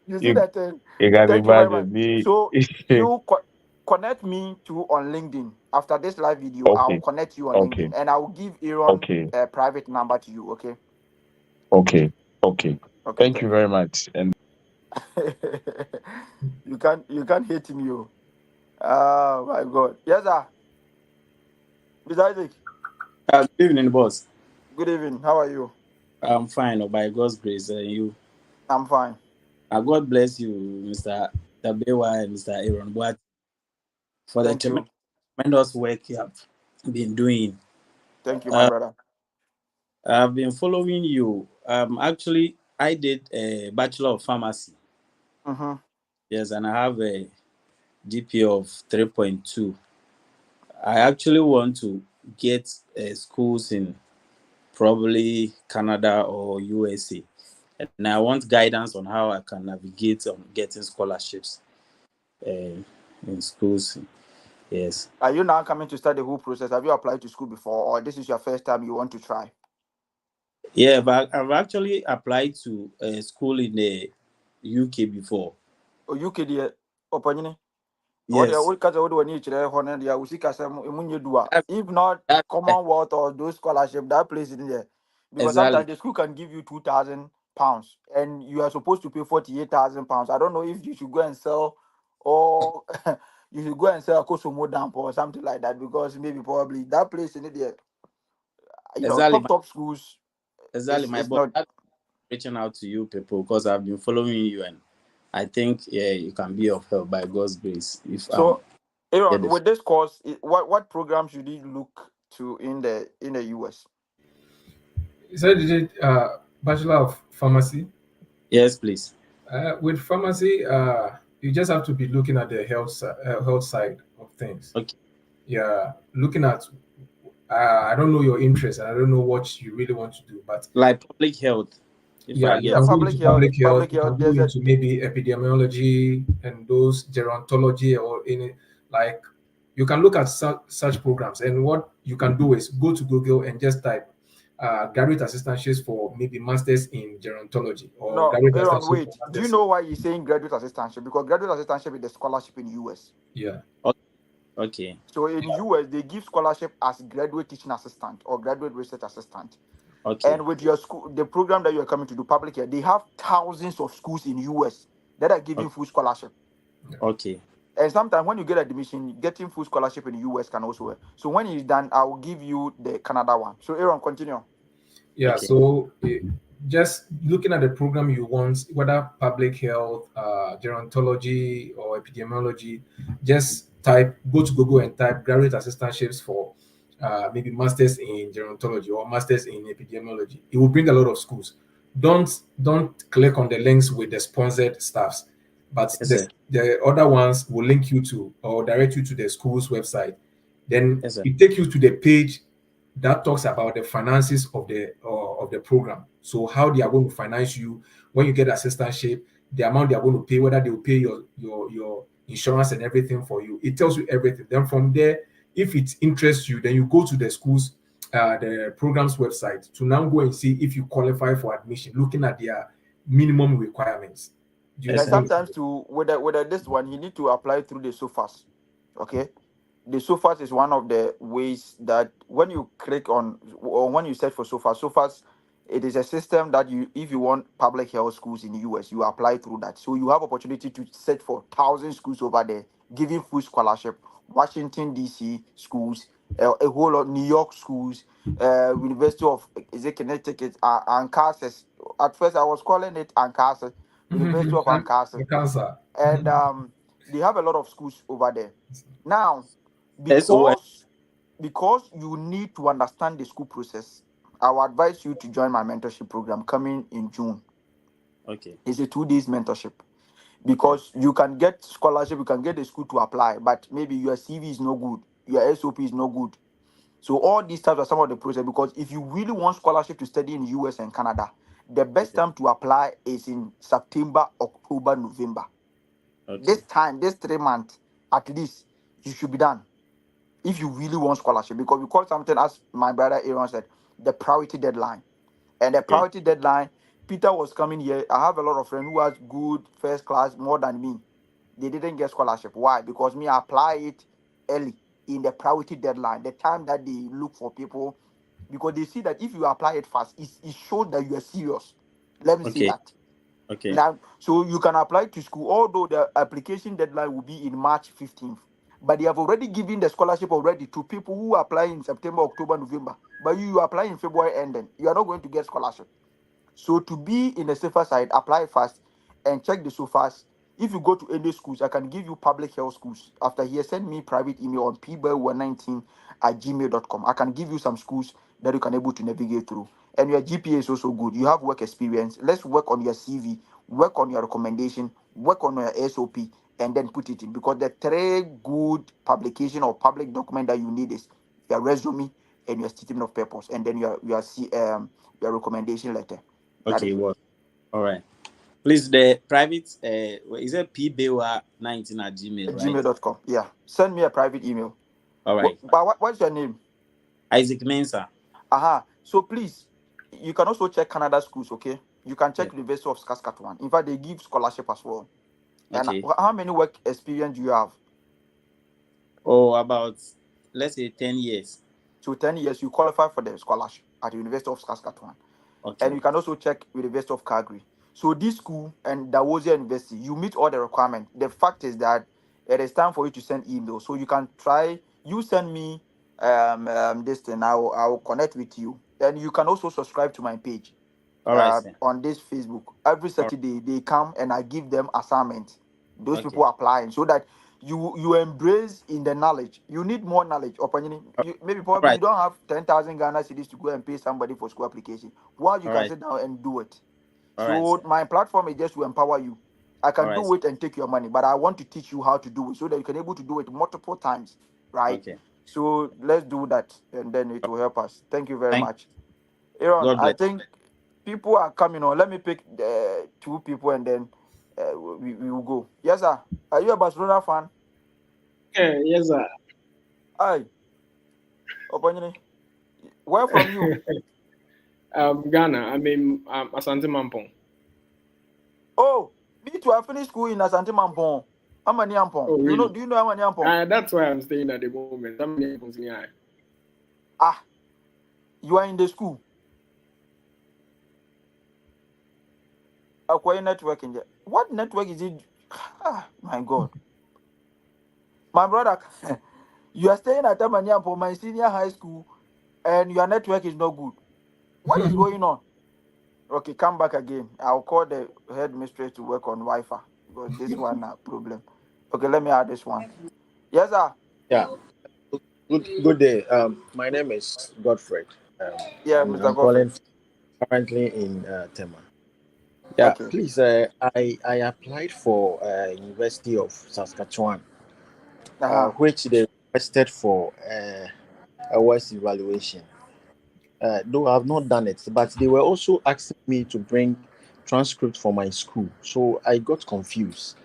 you see
you
that thing.
you can
Thank you very much.
imagine me.
So you connect me to on LinkedIn. After this live video, I'll
Okay,
connect you on
okay,
LinkedIn, and I will give Aaron
okay,
a private number to you. Okay.
okay, okay.
Okay.
Thank you
Thank you.
very much. And
you can't hate me, you. Oh my God. Yes, sir. Mr. Isaac.
Good evening, boss.
Good evening. How are you?
I'm fine, by God's grace. You?
I'm fine.
God bless you, Mr. Tabewa and Mr. Aaron Boat, for the
Thank you.
tremendous work you have been doing.
Thank you, my brother.
I've been following you. Actually, I did a Bachelor of Pharmacy.
Mm-hmm.
Yes, and I have a GPA of 3.2. I actually want to get schools in probably Canada or USA, and I want guidance on how I can navigate on getting scholarships in schools. Yes.
Are you now coming to start the whole process? Have you applied to school before, or this is your first time you want to try?
Yeah, but I've actually applied to a school in the UK before.
Oh, UK dear, open.
Yes.
If not
That,
Commonwealth or those scholarship, that place in there. Because
exactly.
sometimes the school can give you £2,000 and you are supposed to pay £48,000. I don't know if you should go and sell or you should go and sell a Kosomo damp or something like that, because maybe probably that place in there,
Exactly.
top schools
Exactly. My
is
boss
not.
reaching out to you people because I've been following you, and I think you can be of help by God's grace. If
So Aaron,
get
with this course, what programs should you look to in the US?
You said you did Bachelor of Pharmacy.
Yes, please.
With pharmacy, you just have to be looking at the health side of things.
Okay.
Yeah, looking at. I don't know your interest, and I don't know what you really want to do, but
Like public health.
You can go into public health. You can go into maybe epidemiology and those gerontology or any, like, you can look at such programs. And what you can do is go to Google and just type graduate assistantships for maybe masters in gerontology or
No,
graduate
Aaron,
assistantship
wait.
for
Do you
masters.
know why he's saying graduate assistantship? Because graduate assistantship is the scholarship in US.
Yeah.
Okay.
So in US, they give scholarship as graduate teaching assistant or graduate research assistant.
Okay.
And with your school, the program that you're coming to do, public here, they have thousands of schools in US that are giving full scholarship.
Okay.
And sometimes when you get admission, getting full scholarship in the US can also work. So when it's done, I will give you the Canada one. So Aaron, continue.
Yeah,
Okay.
so just looking at the program you want, whether public health, gerontology, or epidemiology, just go to Google and type graduate assistantships for maybe masters in gerontology or masters in epidemiology. It will bring a lot of schools. Don't click on the links with the sponsored staffs, but
Yes,
the other ones will link you to or direct you to the school's website. Then
Yes, sir.
it takes you to the page that talks about the finances of the program. So how they are going to finance you when you get assistantship, the amount they are going to pay, whether they will pay your insurance and everything for you. It tells you everything. Then from there, if it interests you, then you go to the school's the program's website to now go and see if you qualify for admission, looking at their minimum requirements.
And sometimes with this one, you need to apply through the SOFAS. Okay. The SOFAS is one of the ways that when you click on or when you search for SOFAS, it is a system that if you want public health schools in the US, you apply through that. So you have opportunity to search for 1,000 schools over there, giving full scholarship. Washington DC schools, a whole lot New York schools, University of Connecticut, Ancaster. At first, I was calling it Ancaster, University of Ancaster, and they have a lot of schools over there. Now, because you need to understand the school process, I will advise you to join my mentorship program coming in June.
Okay.
It's a 2 days mentorship. Because you can get scholarship, you can get the school to apply, but maybe your CV is no good, your SOP is no good. So all these types are some of the process. Because if you really want scholarship to study in the US and Canada, the best time to apply is in September, October, November.
Okay.
This time, this 3 months, at least, you should be done. If you really want scholarship, because we call something, as my brother Aaron said, the priority deadline. And the priority deadline, Peter was coming here. I have a lot of friends who has good first class more than me. They didn't get scholarship. Why? Because me, I apply it early in the priority deadline, the time that they look for people, because they see that if you apply it fast, it shows that you are serious. Let me say that.
Okay.
Now, so you can apply to school, although the application deadline will be in March 15th. But they have already given the scholarship already to people who apply in September, October, November. But you apply in February and then you are not going to get scholarship. So to be in the safer side, apply fast and check the SOFAS. If you go to any schools, I can give you public health schools. After here, send me private email on pbell119@gmail.com. I can give you some schools that you can able to navigate through. and your GPA is also good, you have work experience, let's work on your CV, work on your recommendation, work on your SOP, and then put it in. Because the three good publication or public document that you need is your resume and your statement of purpose, and then your recommendation letter. That
Okay,
is it.
well, all right. Please, the private is it pbewa19@gmail, right?
Gmail.com. Yeah. Send me a private email.
All right.
But what's your name?
Isaac Mensah.
So please, you can also check Canada schools, okay? You can check University of Saskatchewan. In fact, they give scholarship as well.
Okay.
And how many work experience do you have?
Oh, about, let's say 10 years.
So 10 years, you qualify for the scholarship at the University of Saskatchewan.
Okay.
And you can also check University of Calgary. So this school and Dawozia University, you meet all the requirements. The fact is that it is time for you to send email. So you can try, you send me this thing, I will connect with you. And you can also subscribe to my page.
All right, sir.
On this Facebook. Every Saturday they come and I give them assignments. Those
Okay.
people applying so that you embrace in the knowledge. You need more knowledge. Maybe probably
right.
you don't have 10,000 Ghana cedis to go and pay somebody for school application. While you
All
can
right.
sit down and do it.
All
So
right,
my platform is just to empower you. I can
All right,
do it and take your money, but I want to teach you how to do it so that you can able to do it multiple times, right?
Okay.
So let's do that, and then it will help us. Thank you very
Thank-
much, Aaron.
God
I
bless.
think people are coming on. Let me pick two people, and then we will go. Yes, sir. Are you a Barcelona fan?
Yes, sir.
Hi, Opanyini. Where from you?
Ghana. I mean, Asante Mampong.
Oh, me too. I finished school in Asante Mampong. Amani Ampong.
Oh, really?
Do you know Amani Ampong?
That's where I'm staying at the moment. Amani Ampong's near.
You are in the school. Acquire network in there. What network is it? My God. My brother, you are staying at Amani Ampong, my senior high school, and your network is not good. What is going on? Okay, come back again. I'll call the headmistress to work on Wi-Fi because this one a problem. Okay, let me add this one. Yes, sir.
Yeah. Good day. My name is Godfred.
Yeah,
I'm
Mr.
calling
Godfred.
currently in Tema. Yeah,
Okay.
please. I applied for University of Saskatchewan, which they requested for a West evaluation. Though I have not done it, but they were also asking me to bring transcript for my school, so I got confused.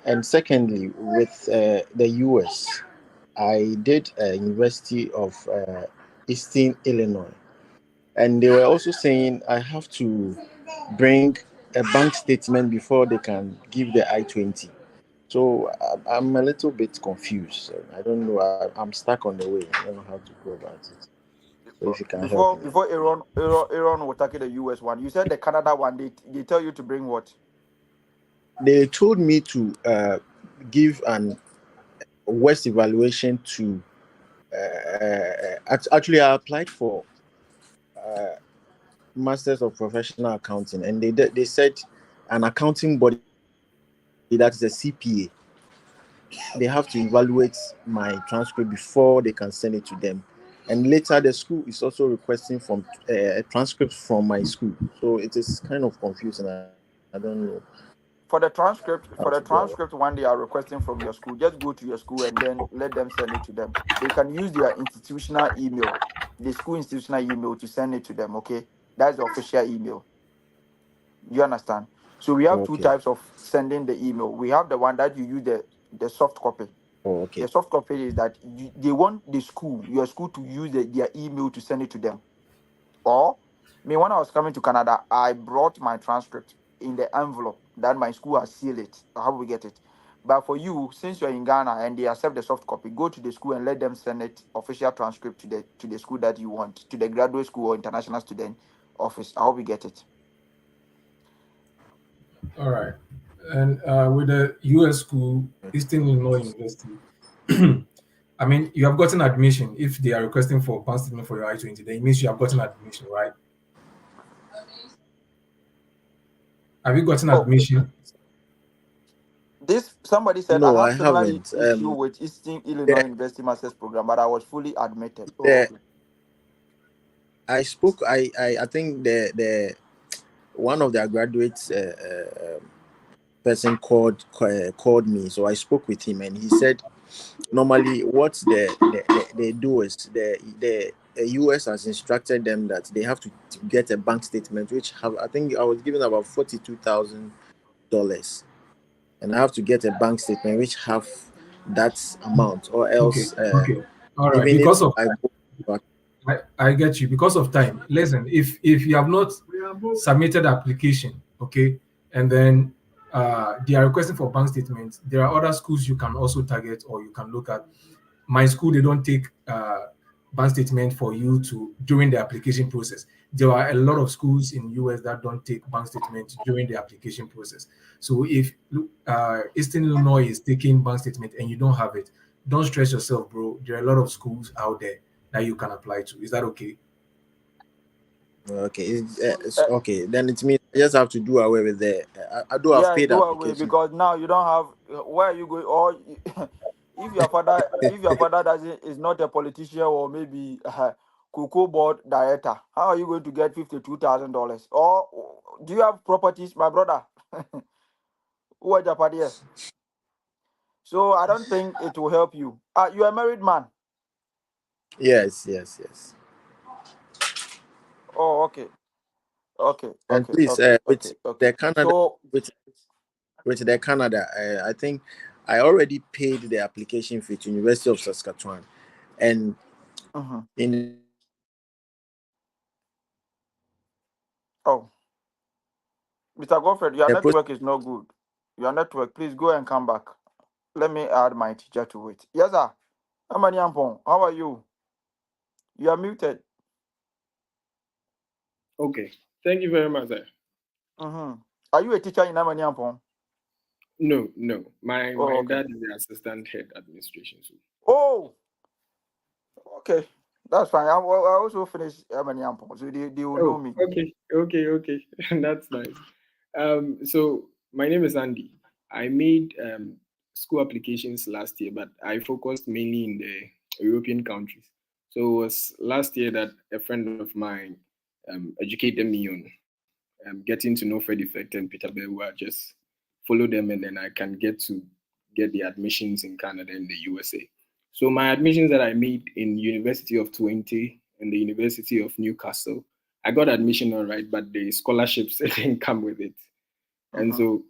And secondly, with the US, I did University of Eastern Illinois, and they were also saying I have to bring a bank statement before they can give the I-20. So I'm a little bit confused. I don't know. I'm stuck on the way. I don't know how to go about it. So if you can help me.
Before Aaron will tackle the US one, you said the Canada one, they tell you to bring what?
They told me to give an West evaluation to actually I applied for Masters of Professional Accounting, and they said an accounting body, that's the CPA, they have to evaluate my transcript before they can send it to them. And later the school is also requesting from a transcript from my school, so it is kind of confusing. I don't know.
For the transcript one they are requesting from your school, just go to your school and then let them send it to them. They can use their institutional email, the school institutional email, to send it to them. Okay, that's the official email. You understand? So we have two types of sending the email. We have the one that you use the soft copy.
Oh, okay.
The soft copy is that they want your school to use their email to send it to them. Or when I was coming to Canada, I brought my transcript in the envelope that my school has sealed it. How we get it? But for you, since you're in Ghana and they accept the soft copy, go to the school and let them send it official transcript to the school that you want, to the graduate school or international student office. I hope you get it.
All right. And with the US school, Eastern Illinois University, I mean, you have gotten admission. If they are requesting for bank statement for your I-20, then it means you have gotten admission, right? Have you gotten admission?
Somebody said
No,
I
I
have similar
haven't.
issue with Eastern Illinois University Master's Program, but I was fully admitted.
I I spoke. I think the one of their graduates person called me, so I spoke with him, and he said normally what they do is the US has instructed them that they have to get a bank statement, which have, I think I was given about $42,000, and I have to get a bank statement which have that amount, or else
Okay. All right.
even
Because
if
of
I go back.
I get you. Because of time. Listen, if you have not submitted application, okay, and then they are requesting for bank statements, there are other schools you can also target or you can look at. My school, they don't take bank statement for you to during the application process. There are a lot of schools in US that don't take bank statements during the application process. So if Eastern Illinois is taking bank statement and you don't have it, don't stress yourself, bro. There are a lot of schools out there that you can apply to. Is that okay?
Okay, it's okay. Then it means I just have to do away with the. I do have
Yeah,
paid
do away
application.
because now you don't have. Where are you going? Or if your father doesn't is not a politician or maybe cocoa board director, how are you going to get $52,000? Or do you have properties, my brother? Who are your party? So I don't think it will help you. You are a married man.
Yes.
Oh, okay.
And please, with
Okay.
the Canada,
So
with the Canada, I think I already paid the application fee to University of Saskatchewan, and in
Mr. Godfred, your
the
network is not good. Your network, please go and come back. Let me add my teacher to it. Yes, sir. Amani Ampong, how are you? You are muted.
Okay. Thank you very much, sir.
Are you a teacher in Amani Ampong?
No. My
okay.
dad is the assistant head administration. So.
Oh, okay. That's fine. I also finished Amani Ampong, so they will know me.
Okay. That's nice. So my name is Andy. I made school applications last year, but I focused mainly in the European countries. So it was last year that a friend of mine educated me on getting to know Fred Effect and Peter Bewa. Just follow them, and then I can get the admissions in Canada and the USA. So my admissions that I made in University of Twente and the University of Newcastle, I got admission all right, but the scholarships didn't come with it. And so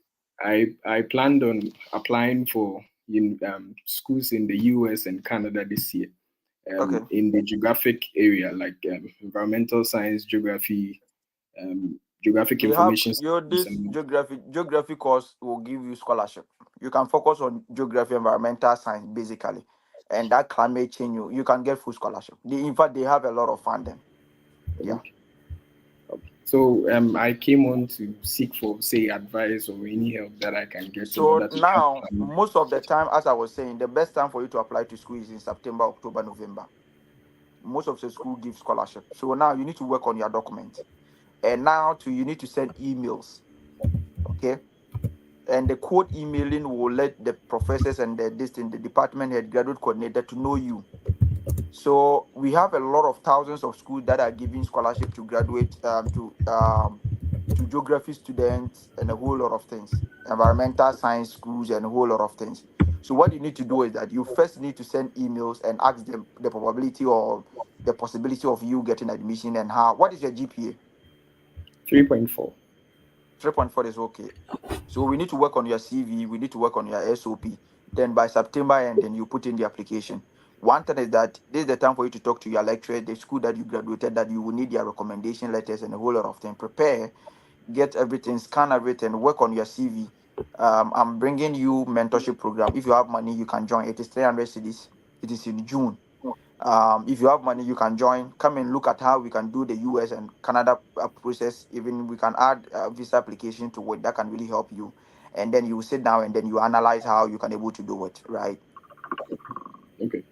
I planned on applying for schools in the US and Canada this year in the geographic area, like environmental science, geography, geographic information.
This geography course will give you scholarship. You can focus on geography, environmental science, basically, and that climate change. You can get full scholarship. In fact, they have a lot of funding. Yeah.
So I came on to seek for, say, advice or any help that I can get.
So now, most of the time, as I was saying, the best time for you to apply to school is in September, October, November. Most of the school give scholarship. So now you need to work on your documents. And now you need to send emails. Okay. And the code emailing will let the professors and the department head, graduate coordinator to know you. So we have a lot of thousands of schools that are giving scholarship to graduate to geography students and a whole lot of things, environmental science schools and a whole lot of things. So what you need to do is that you first need to send emails and ask them the probability or the possibility of you getting admission and how. What is your GPA?
3.4.
3.4 is okay. So we need to work on your CV. We need to work on your SOP. Then by September, and then you put in the application. One thing is that this is the time for you to talk to your lecturer, the school that you graduated, that you will need their recommendation letters and a whole lot of things. Prepare, get everything, scan everything, work on your CV. I'm bringing you mentorship program. If you have money, you can join. It is 300 cedis. It is in June. If you have money, you can join. Come and look at how we can do the US and Canada process. Even we can add a visa application to it that can really help you. And then you sit down and then you analyze how you can able to do it, right?
Okay.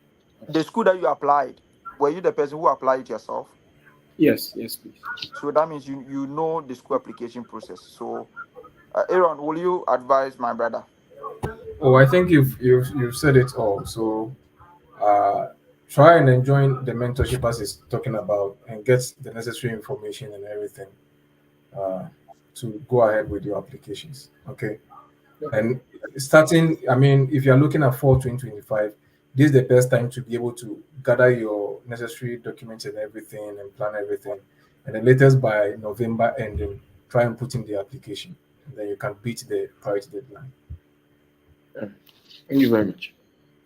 The school that you applied, were you the person who applied it yourself?
Yes, please.
So that means you know the school application process. So, Aaron, will you advise my brother?
Oh, I think you've said it all. So, try and join the mentorship as it's talking about and get the necessary information and everything to go ahead with your applications. Okay. And starting, I mean, if you're looking at fall 2025, this is the best time to be able to gather your necessary documents and everything and plan everything. And the latest by November ending, try and put in the application. And then you can beat the priority deadline.
Thank you very much.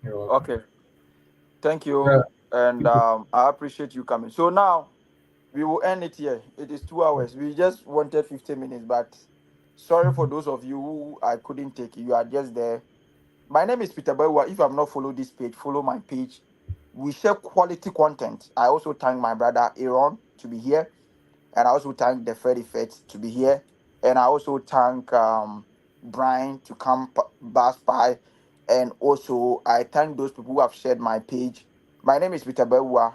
You're welcome.
Okay. Thank you.
Yeah.
And I appreciate you coming. So now we will end it here. It is 2 hours. We just wanted 15 minutes, but sorry for those of you who I couldn't take. You are just there. My name is Peter Bewa. If you have not followed this page, follow my page. We share quality content. I also thank my brother Aaron to be here. And I also thank the Freddy Fett to be here. And I also thank Brian to come pass by. And also, I thank those people who have shared my page. My name is Peter Bewa.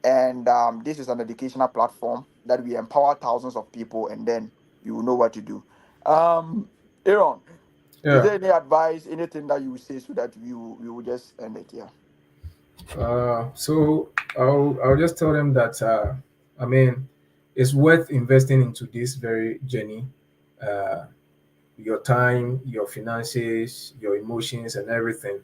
And this is an educational platform that we empower thousands of people, and then you will know what to do. Aaron, is there any advice, anything that you will say so that we will just end it here?
So I'll just tell them that I mean, it's worth investing into this very journey. Your time, your finances, your emotions, and everything.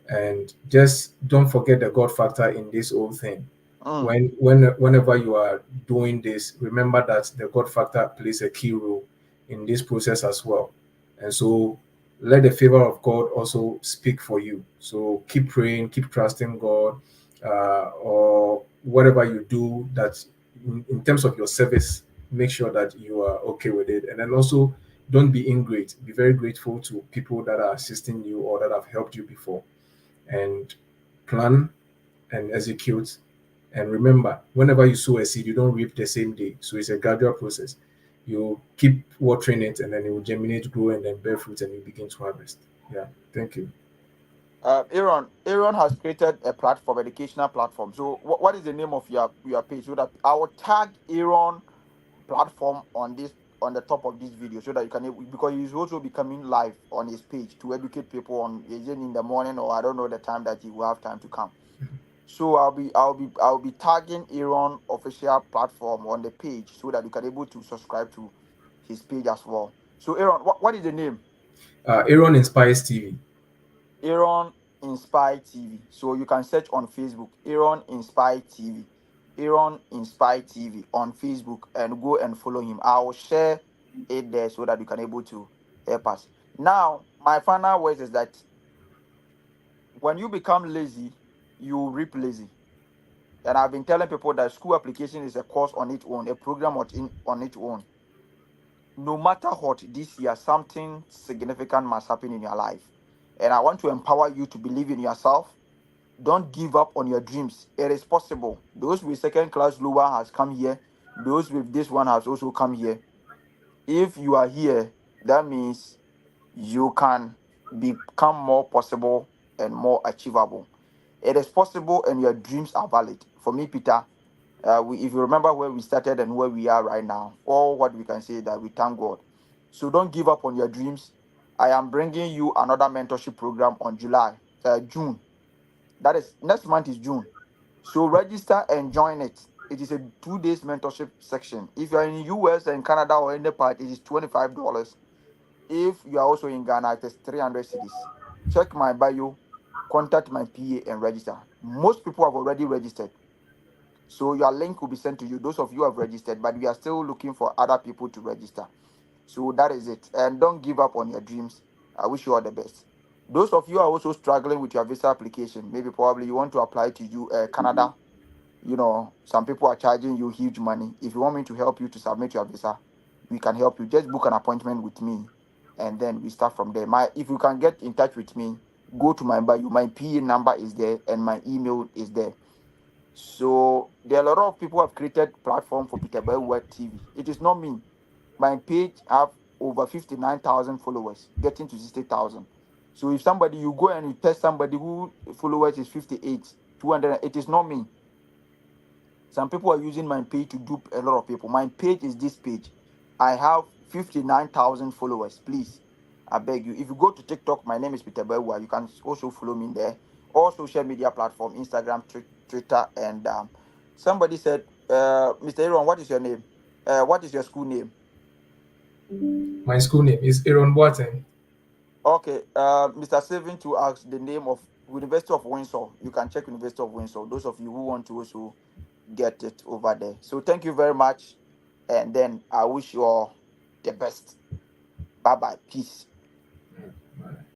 And just don't forget the God factor in this whole thing. Whenever you are doing this, remember that the God factor plays a key role in this process as well. And so let the favor of God also speak for you. So keep praying, keep trusting God, or whatever you do that in terms of your service, make sure that you are okay with it. And then also don't be ingrate. Be very grateful to people that are assisting you or that have helped you before. And plan and execute. And remember, whenever you sow a seed, you don't reap the same day. So it's a gradual process. You keep watering it, and then it will germinate, grow, and then bear fruit, and you begin to harvest. Yeah. Thank you.
Aaron has created a platform, educational platform. So what is the name of your page? So that I will tag Aaron platform on the top of this video so that you can, because he's also becoming live on his page to educate people on again in the morning, or I don't know the time that he will have time to come. So I'll be tagging Aaron official platform on the page so that you can able to subscribe to his page as well. So Aaron, what is the name?
Aaron Inspires TV.
Aaron Inspire TV. So you can search on Facebook, Aaron Inspire TV. Aaron Inspire TV on Facebook, and go and follow him. I will share it there so that you can able to help us. Now, my final words is that when you become lazy, you reap lazy. And I've been telling people that school application is a course on its own, a program on its own. No matter what, this year, something significant must happen in your life. And I want to empower you to believe in yourself. Don't give up on your dreams. It is possible. Those with second class lower has come here. Those with this one has also come here. If you are here, that means you can become more possible and more achievable. It is possible, and your dreams are valid. For me, Peter, if you remember where we started and where we are right now, all what we can say is that we thank God. So don't give up on your dreams. I am bringing you another mentorship program on June. That is next month is June. So register and join it. It is a 2 days mentorship section. If you are in US and Canada or any part, it is $25. If you are also in Ghana, it is 300 cedis. Check my bio, contact my PA and register. Most people have already registered. So your link will be sent to you. Those of you who have registered, but we are still looking for other people to register. So that is it. And don't give up on your dreams. I wish you all the best. Those of you who are also struggling with your visa application, maybe probably you want to apply to Canada. You know, some people are charging you huge money. If you want me to help you to submit your visa, we can help you. Just book an appointment with me, and then we start from there. If you can get in touch with me, go to my bio. My PA number is there, and my email is there. So there are a lot of people who have created platform for Peter Bewa TV. It is not me. My page have over 59,000 followers, getting to 60,000. So if somebody, you go and you test somebody who followers is 58, 200, it is not me. Some people are using my page to dupe a lot of people. My page is this page. I have 59,000 followers. Please, I beg you. If you go to TikTok, my name is Peter Bewa. You can also follow me there. All social media platform, Instagram, Twitter. And somebody said, Mr. Aaron, what is your name? What is your school name?
My school name is Aaron Boateng.
Okay, Mr. Seven to ask the name of University of Windsor. You can check University of Windsor. Those of you who want to also get it over there. So thank you very much, and then I wish you all the best. Bye bye. Peace.